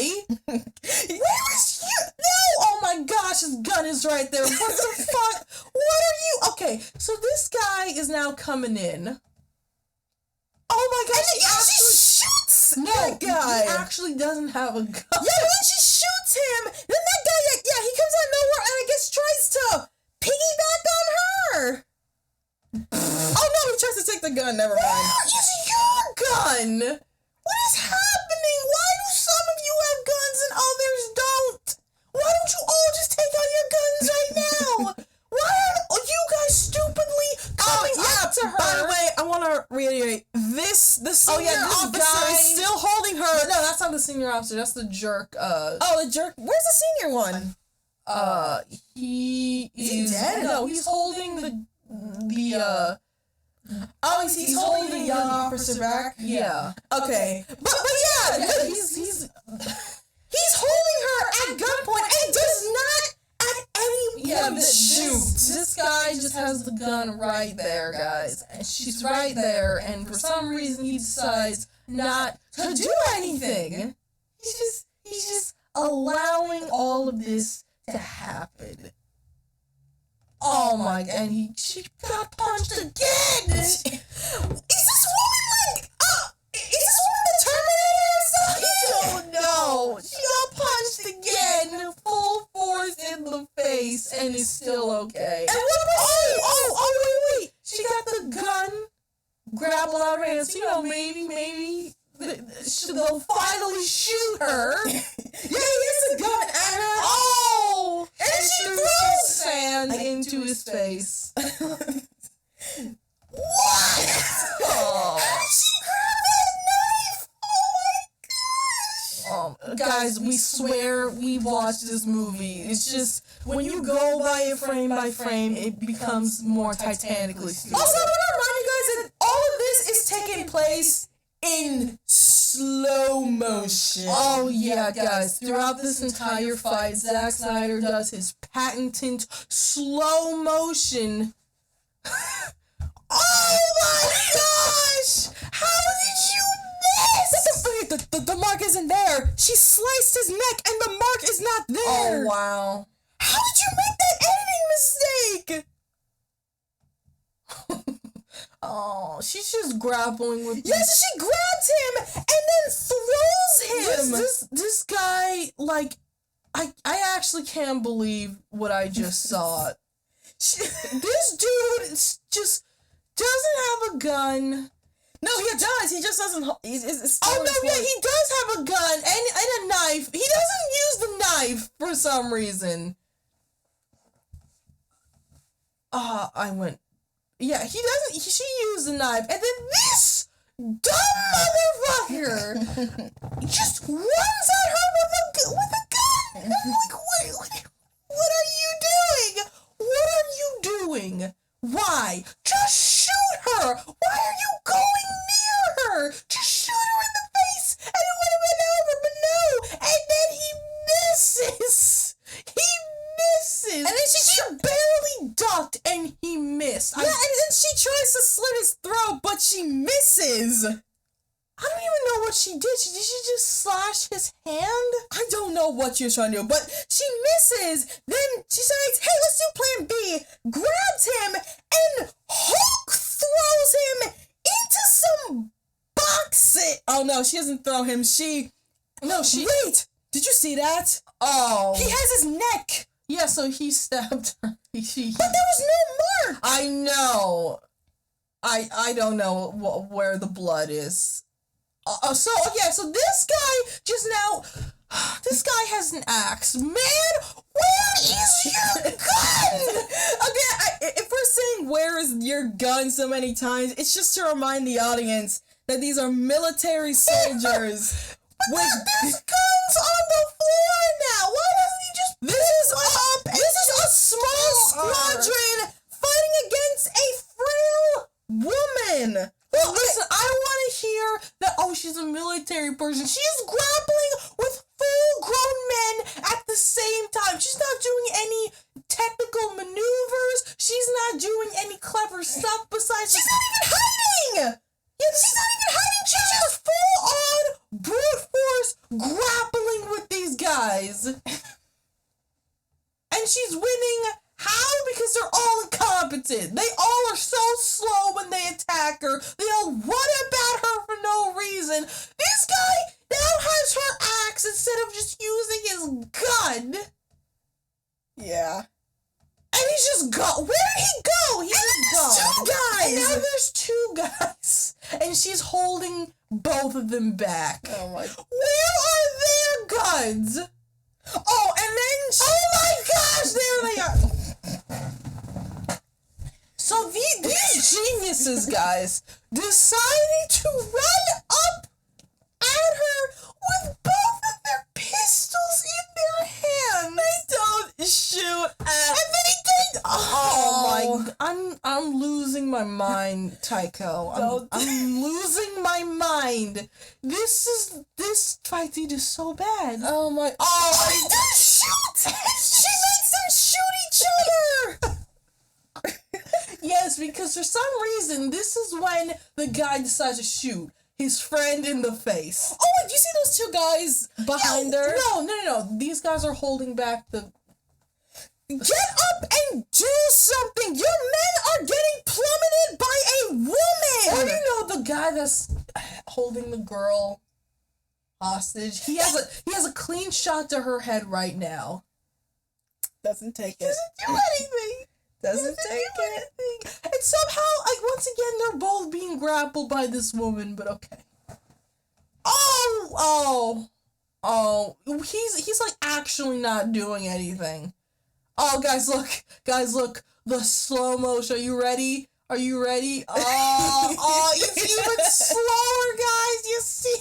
Where is you? No! Oh my gosh, his gun is right there. What the fuck? What are you... Okay, so this guy is now coming in. Oh my gosh, and she shoots that guy. He actually doesn't have a gun. Yeah, but then she shoots him. Then that guy, he comes out of nowhere and I guess tries to piggyback on her. Oh no, he tries to take the gun. Never mind. Where is your gun? What is happening? Why do some of you have guns and others don't? Why don't you all just take out your guns right now? Why are you guys stupidly coming up to her? By the way, I want to reiterate, the senior officer is still holding her. No, that's not the senior officer. That's the jerk. The jerk. Where's the senior one? He he dead? No, he's holding he's holding the young officer back. Yeah. Okay. But yeah, he's holding her at gunpoint and does not at any point shoot. This guy just has the gun right there, guys. And she's right there, and for some reason he decides not to do anything. He's just allowing all of this to happen. Oh my god, and she got punched again! Is this woman the Terminator or something? I don't know. She got punched again, full force in the face, and is still okay. And what was wait. She got the gun grappled out of her hands. You know, maybe they'll finally shoot her. Yeah, he has a gun at her. Oh! And she threw throws sand into his face. What? Oh. How did she grab that knife? Oh my gosh. Guys, we swear we watched this movie. It's just, when you go by it frame by frame, it becomes more titanically stupid. Also, I want to remind you guys that all of this is taking place in slow motion. Oh yeah, guys. Throughout this entire fight, Zack Snyder does his patented slow motion. Oh my gosh! How did you miss? The mark isn't there. She sliced his neck and the mark is not there. Oh wow. How did you make that editing mistake? Oh, she's just grappling with. Yes, she grabs him and then throws him. This guy, like, I actually can't believe what I just saw. This dude just doesn't have a gun. No, he does. He just doesn't. It's still Oh, no, his yeah, voice. he does have a gun and a knife. He doesn't use the knife for some reason. Yeah, he doesn't. She used the knife. And then this dumb motherfucker just runs at her with a gun. And I'm like, what are you doing? What are you doing? Why? Just shoot her. Why are you going near her? Just shoot her in the face and it would have been over, but no. And then he misses. He misses. And then she barely ducked and he missed. Yeah, and then she tries to slit his throat, but she misses. I don't even know what she did. Did she just slash his hand? I don't know what she was trying to do, but she misses. Then she says, hey, let's do plan B. Grabs him and Hulk throws him into some boxes. Oh, no, she doesn't throw him. Wait, did you see that? Oh. He has his neck. Yeah, so he stabbed her. But there was no mark. I know. I don't know where the blood is. So this guy just now. This guy has an axe. Man, where is your gun? Okay, if we're saying where is your gun so many times, it's just to remind the audience that these are military soldiers. There's guns on the floor now. Why doesn't he just? This is a small squadron fighting against a frail woman. Well, listen, I don't want to hear that, oh, she's a military person. She is grappling with full-grown men at the same time. She's not doing any technical maneuvers. She's not doing any clever stuff besides... She's not even hiding! Yeah, she's not even hiding. She's just full-on brute force grappling with these guys. And she's winning... How? Because they're all incompetent. They all are so slow when they attack her. They all run about her for no reason. This guy now has her axe instead of just using his gun. Yeah. And he's just gone. Where did he go? He's just gone. Two guys. And now there's two guys. And she's holding both of them back. Oh my. Where are their guns? Oh, and then oh my gosh, there they are. So these geniuses, guys, decided to run up at her with both of their pistols in their hands. They don't shoot at. And then he did. Oh my! I'm losing my mind, Tycho. I'm losing my mind. This fight scene is so bad. Oh my! Oh, he didn't shoot. She makes them shoot each other. Yes, because for some reason, this is when the guy decides to shoot his friend in the face. Oh, wait, do you see those two guys behind her? No. These guys are holding back the... Get up and do something! Your men are getting plummeted by a woman! Or the guy that's holding the girl hostage, he has a clean shot to her head right now. Doesn't take it. Doesn't do anything. Doesn't take it. And somehow, once again, they're both being grappled by this woman, but okay. Oh, he's like actually not doing anything. Oh, guys, look, the slow motion. Are you ready? Oh, it's even slower, guys. You see?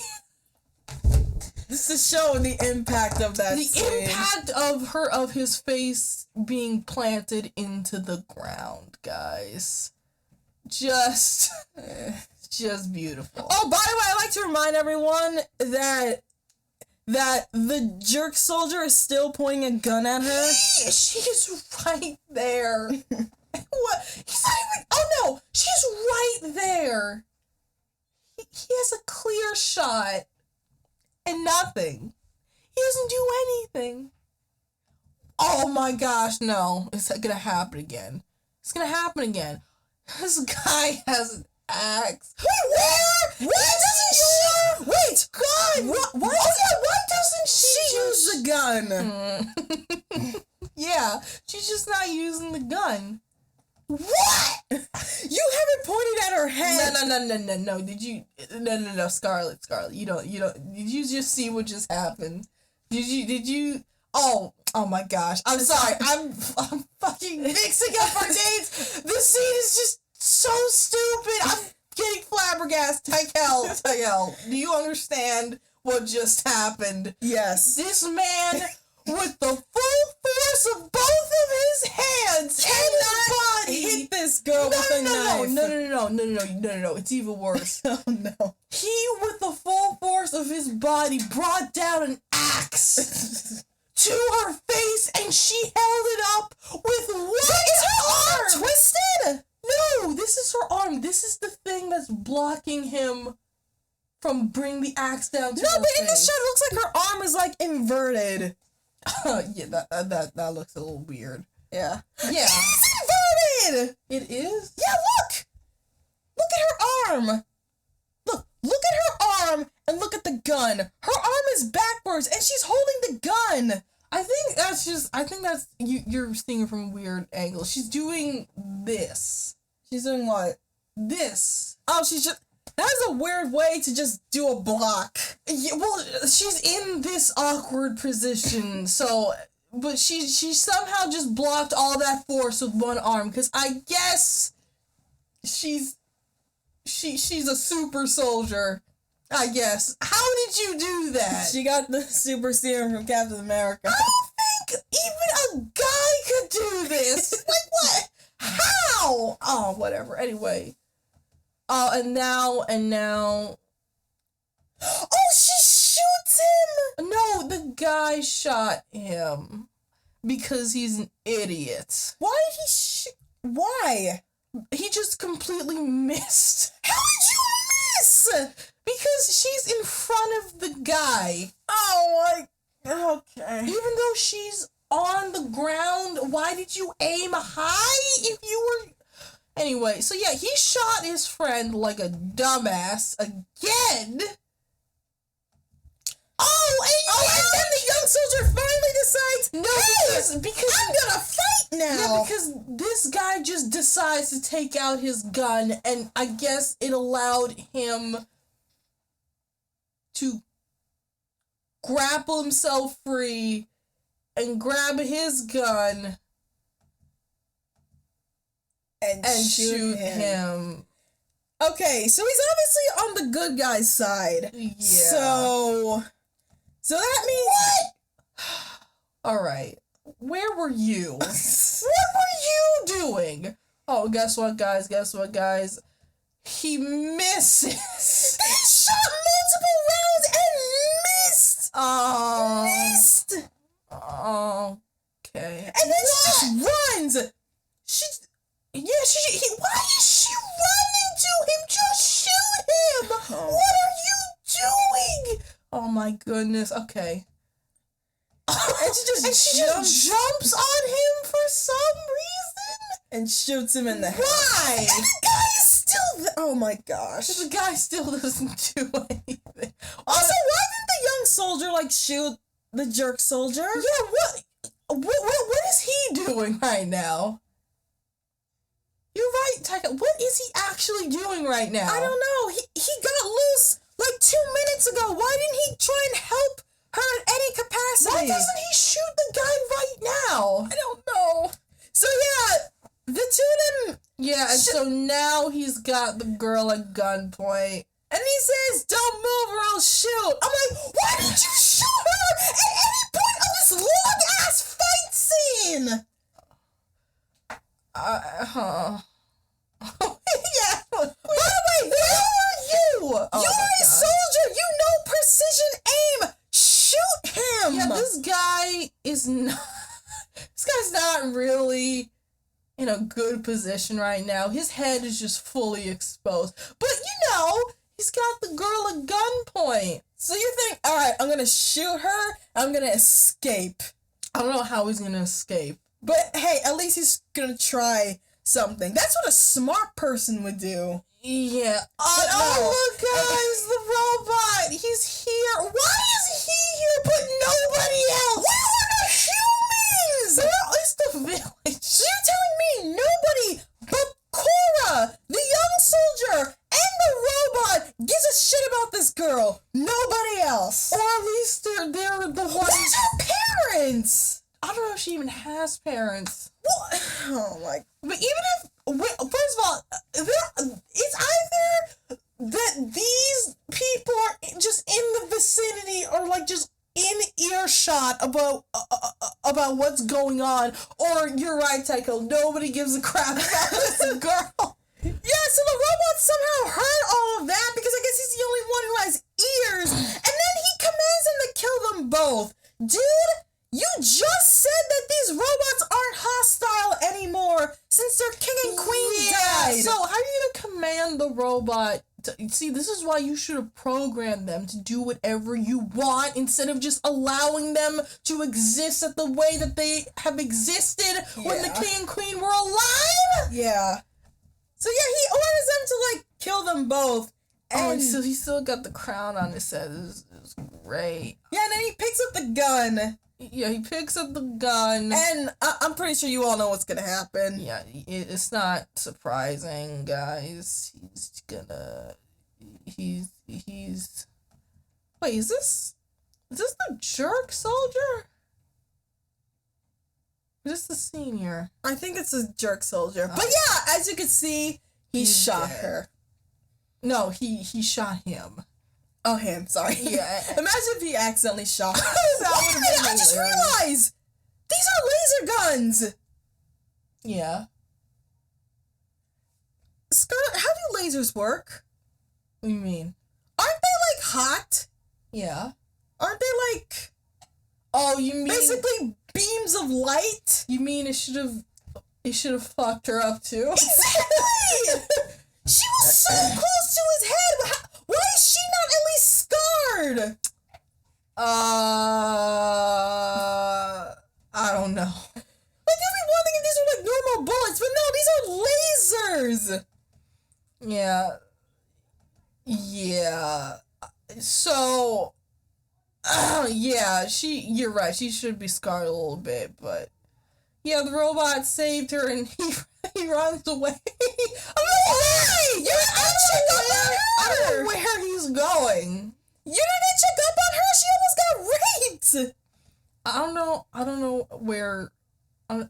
This is showing the impact of that scene. The impact of his face being planted into the ground, guys. Just beautiful. Oh, by the way, I'd like to remind everyone that the jerk soldier is still pointing a gun at her. She's right there. What? He's not even... Oh, no. She's right there. He has a clear shot. And nothing. He doesn't do anything. Oh my gosh, no. It's gonna happen again. It's gonna happen again. This guy has an axe. Wait, where? Wait, God! What? Oh yeah, why doesn't she use the gun? gun. Yeah, she's just not using the gun. What? You haven't pointed at her head. No. Did you? No. Scarlet. You don't. Did you just see what just happened? Did you? Oh my gosh. I'm sorry. I'm fucking mixing up our dates. This scene is just so stupid. I'm getting flabbergasted. Tykel, do you understand what just happened? Yes. This man, with the full force of both of his hands and his body, hit this girl with a knife. No. It's even worse. Oh no. He, with the full force of his body, brought down an axe to her face, and she held it up with one arm. Twisted? No, this is her arm. This is the thing that's blocking him from bringing the axe down to her No, but in face. this shot, it looks like her arm is like inverted. Yeah, that looks a little weird. Yeah. Yeah. It's inverted! It is? Yeah, look! Look at her arm! Look at her arm and look at the gun. Her arm is backwards and she's holding the gun. I think that's you're seeing it from a weird angle. She's doing this. She's doing what? This. Oh, she's just... That's a weird way to just do a block. Yeah, well, she's in this awkward position, so... But she somehow just blocked all that force with one arm, because I guess she's a super soldier, I guess. How did you do that? She got the super serum from Captain America. I don't think even a guy could do this. Like, what? How? Oh, whatever. Anyway. And now... Oh, she shoots him! No, the guy shot him. Because he's an idiot. Why did he shoot? Why? He just completely missed. How did you miss? Because she's in front of the guy. Oh, okay. Even though she's on the ground, why did you aim high if you were... Anyway, so yeah, he shot his friend like a dumbass again. And then the young soldier finally decides, No, because I'm gonna fight now. Yeah, because this guy just decides to take out his gun, and I guess it allowed him to grapple himself free and grab his gun and shoot him. Okay, so he's obviously on the good guy's side. Yeah. So that means... What? Alright. Where were you? What were you doing? Oh, guess what, guys? He misses. He shot multiple rounds and missed. Oh. Missed. Okay. And then she just runs. Why is she running to him? Just shoot him. Oh. What are you doing? Oh my goodness. Okay. And she just jumps on him for some reason and shoots him in the head. Why? And the guy is still there. Oh my gosh. The guy still doesn't do anything. Also, why didn't the young soldier shoot the jerk soldier? Yeah, what is he doing right now? You're right, Taika. What is he actually doing right now? I don't know. He got loose 2 minutes ago. Why didn't he try and help her in any capacity? Why doesn't he shoot the guy right now? I don't know. So yeah, the two of them... Yeah, and so now he's got the girl at gunpoint. And he says, don't move or I'll shoot. I'm like, why didn't you shoot her at any point of this long-ass fight scene? Yeah. By the way, where were you? Oh You're a soldier. You know precision aim. Shoot him. Yeah, this guy is not... This guy's not really in a good position right now. His head is just fully exposed. But, he's got the girl at gunpoint. So you think, all right, I'm going to shoot her. I'm going to escape. I don't know how he's going to escape. But, hey, at least he's going to try something. That's what a smart person would do. Yeah. no. Look, guys, the robot. He's here. Why is he here but nobody else? Where parents. I don't know if she even has parents. What? Oh my. But even if, first of all, it's either that these people are just in the vicinity or like just in earshot about what's going on, or you're right, Tycho, nobody gives a crap about this girl. Yeah, so the robot somehow heard all of that because I guess he's the only one who has ears, and then he commands them to kill them both. Dude, you just said that these robots aren't hostile anymore since their king and queen died. So how are you gonna command the robot to, see, this is why you should have programmed them to do whatever you want instead of just allowing them to exist at the way that they have existed when the king and queen were alive. Yeah. So yeah, he orders them to like kill them both. And so he still got the crown on his head. It was great. Yeah, and then he picks up the gun. Yeah, he picks up the gun. And I'm pretty sure you all know what's gonna happen. Yeah, it's not surprising, guys. He's wait, is this the jerk soldier? Or is this the senior? I think it's a jerk soldier. But yeah, as you can see, he shot dead. her. No, he shot him. Oh, him, sorry. Yeah. Imagine if he accidentally shot her. That would've been I just hilarious. realized! These are laser guns! Yeah. Scarlet, how do lasers work? What do you mean? Aren't they like hot? Yeah. Aren't they like Oh, you mean basically beams of light? You mean it should have fucked her up too? Exactly! She was so close to his head! Why is she not at least scarred? I don't know. Like, you'd be wondering if these were like normal bullets, but no, these are lasers! Yeah. Yeah. So, yeah, you're right. She should be scarred a little bit, but yeah, the robot saved her and he runs away. Why? You're not check up on her! I don't know where he's going. You're not gonna check up on her? She almost got raped! I don't know where. Oh, no!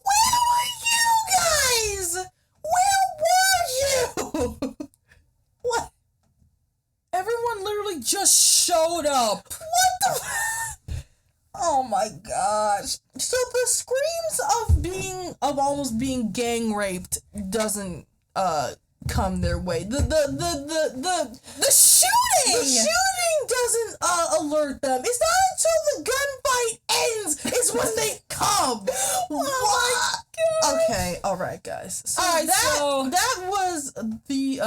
Where were you guys? Where were you? What? Everyone literally just showed up. What the? Oh my gosh. So the screams of almost being gang raped doesn't come their way. The shooting! The shooting doesn't alert them. It's not until the gunfight ends is when they come. Oh my God. Okay, alright guys. So Alright, that was the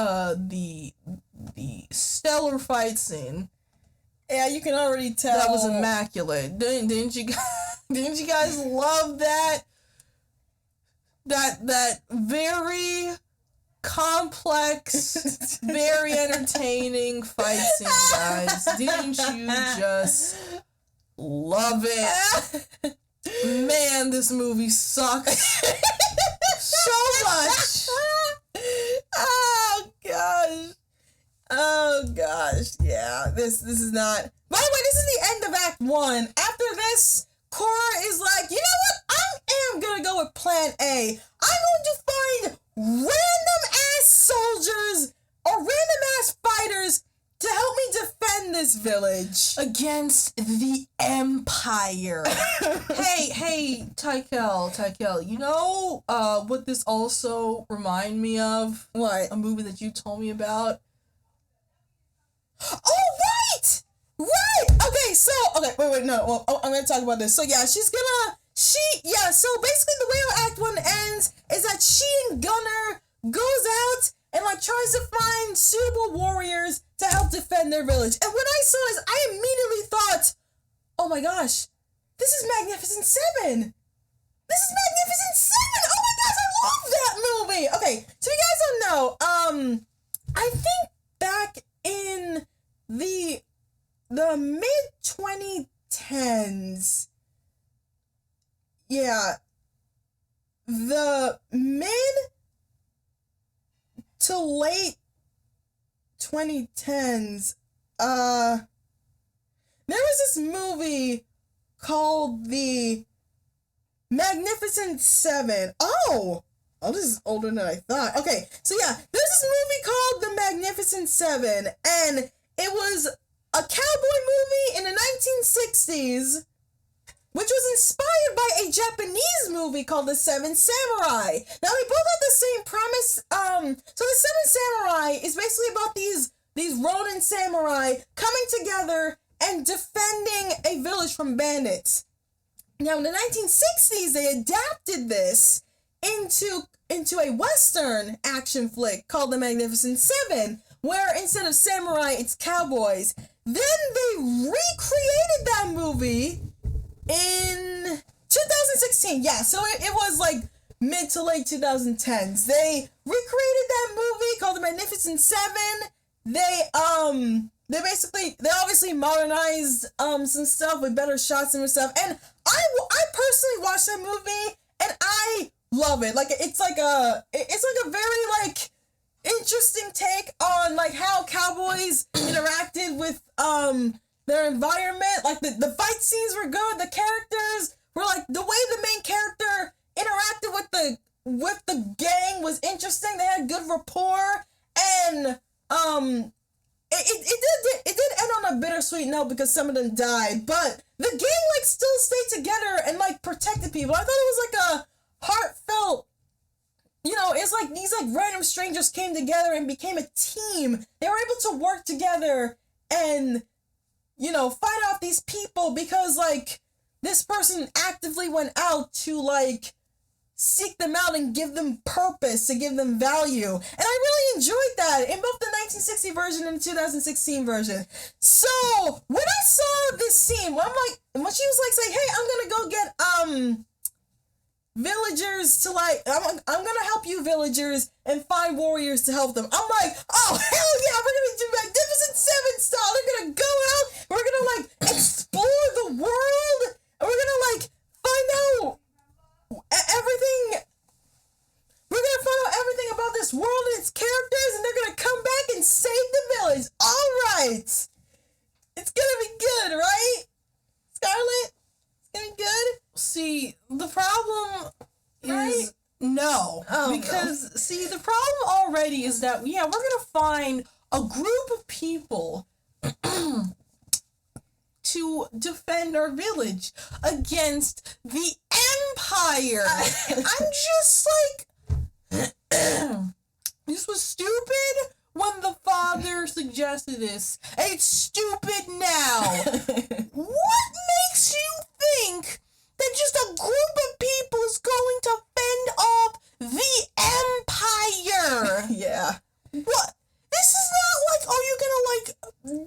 stellar fight scene. Yeah, you can already tell. That was immaculate. Didn't you guys love that? That very complex, very entertaining fight scene, guys. Didn't you just love it? Man, this movie sucks so much. Oh gosh. Oh gosh. Yeah. This is not. By the way, this is the end of Act 1. After this, Cora is like, you know what? I am gonna go with Plan A. I'm going to find random ass soldiers or random ass fighters to help me defend this village. Against the Empire. hey, Tykel, you know what this also remind me of? What? A movie that you told me about? Oh, right! Right! Okay, so, wait, no, well, I'm gonna talk about this. So, yeah, so basically the way our Act 1 ends is that she and Gunner goes out and, like, tries to find suitable warriors to help defend their village. And when I saw this, I immediately thought, oh my gosh, this is Magnificent Seven! This is Magnificent Seven! Oh my gosh, I love that movie! Okay, so you guys don't know, I think back in the mid-2010s, yeah, the mid to late 2010s, There was this movie called The Magnificent Seven. Oh, this is older than I thought. Okay, so yeah, there's this movie called The Magnificent Seven, and it was a cowboy movie in the 1960s, which was inspired by a Japanese movie called The Seven Samurai. Now, they both have the same premise. So The Seven Samurai is basically about these Ronin samurai coming together and defending a village from bandits. Now, in the 1960s, they adapted this into a Western action flick called The Magnificent Seven, where instead of samurai, it's cowboys. Then they recreated that movie in 2016. Yeah, so it was like mid to late 2010s. They recreated that movie called The Magnificent Seven. They obviously modernized some stuff with better shots and stuff. And I personally watched that movie and I love it. Like it's like a very like interesting take on like how cowboys interacted with their environment. Like the fight scenes were good. The characters were like the way the main character interacted with the gang was interesting. They had good rapport, and it did end on a bittersweet note because some of them died, but the gang like still stayed together and like protected people. I thought it was like a heartfelt, it's like these like random strangers came together and became a team. They were able to work together and fight off these people because like this person actively went out to like seek them out and give them purpose, to give them value. And I really enjoyed that in both the 1960 version and the 2016 version. So when I saw this scene, when she was like saying, hey, I'm gonna go get villagers to like, I'm gonna help you villagers and find warriors to help them. I'm like, oh hell yeah, we're gonna do Magnificent Seven style. They're gonna go out, we're gonna like explore the world, and we're gonna like find out everything. We're gonna find out everything about this world and its characters, and they're gonna come back and save the village. All right, it's gonna be good, right, Scarlett? It's gonna be good. See, the problem Right? is no. Because, see, the problem already is that, we're going to find a group of people to defend our village against the Empire. I'm just like, this was stupid when the father suggested this. And it's stupid now. What makes you think that just a group of people is going to fend off the Empire? Yeah. What? This is not like, you're gonna,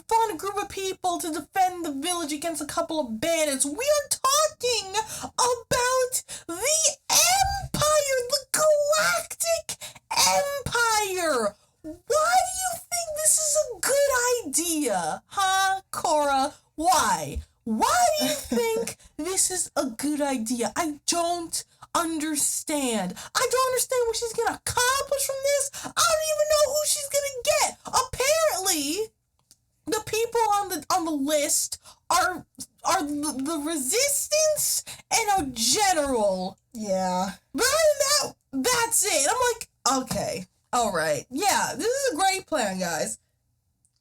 find a group of people to defend the village against a couple of bandits. We are talking about the Empire, the Galactic Empire. Why do you think this is a good idea? Huh, Cora? Why? Why do you think this is a good idea? I don't understand. I don't understand what she's gonna accomplish from this. I don't even know who she's gonna get. Apparently, the people on the list are the Resistance and a general. Yeah. But other than that, that's it. I'm like, okay, all right, yeah, this is a great plan, guys.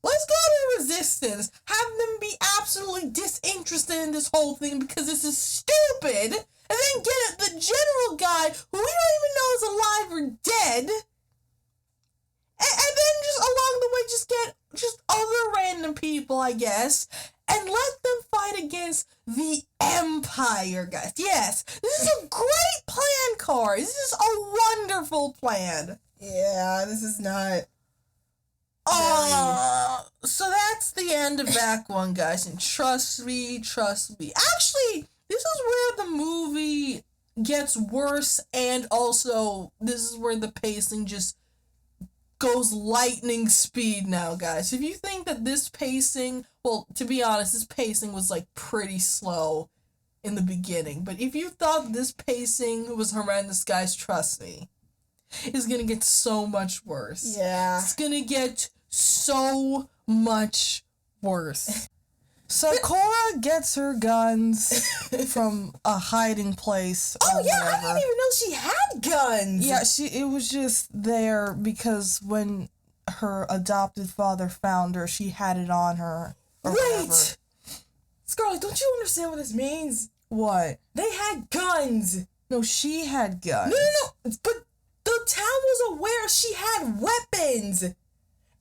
Let's go to Resistance, have them be absolutely disinterested in this whole thing because this is stupid, and then get the general guy who we don't even know is alive or dead, and then just along the way just get just other random people, I guess, and let them fight against the Empire, guys. Yes, this is a great plan, Car. This is a wonderful plan. Yeah, this is not. So that's the end of Act 1, guys, and trust me. Actually, this is where the movie gets worse, and also this is where the pacing just goes lightning speed now, guys. If you think that this pacing, well, to be honest, this pacing was like pretty slow in the beginning, but if you thought this pacing was horrendous, guys, trust me, it's gonna get so much worse. Yeah. It's gonna get so much worse. Sakura gets her guns from a hiding place. Oh or yeah, I whatever. didn't even know she had guns. Yeah, it was just there because when her adopted father found her, she had it on her. Or whatever. Wait, Scarlet, don't you understand what this means? What? They had guns. No, she had guns. No, but the town was aware she had weapons, and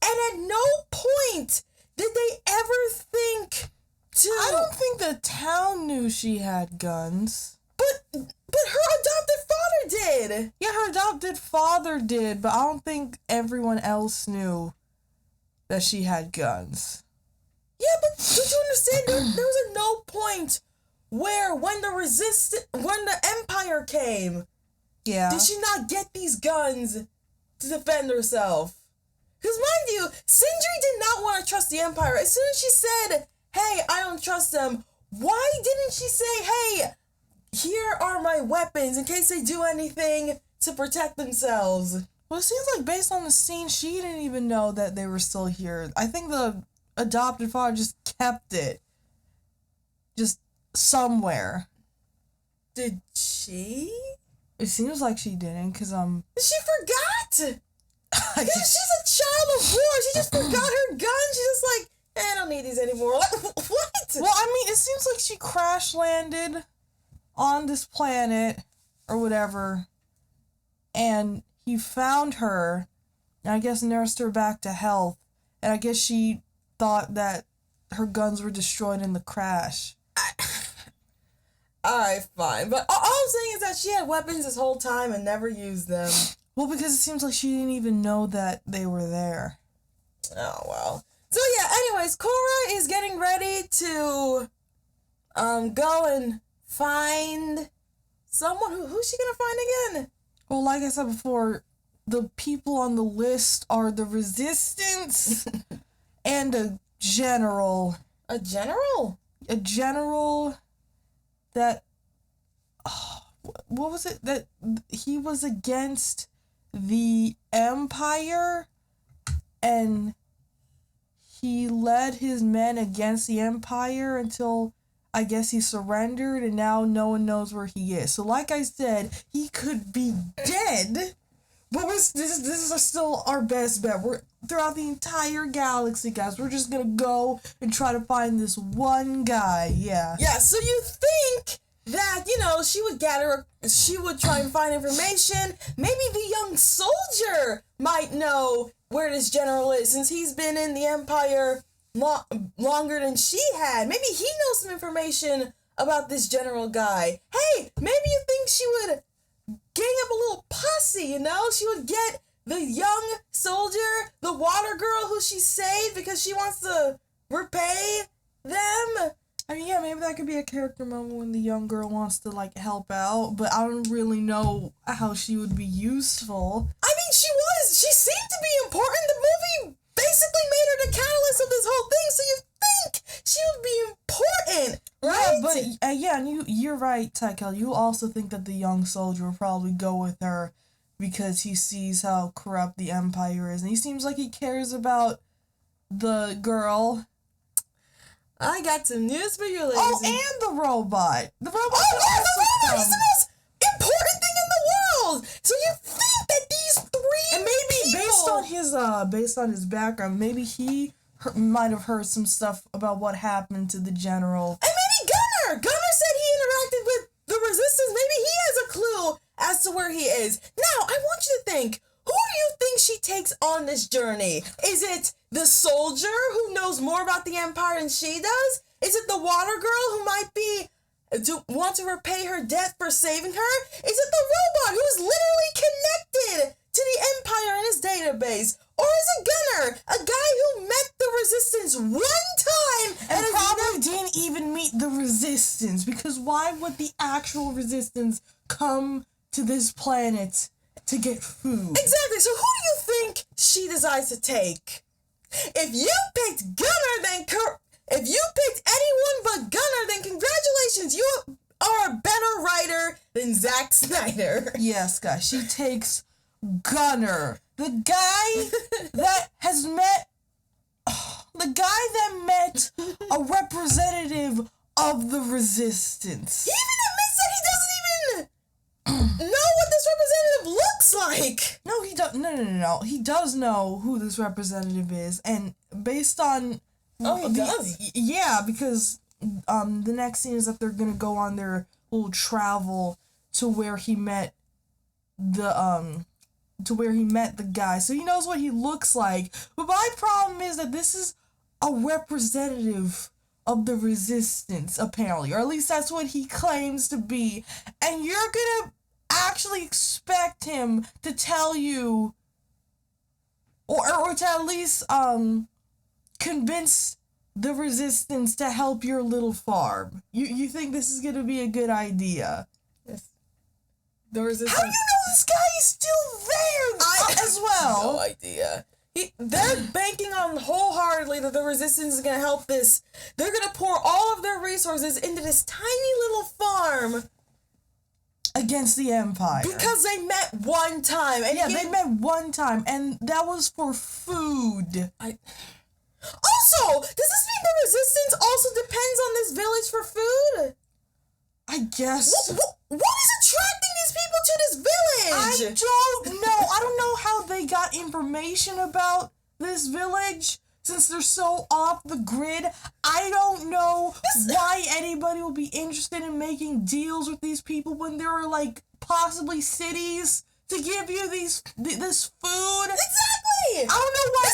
at no point did they ever think to. I don't think the town knew she had guns. But her adopted father did. Yeah, her adopted father did, but I don't think everyone else knew that she had guns. Yeah, but don't you understand? There was a no point where when the Empire came, Yeah. did she not get these guns to defend herself? Because mind you, Sindri did not want to trust the Empire. As soon as she said, hey, I don't trust them, why didn't she say, hey, here are my weapons in case they do anything to protect themselves? Well, it seems like based on the scene, she didn't even know that they were still here. I think the adopted father just kept it. Just somewhere. Did she? It seems like she didn't, because, She forgot! Because she's a child of war. She just forgot her gun. She's just like, I don't need these anymore. Like, what? Well, I mean, it seems like she crash landed on this planet or whatever, and he found her, and I guess nursed her back to health, and I guess she thought that her guns were destroyed in the crash. Alright, fine. But all I'm saying is that she had weapons this whole time and never used them. Well, because it seems like she didn't even know that they were there. Oh, well. So, yeah, anyways, Korra is getting ready to go and find someone. Who's she gonna find again? Well, like I said before, the people on the list are the Resistance and a general. A general? A general that... what was it? That he was against the Empire, and he led his men against the Empire until I guess he surrendered, and now no one knows where he is. So like I said, he could be dead, but this is still our best bet. We're throughout the entire galaxy, guys. We're just gonna go and try to find this one guy. Yeah. Yeah, so you think that, she would try and find information. Maybe the young soldier might know where this general is, since he's been in the Empire longer than she had. Maybe he knows some information about this general guy. Hey, maybe you think she would gang up a little posse, She would get the young soldier, the water girl who she saved because she wants to repay them. I mean, yeah, maybe that could be a character moment when the young girl wants to, help out, but I don't really know how she would be useful. I mean, she seemed to be important. The movie basically made her the catalyst of this whole thing, so you think she would be important, right? Yeah, and you're right, Tykel. You also think that the young soldier will probably go with her because he sees how corrupt the Empire is, and he seems like he cares about the girl. I got some news for you, ladies. Oh, and the robot. The robot. The robot is the most important thing in the world. So you think that these three and maybe people, based on his background, maybe he might have heard some stuff about what happened to the general. And maybe Gunnar said he interacted with the Resistance. Maybe he has a clue as to where he is. Now, I want you to think, who do you think she takes on this journey? Is it the soldier who knows more about the Empire than she does? Is it the water girl who might want to repay her debt for saving her? Is it the robot who's literally connected to the Empire in his database? Or is it Gunnar, a guy who met the Resistance one time and probably didn't even meet the Resistance? Because why would the actual Resistance come to this planet to get food? Exactly. So who do you think she decides to take? If you picked Gunnar, if you picked anyone but Gunnar, then congratulations, you are a better writer than Zack Snyder. Yes, guys, she takes Gunnar, the guy that has met, the guy guy that met a representative of the resistance. He even admits that he doesn't even know what this representative looks like. No, he does. No. He does know who this representative is, and based on He does. Yeah, because the next scene is that they're gonna go on their little travel to where he met the guy, so he knows what he looks like. But my problem is that this is a representative of the resistance, apparently, or at least that's what he claims to be, and you're gonna actually expect him to tell you, or to at least convince the resistance to help your little farm. You think this is gonna be a good idea? Yes. The resistance. How do you know this guy is still there as well? No idea. They're banking on wholeheartedly that the resistance is gonna help this. They're gonna pour all of their resources into this tiny little farm against the Empire. because they met one time. And they met one time, and that was for food. Also, does this mean the resistance also depends on this village for food? I guess. What is attracting these people to this village? I don't know. I don't know how they got information about this village since they're so off the grid. I don't know why anybody will be interested in making deals with these people when there are like possibly cities to give you this food. Exactly. I don't know why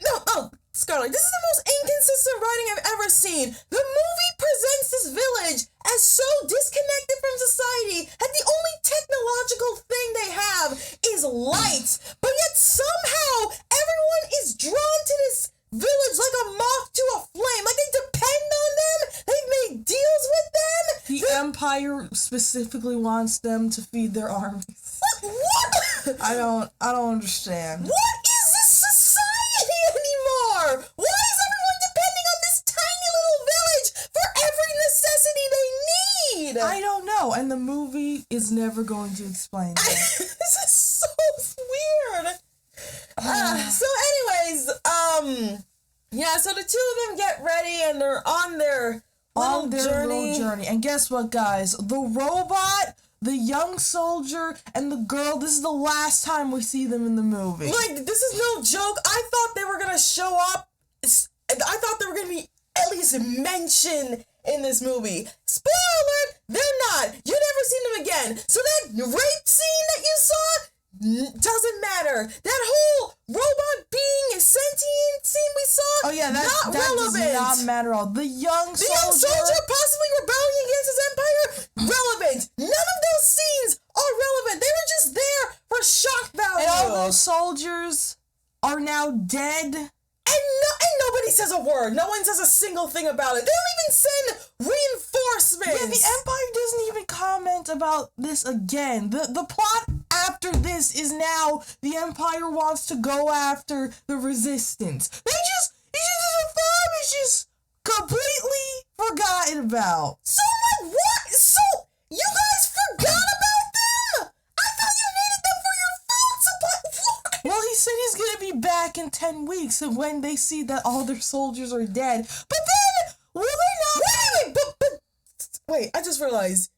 No, Scarlett, this is the most inconsistent writing I've ever seen. The movie presents this village as so disconnected from society that the only technological thing they have is light. But yet somehow everyone is drawn to this village like a moth to a flame. Like they depend on them. They've made deals with them. The Empire specifically wants them to feed their armies. What? I don't understand. What is this society anymore? Why is everyone depending on this tiny little village for every necessity they need? I don't know, and the movie is never going to explain that. This is so weird. So anyways, yeah, so the two of them get ready and they're on their little journey. And guess what, guys? The robot, the young soldier, and the girl, this is the last time we see them in the movie. Like, this is no joke. I thought they were gonna show up. I thought they were gonna be at least mentioned in this movie. Spoiler alert, they're not. You never seen them again. So that rape scene that you saw doesn't matter. That whole robot being sentient scene we saw, that relevant. Does not matter at all. The young soldier possibly rebelling against his empire, relevant. None of those scenes are relevant. They were just there for shock value. And all those soldiers are now dead. And nobody says a word. No one says a single thing about it. They don't even send reinforcements. Yeah, the Empire doesn't even comment about this again. The plot after this is now the Empire wants to go after the Resistance. The farm is just completely forgotten about. So like what? So you guys forgot about them? I thought you needed them for your food supply. Well, he said he's gonna be back in 10 weeks, and when they see that all their soldiers are dead. But then, will they not? Wait, I just realized.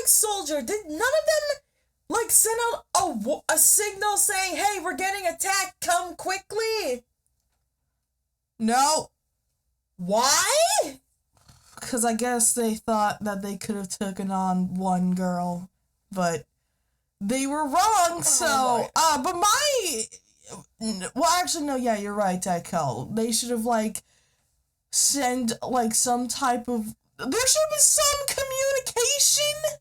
Soldier, did none of them, like, send out a signal saying, hey, we're getting attacked, come quickly? No. Why? Because I guess they thought that they could have taken on one girl, but they were wrong, yeah, you're right, Tycho. They should have, like, sent, like, some type of, there should have been some communication.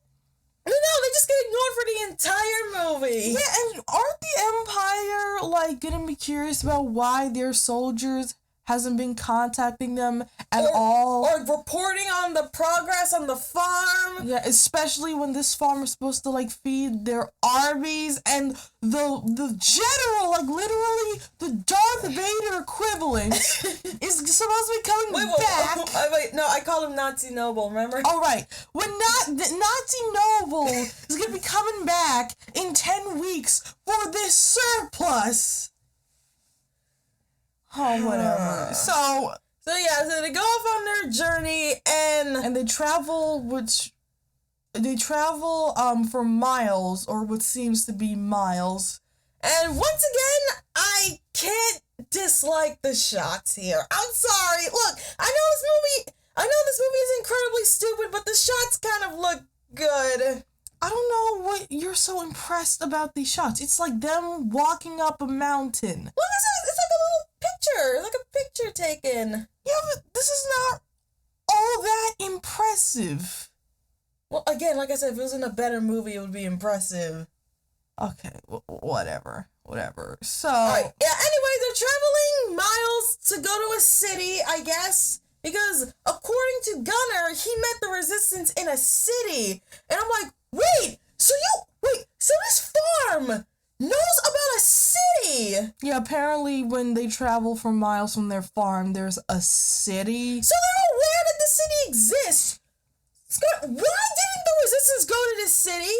No, they just get ignored for the entire movie. Yeah, and aren't the Empire, like, gonna be curious about why their soldiers hasn't been contacting them at all. Or reporting on the progress on the farm. Yeah, especially when this farm is supposed to like feed their armies, and the general, like literally the Darth Vader equivalent, is supposed to be coming back. Wait, no, I call him Nazi Noble, remember? All right, when Nazi Noble is gonna be coming back in 10 weeks for this surplus. Oh, whatever. So they go off on their journey and they travel, for miles, or what seems to be miles. And once again, I can't dislike the shots here. I'm sorry. Look, I know this movie is incredibly stupid, but the shots kind of look good. I don't know what you're so impressed about these shots. It's like them walking up a mountain. Look, it's like a little picture, like a picture taken. Yeah, but this is not all that impressive. Well, again, like I said, if it was in a better movie, it would be impressive. Okay, whatever. So... Alright, yeah, anyway, they're traveling miles to go to a city, I guess, because according to Gunner, he met the Resistance in a city. And I'm like, so this farm knows about a city? Yeah, apparently when they travel for miles from their farm, there's a city. So they're aware that the city exists. Why didn't the Resistance go to this city?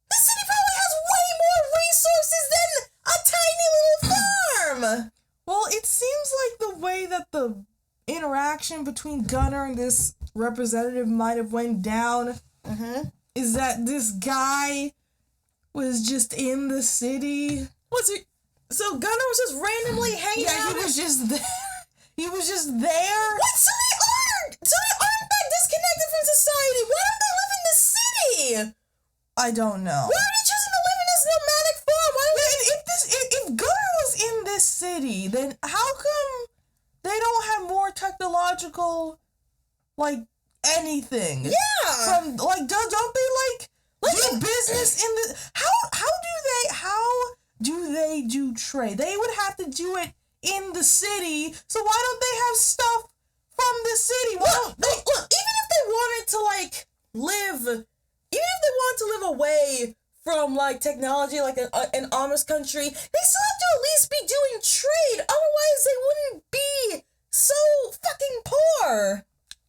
The city probably has way more resources than a tiny little farm. Well, it seems like the way that the interaction between Gunner and this representative might have went down is that this guy was just in the city. So Gunner was just randomly hanging out? Yeah, he was just there. He was just there. What? So they aren't that disconnected from society. Why don't they live in the city? I don't know. Why are they choosing to live in this nomadic farm? If Gunner was in this city, then how come they don't have more technological, like, anything? Yeah. Don't they do business in the? How do they do trade? They would have to do it in the city. So why don't they have stuff from the city? Look, even if they wanted to live away from like technology, like an Amish country, they still have to at least be doing trade. Otherwise, they wouldn't be so fucking poor.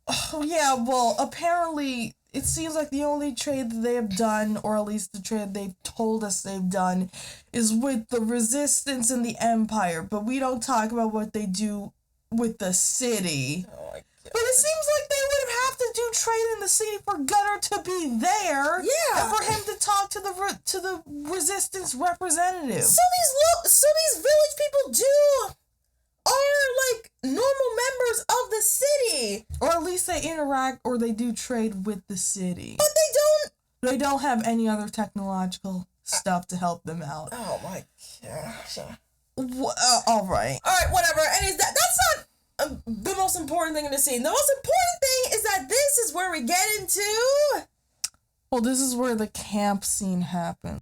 Oh, yeah, well, apparently it seems like the only trade that they have done, or at least the trade they've told us they've done, is with the Resistance and the Empire, but we don't talk about what they do with the city. Oh my God. But it seems like they would have to do trade in the city for Gunner to be there. Yeah. And for him to talk to the Resistance representative. So these village people are like normal members of the city. Or at least they interact or they do trade with the city. But They don't have any other technological stuff to help them out. Oh my gosh. All right. Alright, whatever. And that's not the most important thing in the scene. The most important thing is that this is where we get into... Well, this is where the camp scene happens.